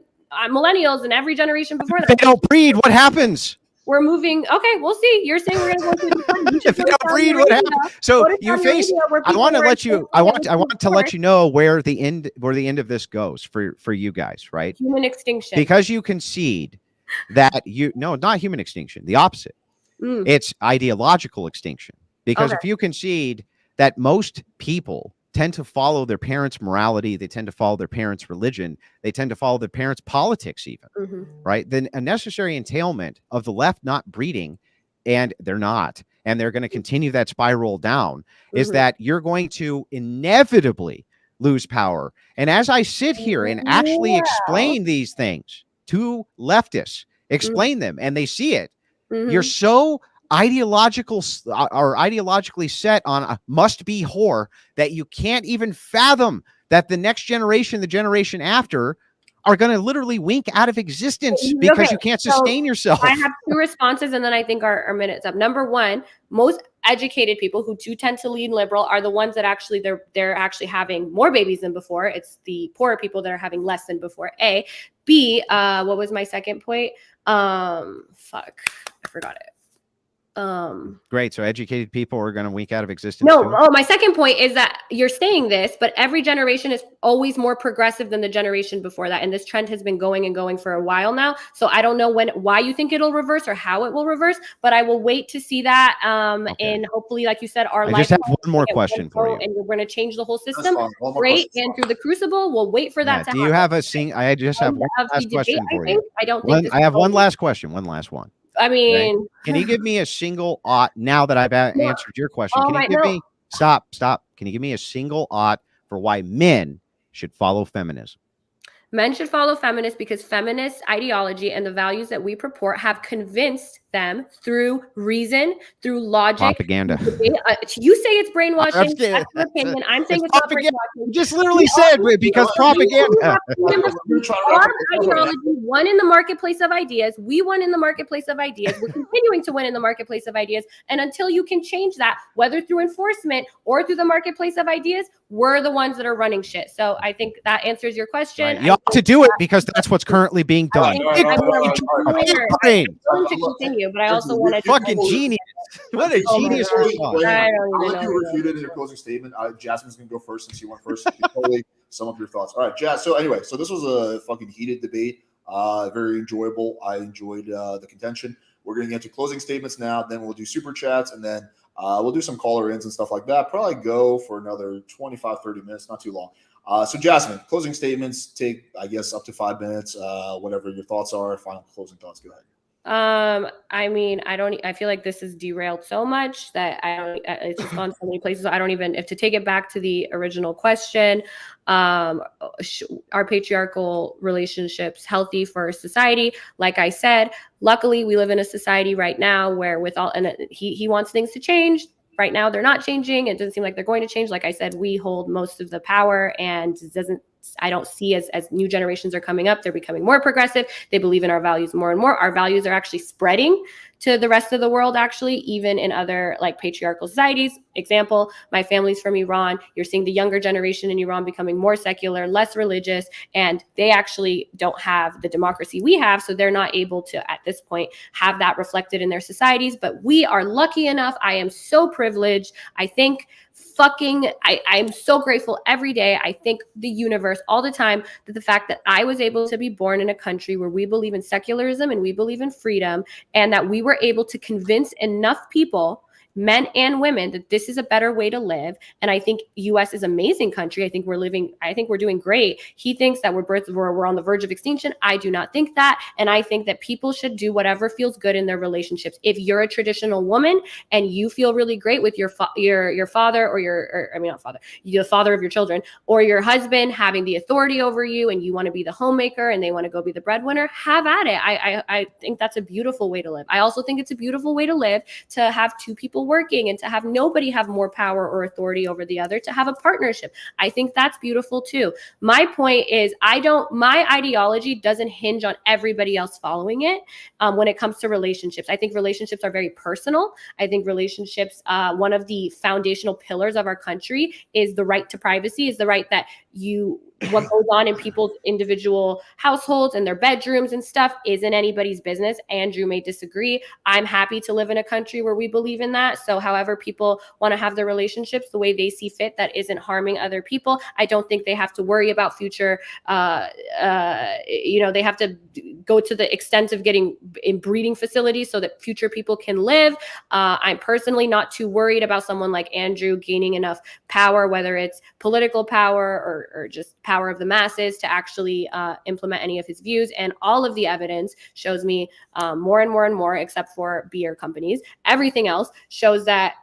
millennials and every generation before If they that. don't breed, what happens? We're moving. Okay, we'll see. You're saying we're going to go to decline. You should If they go to don't Saudi breed, what Arabia. happens? So Go to you Saudi face. Arabia where I people want to wear let you. I want to let you know where the end of this goes for you guys, right? human extinction. Because you concede that not human extinction, the opposite. It's ideological extinction. Because if you concede that most people tend to follow their parents' morality, they tend to follow their parents' religion, they tend to follow their parents' politics even, right? Then a necessary entailment of the left not breeding, and they're not, and they're going to continue that spiral down, is that you're going to inevitably lose power. And as I sit here and actually explain these things to leftists, explain them, and they see it, you're so ideologically set on a must be whore that you can't even fathom that the next generation, the generation after, are going to literally wink out of existence because you can't sustain yourself. I have 2 responses, and then I think our minute's up. Number 1, most educated people who do tend to lean liberal are the ones that actually they're actually having more babies than before. It's the poorer people that are having less than before. A. B. What was my second point? I forgot it. Great. So educated people are going to wink out of existence. No. too? Oh, my second point is that you're saying this, but every generation is always more progressive than the generation before that. And this trend has been going and going for a while now. So I don't know why you think it'll reverse or how it will reverse, but I will wait to see that. And hopefully, like you said, I just have one more question for you. And we're going to change the whole system. Great. And through the crucible, we'll wait for that to happen. Do you have I just have one last question for you. I don't think I have one last question. One last one. I mean, can you give me a single now that I've answered your question? Can you give me stop? Can you give me a single for why men should follow feminism? Men should follow feminists because feminist ideology and the values that we purport have convinced them through reason, through logic. Propaganda. You say it's brainwashing. That's your opinion. I'm saying it's not brainwashing. You just literally said because propaganda. Our ideology won in the marketplace of ideas. We won in the marketplace of ideas. We're continuing to win in the marketplace of ideas. And until you can change that, whether through enforcement or through the marketplace of ideas, we're the ones that are running shit. So I think that answers your question. Right. You ought to do it because that's what's currently being done. But I also want to fucking genius. What a genius response. I'll let you refute it in your closing statement. Jasmine's gonna go first since you went first. So you totally sum up your thoughts. All right, Jazz. So anyway, this was a fucking heated debate. Very enjoyable. I enjoyed the contention. We're gonna get to closing statements now. Then we'll do super chats, and then we'll do some caller ins and stuff like that. Probably go for another 25, 30 minutes, not too long. So Jasmine, closing statements take, I guess, up to 5 minutes. Whatever your thoughts are, final closing thoughts. Go ahead. I mean, I feel like this is derailed so much that it's just gone so many places. I don't even, if to take it back to the original question, are patriarchal relationships healthy for society? Like I said, luckily we live in a society right now where he wants things to change. Right now, they're not changing. It doesn't seem like they're going to change. Like I said, we hold most of the power, and I don't see as new generations are coming up, they're becoming more progressive. They believe in our values more and more. Our values are actually spreading to the rest of the world, actually, even in other like patriarchal societies. Example, my family's from Iran. You're seeing the younger generation in Iran becoming more secular, less religious, and they actually don't have the democracy we have. So they're not able to, at this point, have that reflected in their societies. But we are lucky enough. I am so privileged. I think I'm so grateful every day. I thank the universe all the time that the fact that I was able to be born in a country where we believe in secularism and we believe in freedom, and that we were able to convince enough people men and women, that this is a better way to live. And I think US is an amazing country. I think we're doing great. He thinks that we're on the verge of extinction. I do not think that. And I think that people should do whatever feels good in their relationships. If you're a traditional woman and you feel really great with your father the father of your children, or your husband having the authority over you, and you want to be the homemaker and they want to go be the breadwinner, have at it. I think that's a beautiful way to live. I also think it's a beautiful way to live to have two people working and to have nobody have more power or authority over the other, to have a partnership. I think that's beautiful too. My point is, my ideology doesn't hinge on everybody else following it when it comes to relationships. I think relationships are very personal. I think relationships, one of the foundational pillars of our country is the right to privacy, is the right that what goes on in people's individual households and their bedrooms and stuff isn't anybody's business. Andrew may disagree. I'm happy to live in a country where we believe in that. So however people want to have their relationships the way they see fit, that isn't harming other people. I don't think they have to worry about future, they have to go to the extent of getting in breeding facilities so that future people can live. I'm personally not too worried about someone like Andrew gaining enough power, whether it's political power or just power of the masses, to actually implement any of his views. And all of the evidence shows me more and more and more, except for beer companies, everything else shows that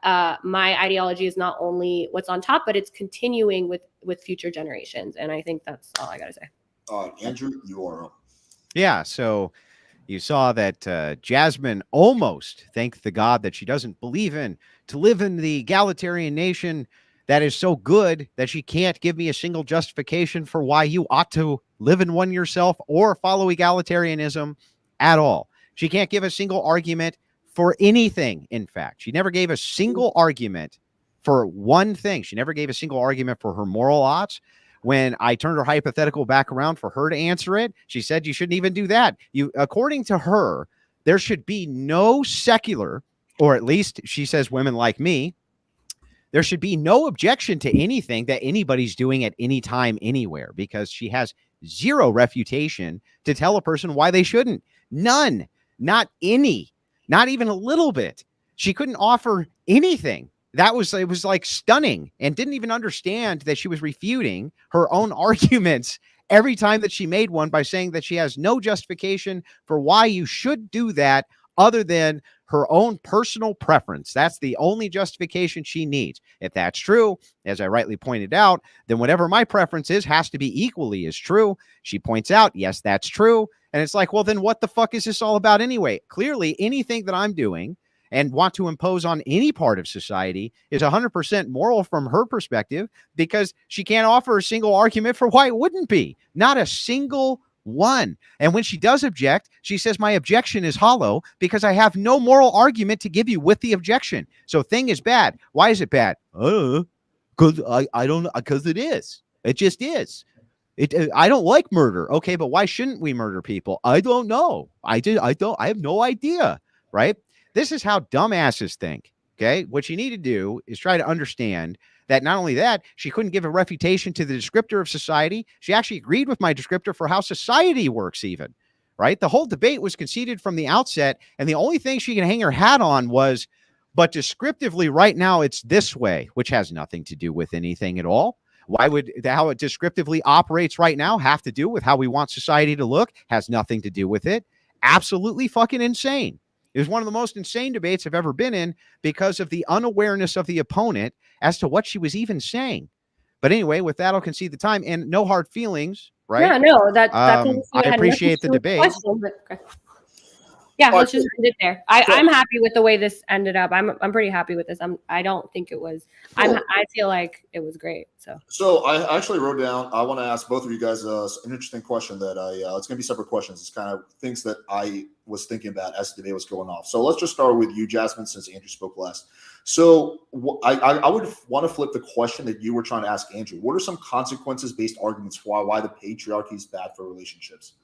my ideology is not only what's on top, but it's continuing with future generations. And I think that's all I got to say. Andrew, you are up. Yeah. So you saw that Jasmine almost thanked the God that she doesn't believe in to live in the egalitarian nation that is so good that she can't give me a single justification for why you ought to live in one yourself or follow egalitarianism at all. She can't give a single argument for anything. In fact, she never gave a single argument for one thing. She never gave a single argument for her moral oughts. When I turned her hypothetical back around for her to answer it, she said you shouldn't even do that. According to her, there should be no secular, or at least she says women like me, there should be no objection to anything that anybody's doing at any time, anywhere, because she has zero refutation to tell a person why they shouldn't. None, not any, not even a little bit. She couldn't offer anything. It was like stunning, and didn't even understand that she was refuting her own arguments every time that she made one by saying that she has no justification for why you should do that other than her own personal preference. That's the only justification she needs. If that's true, as I rightly pointed out, then whatever my preference is has to be equally as true. She points out, yes, that's true. And it's like, well, then what the fuck is this all about anyway? Clearly, anything that I'm doing and want to impose on any part of society is 100% moral from her perspective, because she can't offer a single argument for why it wouldn't be. Not a single one. And when she does object, she says my objection is hollow because I have no moral argument to give you with the objection. So thing is bad. Why is it bad? Because I don't, because it is. It just is. I don't like murder. Okay, but why shouldn't we murder people? I don't know. I have no idea. Right? This is how dumbasses think. Okay, what you need to do is try to understand that not only that, she couldn't give a refutation to the descriptor of society. She actually agreed with my descriptor for how society works even, right? The whole debate was conceded from the outset, and the only thing she can hang her hat on was, but descriptively right now it's this way, which has nothing to do with anything at all. Why would how it descriptively operates right now have to do with how we want society to look? Has nothing to do with it. Absolutely fucking insane. It was one of the most insane debates I've ever been in because of the unawareness of the opponent as to what she was even saying. But anyway, with that, I'll concede the time, and no hard feelings, right? Yeah, no, that's I appreciate the debate. Yeah, let's just end it there. I'm happy with the way this ended up. I'm pretty happy with this. I don't think it was. Cool. I feel like it was great. So I actually wrote down. I want to ask both of you guys an interesting question that it's going to be separate questions. It's kind of things that I was thinking about as the debate was going off. So let's just start with you, Jasmine, since Andrew spoke last. So I would want to flip the question that you were trying to ask Andrew. What are some consequences-based arguments for why the patriarchy is bad for relationships?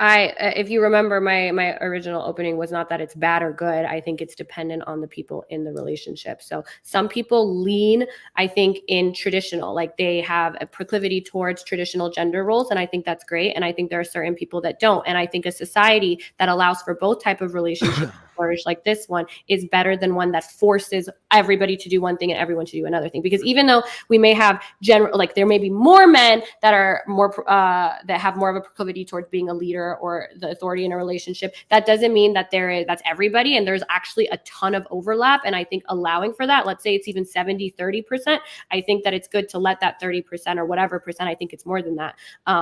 If you remember, my original opening was not that it's bad or good. I think it's dependent on the people in the relationship. So some people lean, I think, in traditional, like they have a proclivity towards traditional gender roles. And I think that's great. And I think there are certain people that don't. And I think a society that allows for both type of relationships flourish like this one is better than one that forces everybody to do one thing and everyone to do another thing. Because even though we may have like there may be more men that are more that have more of a proclivity towards being a leader or the authority in a relationship, that doesn't mean that that's everybody. And there's actually a ton of overlap. And I think allowing for that, let's say it's even 70-30%, I think that it's good to let that 30% or whatever percent, I think it's more than that,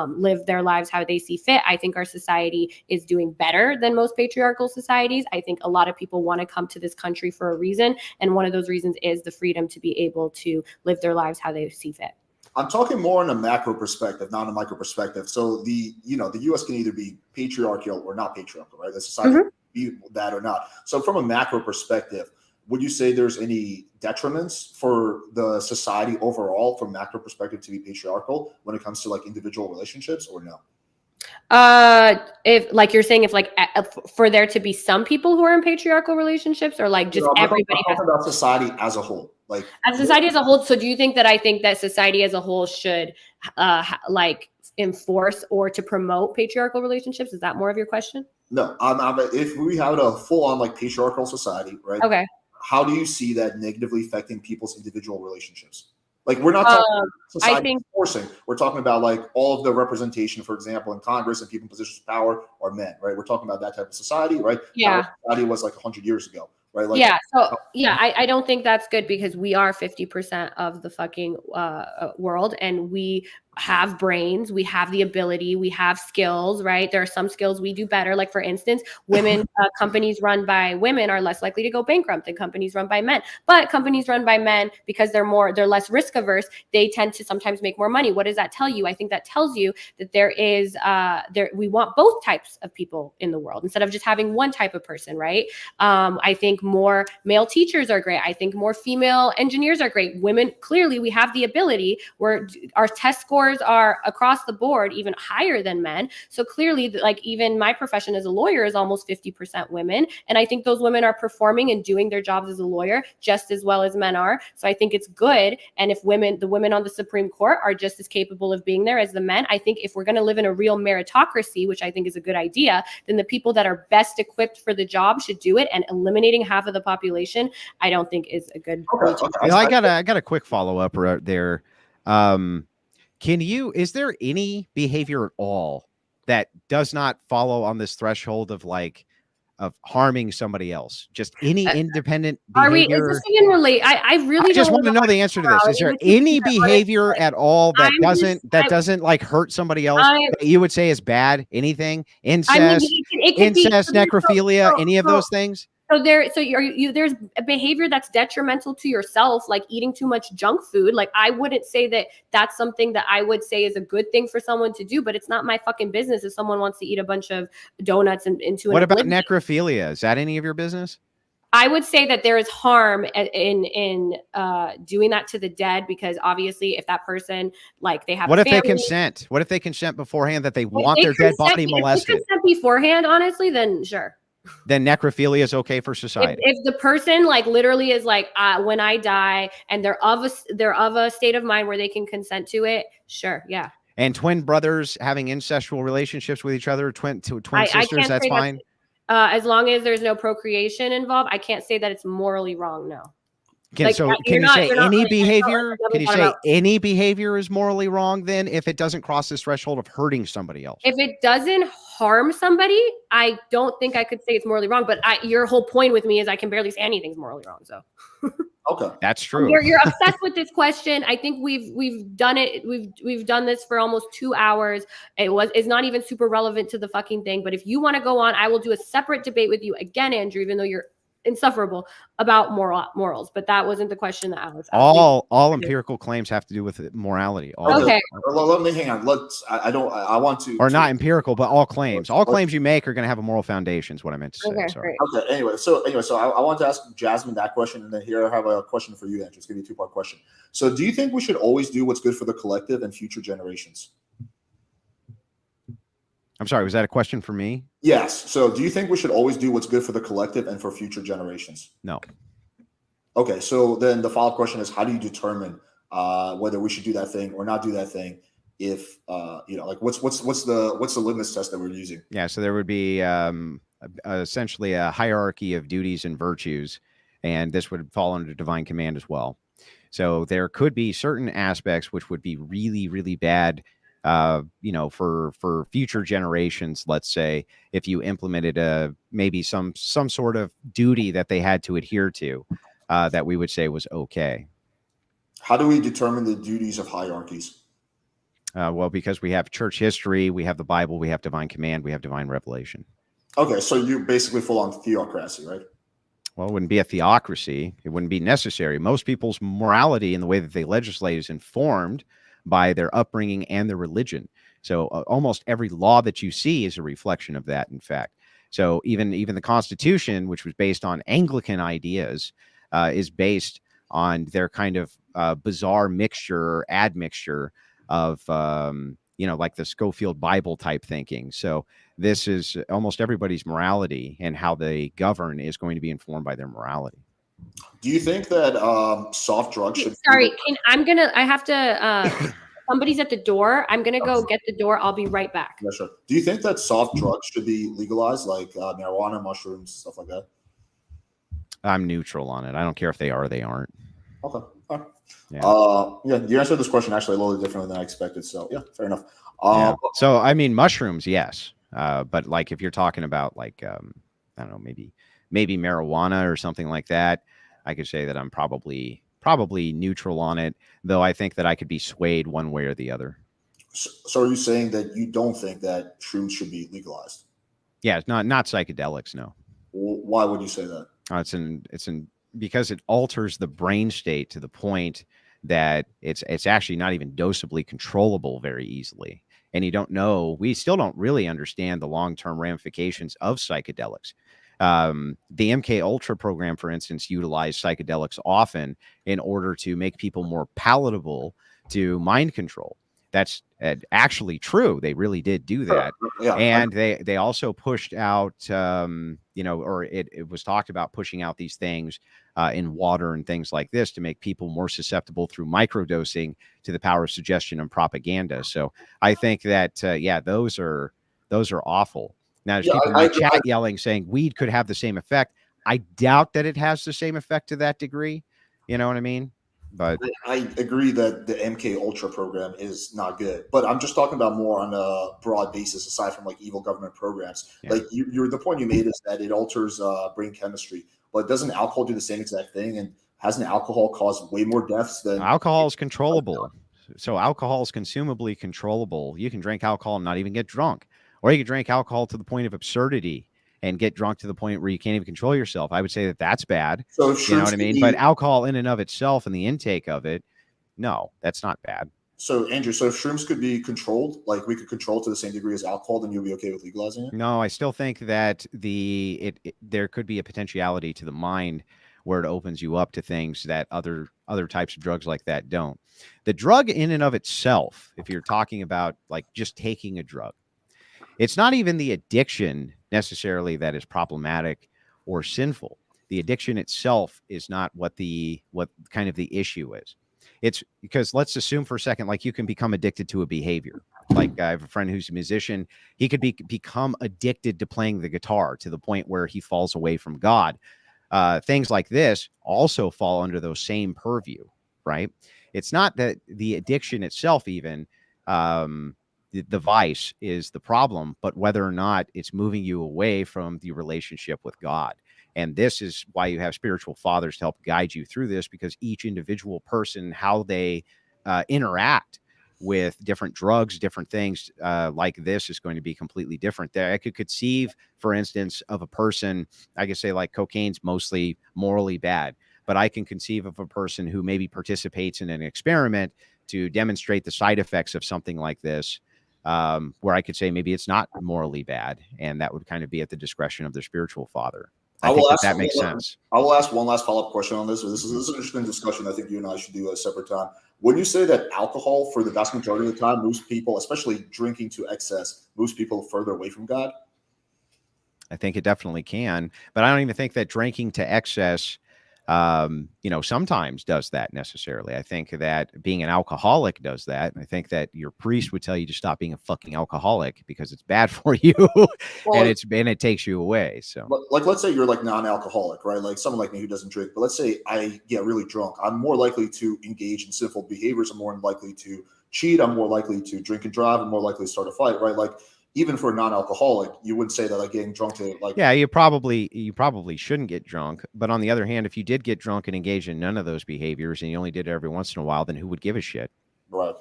live their lives how they see fit. I think our society is doing better than most patriarchal societies. I think a lot of people want to come to this country for a reason. And one of those reasons is the freedom to be able to live their lives how they see fit. I'm talking more on a macro perspective, not a micro perspective. So the U.S. can either be patriarchal or not patriarchal, right? The society can be that or not. So from a macro perspective, would you say there's any detriments for the society overall from macro perspective to be patriarchal when it comes to like individual relationships, or no? If like you're saying, if like for there to be some people who are in patriarchal relationships, or like just everybody talking about society as a whole, like as society as a whole. So do you think that I think that society as a whole should like enforce or to promote patriarchal relationships? Is that more of your question? No, if we have a full on like patriarchal society, right? Okay. How do you see that negatively affecting people's individual relationships? Like we're not talking society forcing. We're talking about like all of the representation, for example, in Congress and people in positions of power are men, right? We're talking about that type of society, right? Yeah. Society was like 100 years ago, right? Like, yeah. So yeah, I don't think that's good because we are 50% of the fucking world, and we have brains, we have the ability, we have skills, right? There are some skills we do better. Like for instance, women, companies run by women are less likely to go bankrupt than companies run by men. But companies run by men, because they're less risk averse, they tend to sometimes make more money. What does that tell you? I think that tells you that we want both types of people in the world instead of just having one type of person, right? I think more male teachers are great. I think more female engineers are great. Women, clearly we have the ability where our test scores are across the board even higher than men. So clearly, like even my profession as a lawyer is almost 50% women. And I think those women are performing and doing their jobs as a lawyer just as well as men are. So I think it's good. And if the women on the Supreme Court are just as capable of being there as the men, I think if we're going to live in a real meritocracy, which I think is a good idea, then the people that are best equipped for the job should do it. And eliminating half of the population, I don't think is a good. Okay. I got a quick follow up right there. Is there any behavior at all that does not follow on this threshold of harming somebody else? Just any independent behavior? Is this even relate? I really just want to know the answer to this. Is there any behavior at all that doesn't like hurt somebody else that you would say is bad? Anything? Incest, necrophilia, any of those things? So there's a behavior that's detrimental to yourself, like eating too much junk food. Like I wouldn't say that that's something that I would say is a good thing for someone to do, but it's not my fucking business if someone wants to eat a bunch of donuts into. What about necrophilia? Is that any of your business? I would say that there is harm in doing that to the dead, because obviously if that person, like they have they consent? What if they consent beforehand that they want their dead body molested? If they consent beforehand, honestly, then sure. Then necrophilia is okay for society. If the person like literally is like, when I die, and they're of a state of mind where they can consent to it, sure, yeah. And twin brothers having incestual relationships with each other, twin sisters, that's fine. As long as there's no procreation involved, I can't say that it's morally wrong. No. Can you say any behavior? Can you say any behavior is morally wrong then if it doesn't cross this threshold of hurting somebody else? If it doesn't harm somebody, I don't think I could say it's morally wrong. But your whole point with me is I can barely say anything's morally wrong. So. Okay, that's true. You're obsessed with this question. I think we've done it. We've done this for almost 2 hours. It's not even super relevant to the fucking thing. But if you want to go on, I will do a separate debate with you again, Andrew. Even though you're insufferable about morals, but that wasn't the question that I was asking. All empirical claims have to do with morality. Okay. Let me hang on. I want to. Or not empirical, but all claims. All claims you make are going to have a moral foundation. Is what I meant to say. Okay, sorry. Great. Okay. Anyway, so I want to ask Jazmen that question, and then here I have a question for you, Andrew. It's going to be a 2-part question. So, do you think we should always do what's good for the collective and future generations? I'm sorry, was that a question for me? Yes. So do you think we should always do what's good for the collective and for future generations? No. Okay. So then the follow-up question is, how do you determine whether we should do that thing or not do that thing? If like what's the litmus test that we're using? Yeah. So there would be essentially a hierarchy of duties and virtues, and this would fall under divine command as well. So there could be certain aspects which would be really, really bad, for future generations. Let's say if you implemented maybe some sort of duty that they had to adhere to, that we would say was okay. How do we determine the duties of hierarchies? Well, because we have church history, we have the Bible, we have divine command, we have divine revelation. Okay, so you're basically full on theocracy, right? Well, it wouldn't be a theocracy. It wouldn't be necessary. Most people's morality and the way that they legislate is informed by their upbringing and their religion. So almost every law that you see is a reflection of that, in fact. So even the Constitution, which was based on Anglican ideas, is based on their kind of bizarre mixture or admixture of, like the Schofield Bible type thinking. So this is almost everybody's morality, and how they govern is going to be informed by their morality. Do you think that soft drugs should? Sorry, I have to. Somebody's at the door. I'm gonna go get the door. I'll be right back. Yeah, sure. Do you think that soft drugs should be legalized, like marijuana, mushrooms, stuff like that? I'm neutral on it. I don't care if they are or they aren't. Okay. Yeah. You answered this question actually a little differently than I expected. So yeah, fair enough. Yeah. So I mean, mushrooms, yes, but like if you're talking about like I don't know, maybe marijuana or something like that, I could say that I'm probably neutral on it, though I think that I could be swayed one way or the other. So are you saying that you don't think that shrooms should be legalized? Yeah, it's not psychedelics, no. Why would you say that? It's because it alters the brain state to the point that it's actually not even dosably controllable very easily. And we still don't really understand the long-term ramifications of psychedelics. The MK Ultra program, for instance, utilized psychedelics often in order to make people more palatable to mind control. That's actually true. They really did do that. Yeah, and they also pushed out, or it was talked about pushing out these things in water and things like this to make people more susceptible through microdosing to the power of suggestion and propaganda. So I think that, those are awful. Now, there's people in the chat yelling, saying weed could have the same effect. I doubt that it has the same effect to that degree. You know what I mean? But I agree that the MK Ultra program is not good, but I'm just talking about more on a broad basis, aside from like evil government programs. Yeah. Like the point you made is that it alters brain chemistry, but doesn't alcohol do the same exact thing? And hasn't alcohol caused way more deaths than alcohol is controllable? So alcohol is consumably controllable. You can drink alcohol and not even get drunk, or you can drink alcohol to the point of absurdity and get drunk to the point where you can't even control yourself. I would say that that's bad. So you know what I mean? But alcohol in and of itself and the intake of it, no, that's not bad. So Andrew, if shrooms could be controlled, like we could control to the same degree as alcohol, then you'll be okay with legalizing it? No, I still think that there could be a potentiality to the mind where it opens you up to things that other types of drugs like that don't. The drug in and of itself, if you're talking about like just taking a drug, it's not even the addiction necessarily that is problematic or sinful. The addiction itself is not what kind of the issue is. It's because let's assume for a second, like you can become addicted to a behavior. Like I have a friend who's a musician. He could become addicted to playing the guitar to the point where he falls away from God. Things like this also fall under those same purview, right? It's not that the addiction itself even, the vice is the problem, but whether or not it's moving you away from the relationship with God. And this is why you have spiritual fathers to help guide you through this, because each individual person, how they interact with different drugs, different things like this is going to be completely different. There, I could conceive, for instance, of a person, I could say like cocaine's mostly morally bad, but I can conceive of a person who maybe participates in an experiment to demonstrate the side effects of something like this, where I could say maybe it's not morally bad, and that would kind of be at the discretion of their spiritual father. I think that makes sense. I will ask one last follow-up question on this. This is an interesting discussion. I think you and I should do at a separate time. When you say that alcohol, for the vast majority of the time, moves people, especially drinking to excess, moves people further away from God? I think it definitely can, but I don't even think that drinking to excess sometimes does that necessarily. I think that being an alcoholic does that. And I think that your priest would tell you to stop being a fucking alcoholic because it's bad for you Well, and it takes you away. So like, let's say you're like non-alcoholic, right? Like someone like me who doesn't drink, but let's say I get really drunk. I'm more likely to engage in sinful behaviors. I'm more likely to cheat. I'm more likely to drink and drive. I'm more likely to start a fight, right? Like even for a non-alcoholic, you wouldn't say that like getting drunk to like. yeah, you probably shouldn't get drunk. But on the other hand, if you did get drunk and engage in none of those behaviors and you only did it every once in a while, then who would give a shit? Right.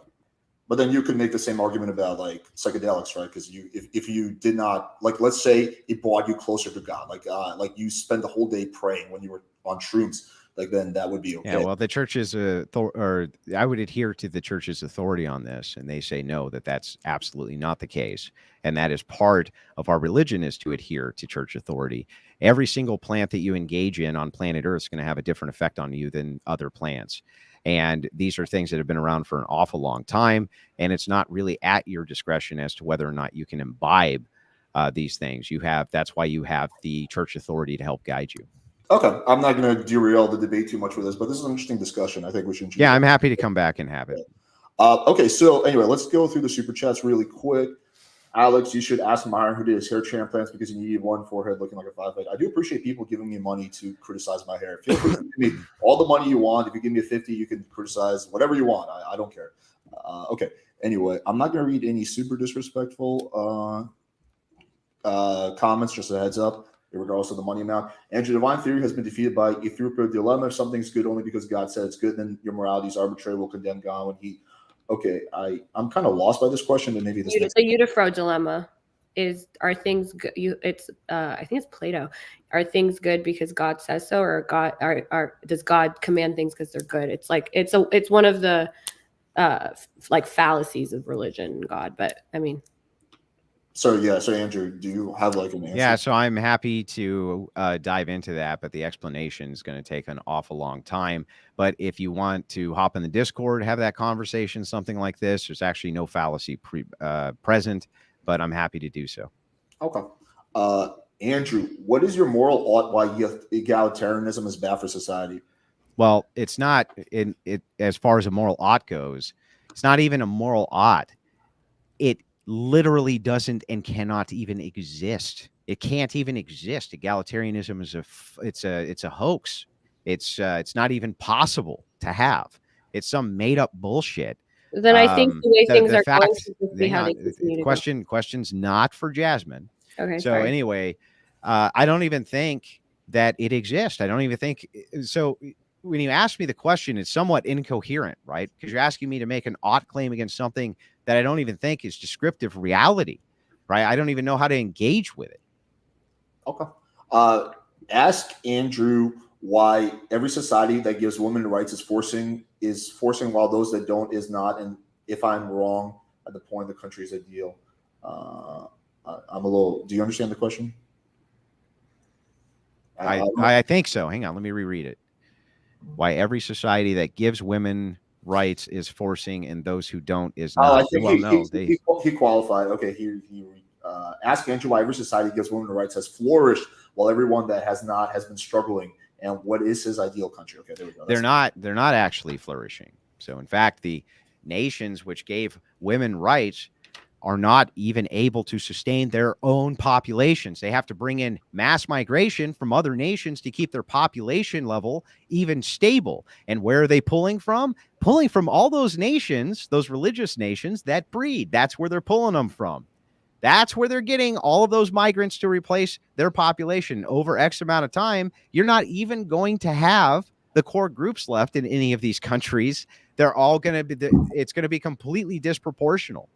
But then you could make the same argument about like psychedelics, right? Because if you did not, like, let's say it brought you closer to God, like you spend the whole day praying when you were on shrooms, like then that would be okay. Yeah, well, the church's or I would adhere to the church's authority on this, and they say no, that's absolutely not the case, and that is part of our religion is to adhere to church authority. Every single plant that you engage in on planet Earth is going to have a different effect on you than other plants. And these are things that have been around for an awful long time, and it's not really at your discretion as to whether or not you can imbibe these things. That's why you have the church authority to help guide you. Okay, I'm not going to derail the debate too much with this, but this is an interesting discussion. I think we should. Yeah, I'm happy to come back and have it. Okay, so anyway, let's go through the super chats really quick. Alex, you should ask Myron who did his hair transplants because you need one forehead looking like a 5'8". I do appreciate people giving me money to criticize my hair. Feel free to give me all the money you want. If you give me a 50, you can criticize whatever you want. I don't care. Okay. Anyway, I'm not going to read any super disrespectful comments, just a heads up, regardless of the money amount. Andrew, divine theory has been defeated by a throughput dilemma. If something's good only because God said it's good, then your morality is arbitrary, will condemn God when he. Okay, I'm kind of lost by this question, but maybe this. The Euthyphro dilemma are things good? I think it's Plato. Are things good because God says so, or does God command things because they're good? It's like it's one of the like fallacies of religion and God. But I mean. So Andrew, do you have like an answer? Yeah, so I'm happy to dive into that, but the explanation is going to take an awful long time. But if you want to hop in the Discord, have that conversation, something like this, there's actually no fallacy present, but I'm happy to do so. Okay. Andrew, what is your moral ought why egalitarianism is bad for society? Well, it's not as far as a moral ought goes. It's not even a moral ought. It literally doesn't and cannot even exist. It can't even exist. Egalitarianism is it's a hoax. It's not even possible to have. It's some made up bullshit. Then I think the way things are going to be how they continue to question's not for Jasmine. Okay. So sorry. Anyway, I don't even think that it exists. I don't even think so. When you ask me the question, it's somewhat incoherent, right? Because you're asking me to make an ought claim against something that I don't even think is descriptive reality, right? I don't even know how to engage with it. Okay. Ask Andrew why every society that gives women rights is forcing while those that don't is not. And if I'm wrong at the point the country is ideal. Do you understand the question? I think so. Hang on. Let me reread it. Why every society that gives women rights is forcing and those who don't is not. I think he qualified. Okay. He ask Andrew why every society gives women rights has flourished while everyone that has not has been struggling. And what is his ideal country? Okay, there we go. They're not actually flourishing. So in fact, the nations which gave women rights are not even able to sustain their own populations. They have to bring in mass migration from other nations to keep their population level even stable. And where are they pulling from? Pulling from all those nations, those religious nations that breed. That's where they're pulling them from. That's where they're getting all of those migrants to replace their population over X amount of time. You're not even going to have the core groups left in any of these countries. They're all going to be, it's going to be completely disproportional.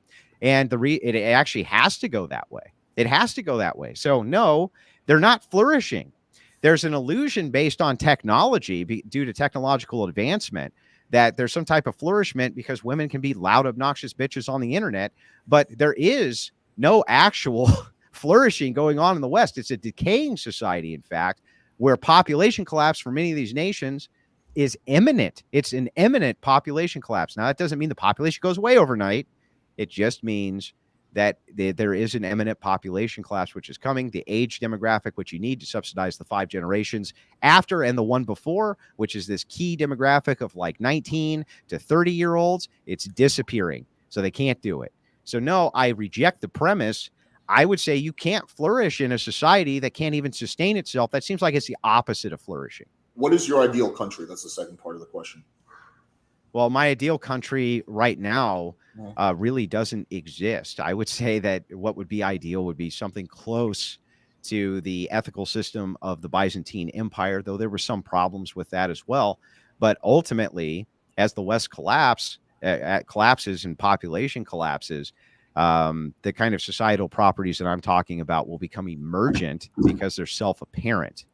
And it actually has to go that way. It has to go that way. So no, they're not flourishing. There's an illusion based on technology due to technological advancement that there's some type of flourishment because women can be loud, obnoxious bitches on the internet. But there is no actual flourishing going on in the West. It's a decaying society, in fact, where population collapse for many of these nations is imminent. It's an imminent population collapse. Now, that doesn't mean the population goes away overnight. It just means that there is an eminent population class which is coming, the age demographic which you need to subsidize the 5 generations after and the one before, which is this key demographic of like 19 to 30-year-olds, it's disappearing. So they can't do it. So no, I reject the premise. I would say you can't flourish in a society that can't even sustain itself. That seems like it's the opposite of flourishing. What is your ideal country? That's the second part of the question. Well, my ideal country right now really doesn't exist. I would say that what would be ideal would be something close to the ethical system of the Byzantine Empire, though there were some problems with that as well. But ultimately, as the West collapses and population collapses, the kind of societal properties that I'm talking about will become emergent because they're self-apparent.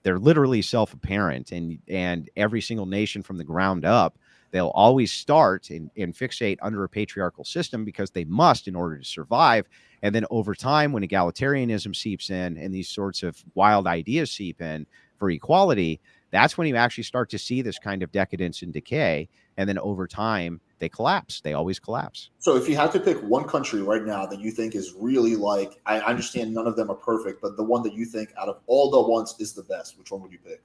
They're literally self-apparent, and every single nation from the ground up, they'll always start and fixate under a patriarchal system because they must in order to survive. And then over time, when egalitarianism seeps in and these sorts of wild ideas seep in for equality, that's when you actually start to see this kind of decadence and decay. And then over time, they collapse. They always collapse. So if you had to pick one country right now that you think is really like, I understand none of them are perfect, but the one that you think out of all the ones is the best, which one would you pick?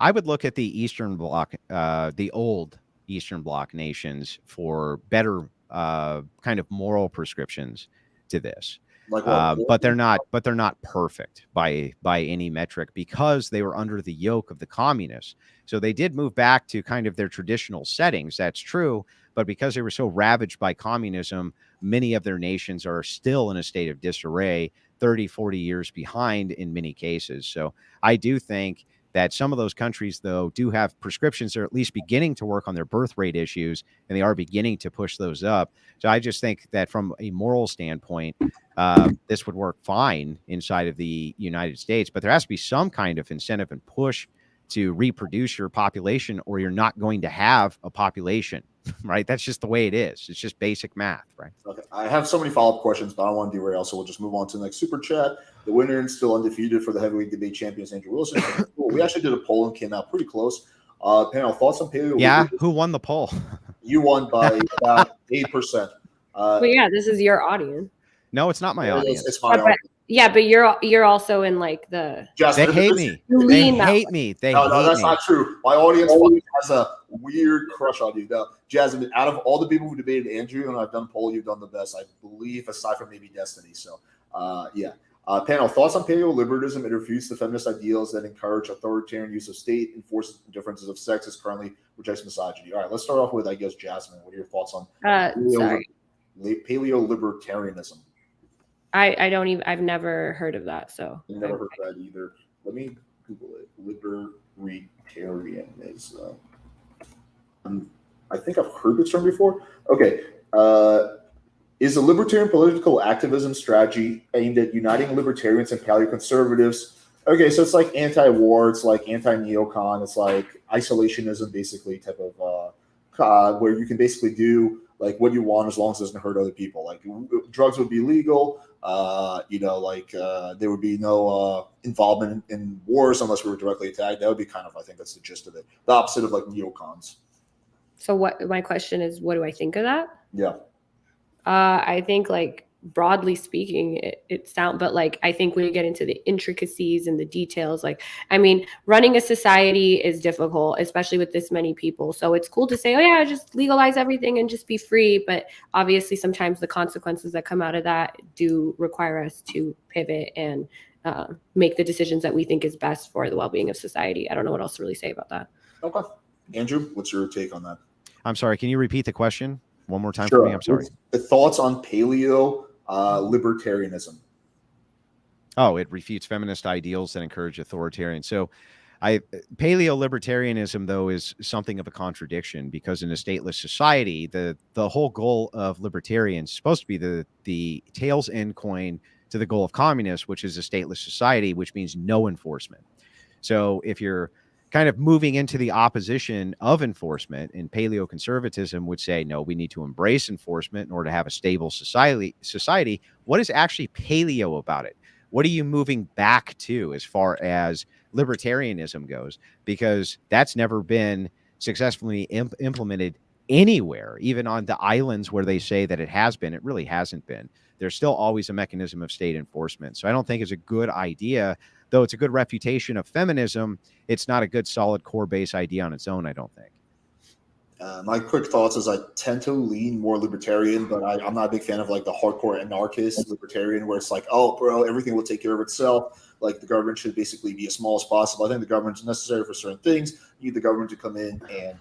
I would look at the Eastern Bloc, the old Eastern Bloc nations for better kind of moral prescriptions to this. Like what? But they're not perfect by any metric because they were under the yoke of the communists. So they did move back to kind of their traditional settings. That's true. But because they were so ravaged by communism, many of their nations are still in a state of disarray, 30, 40 years behind in many cases. So I do think that some of those countries, though, do have prescriptions that are at least beginning to work on their birth rate issues, and they are beginning to push those up. So I just think that from a moral standpoint, this would work fine inside of the United States, but there has to be some kind of incentive and push to reproduce your population, or you're not going to have a population, right? That's just the way it is. It's just basic math, right? Okay. I have so many follow-up questions, but I don't want to derail, so we'll just move on to the next super chat. The winner and still undefeated for the heavyweight debate champions, Andrew Wilson. We actually did a poll and came out pretty close. Panel, thoughts on paleo? Yeah, who won the poll? You won by about 8%. But yeah, this is your audience. No, it's not my audience. It's my audience. Yeah, but you're also in like the. They hate me. They hate me. No, that's not true. My audience has a weird crush on you. Now, Jazmen, out of all the people who debated Andrew, and I've done poll, you've done the best, I believe, aside from maybe Destiny. So, yeah. Panel, thoughts on paleo-liberalism? It refutes the feminist ideals that encourage authoritarian use of state, enforces differences of sexes, currently rejects misogyny. All right, let's start off with, I guess, Jazmen. What are your thoughts on paleo-libertarianism? I don't even. I've never heard of that. So I've never heard of that either. Let me Google it. Libertarianism. I think I've heard this term before. Okay. Is a libertarian political activism strategy aimed at uniting libertarians and paleoconservatives? Okay, so it's like anti-war, it's like anti-neocon, it's like isolationism, basically, type of where you can basically do like what you want as long as it doesn't hurt other people. Like drugs would be legal. There would be no involvement in wars unless we were directly attacked. That would be kind of, I think that's the gist of it. The opposite of like neocons. So what my question is, what do I think of that? Yeah. I think like broadly speaking, it sounds, but like I think when you get into the intricacies and the details, like I mean, running a society is difficult, especially with this many people. So it's cool to say, oh yeah, just legalize everything and just be free. But obviously, sometimes the consequences that come out of that do require us to pivot and make the decisions that we think is best for the well-being of society. I don't know what else to really say about that. Okay, Andrew, what's your take on that? I'm sorry. Can you repeat the question one more time Sure. for me? I'm sorry. The thoughts on paleo libertarianism. Oh, it refutes feminist ideals that encourage authoritarian. So paleo libertarianism, though, is something of a contradiction because in a stateless society, the whole goal of libertarians is supposed to be the tails end coin to the goal of communists, which is a stateless society, which means no enforcement. So if you're kind of moving into the opposition of enforcement, and paleoconservatism would say, no, we need to embrace enforcement in order to have a stable society. What is actually paleo about it? What are you moving back to as far as libertarianism goes? Because that's never been successfully implemented anywhere, even on the islands where they say that it has been, it really hasn't been. There's still always a mechanism of state enforcement. So I don't think it's a good idea, though it's a good refutation of feminism. It's not a good, solid, core base idea on its own, I don't think. My quick thoughts is I tend to lean more libertarian, but I'm not a big fan of like the hardcore anarchist libertarian where it's like, oh, bro, everything will take care of itself. Like the government should basically be as small as possible. I think the government is necessary for certain things. You need the government to come in and,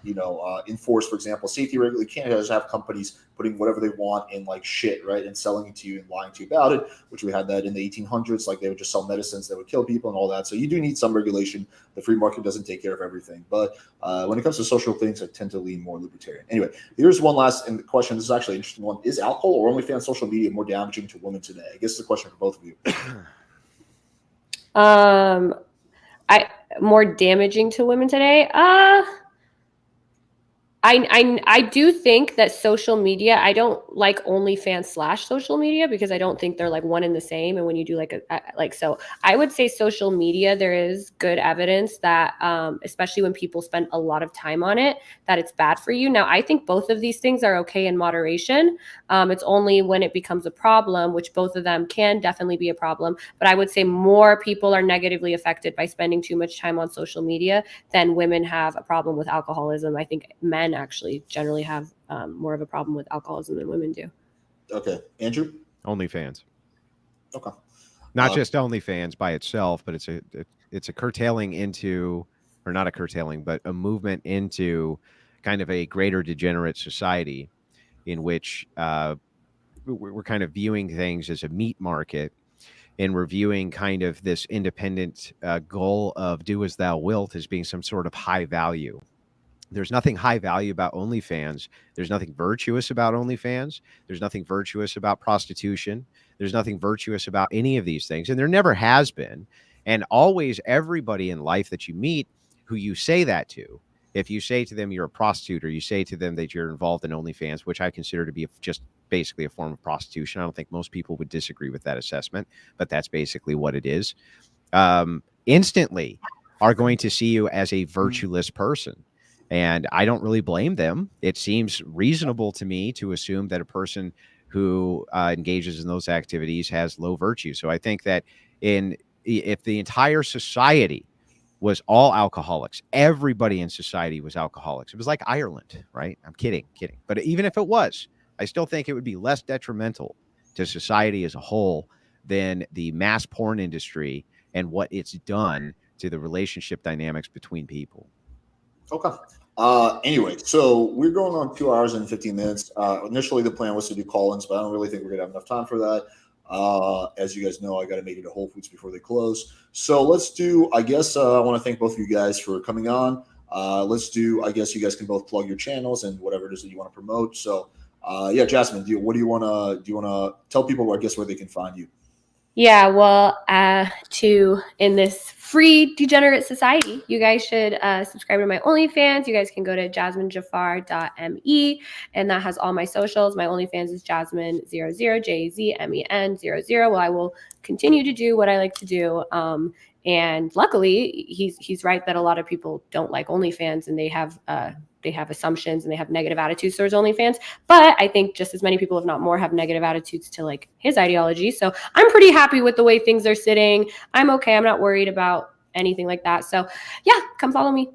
enforce, for example, safety regulation. You can't just have companies putting whatever they want in like shit, right? And selling it to you and lying to you about it, which we had that in the 1800s. Like they would just sell medicines that would kill people and all that. So you do need some regulation. The free market doesn't take care of everything. But when it comes to social things, I tend to lean more libertarian. Anyway, here's one last question. This is actually an interesting one. Is alcohol or OnlyFans social media more damaging to women today? I guess it's a question for both of you. I more damaging to women today. I do think that social media, I don't like OnlyFans / social media because I don't think they're like one and the same. And when you do so I would say social media, there is good evidence that, especially when people spend a lot of time on it, that it's bad for you. Now, I think both of these things are okay in moderation. It's only when it becomes a problem, which both of them can definitely be a problem. But I would say more people are negatively affected by spending too much time on social media than women have a problem with alcoholism. I think men actually generally have more of a problem with alcoholism than women do. Okay. Andrew? OnlyFans. Okay. Not just OnlyFans by itself, but it's a curtailing into, or not a curtailing, but a movement into kind of a greater degenerate society in which we're kind of viewing things as a meat market, and we're viewing kind of this independent goal of do as thou wilt as being some sort of high value. There's nothing high value about OnlyFans. There's nothing virtuous about OnlyFans. There's nothing virtuous about prostitution. There's nothing virtuous about any of these things. And there never has been. And always everybody in life that you meet who you say that to, if you say to them you're a prostitute, or you say to them that you're involved in OnlyFans, which I consider to be just basically a form of prostitution. I don't think most people would disagree with that assessment, but that's basically what it is. Instantly are going to see you as a virtueless person. And I don't really blame them. It seems reasonable to me to assume that a person who engages in those activities has low virtue. So I think that if the entire society was all alcoholics, everybody in society was alcoholics. It was like Ireland, right? I'm kidding. But even if it was, I still think it would be less detrimental to society as a whole than the mass porn industry and what it's done to the relationship dynamics between people. Okay. Anyway, so we're going on 2 hours and 15 minutes. Initially, the plan was to do call-ins, but I don't really think we're going to have enough time for that. As you guys know, I got to make it to Whole Foods before they close. So let's do, I guess, I want to thank both of you guys for coming on. Let's do, I guess you guys can both plug your channels and whatever it is that you want to promote. So, Jazmen, do you want to tell people, I guess, where they can find you? Yeah, well, in this free degenerate society, you guys should subscribe to my OnlyFans. You guys can go to jazmenjafar.me, and that has all my socials. My OnlyFans is Jazmen00, JAZMEN00. Well, I will continue to do what I like to do. And luckily, he's right that a lot of people don't like OnlyFans, and they have assumptions and they have negative attitudes towards OnlyFans. But I think just as many people, if not more, have negative attitudes to like his ideology. So I'm pretty happy with the way things are sitting. I'm okay. I'm not worried about anything like that. So yeah, come follow me.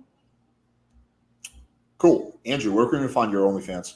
Cool. Andrew, where can we find your OnlyFans?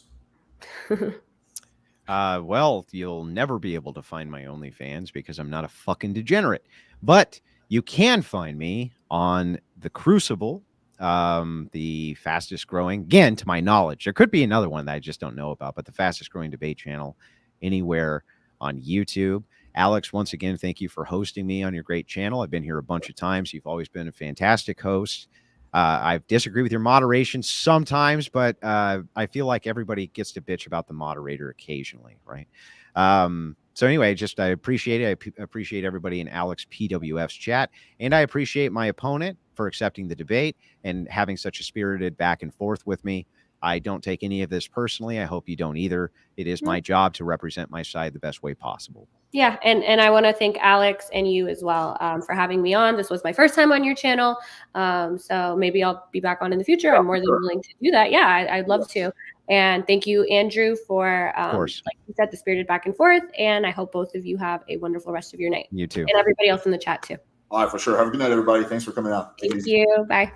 Well, you'll never be able to find my OnlyFans because I'm not a fucking degenerate. But you can find me on The Crucible, the fastest growing, again, to my knowledge. There could be another one that I just don't know about, but the fastest growing debate channel anywhere on YouTube. Alex, once again, thank you for hosting me on your great channel. I've been here a bunch of times. You've always been a fantastic host. I disagree with your moderation sometimes, but I feel like everybody gets to bitch about the moderator occasionally, right? So anyway, I appreciate it. I appreciate everybody in Alex PWF's chat, and I appreciate my opponent for accepting the debate and having such a spirited back and forth with me. I don't take any of this personally. I hope you don't either. It is my job to represent my side the best way possible. Yeah, and I want to thank Alex and you as well for having me on. This was my first time on your channel, so maybe I'll be back on in the future. I'm more than willing to do that. Yeah, I'd love to. And thank you, Andrew, for, course. like you said, the spirited back and forth. And I hope both of you have a wonderful rest of your night. You too. And everybody else in the chat too. All right, for sure. Have a good night, everybody. Thanks for coming out. Thank you. Bye.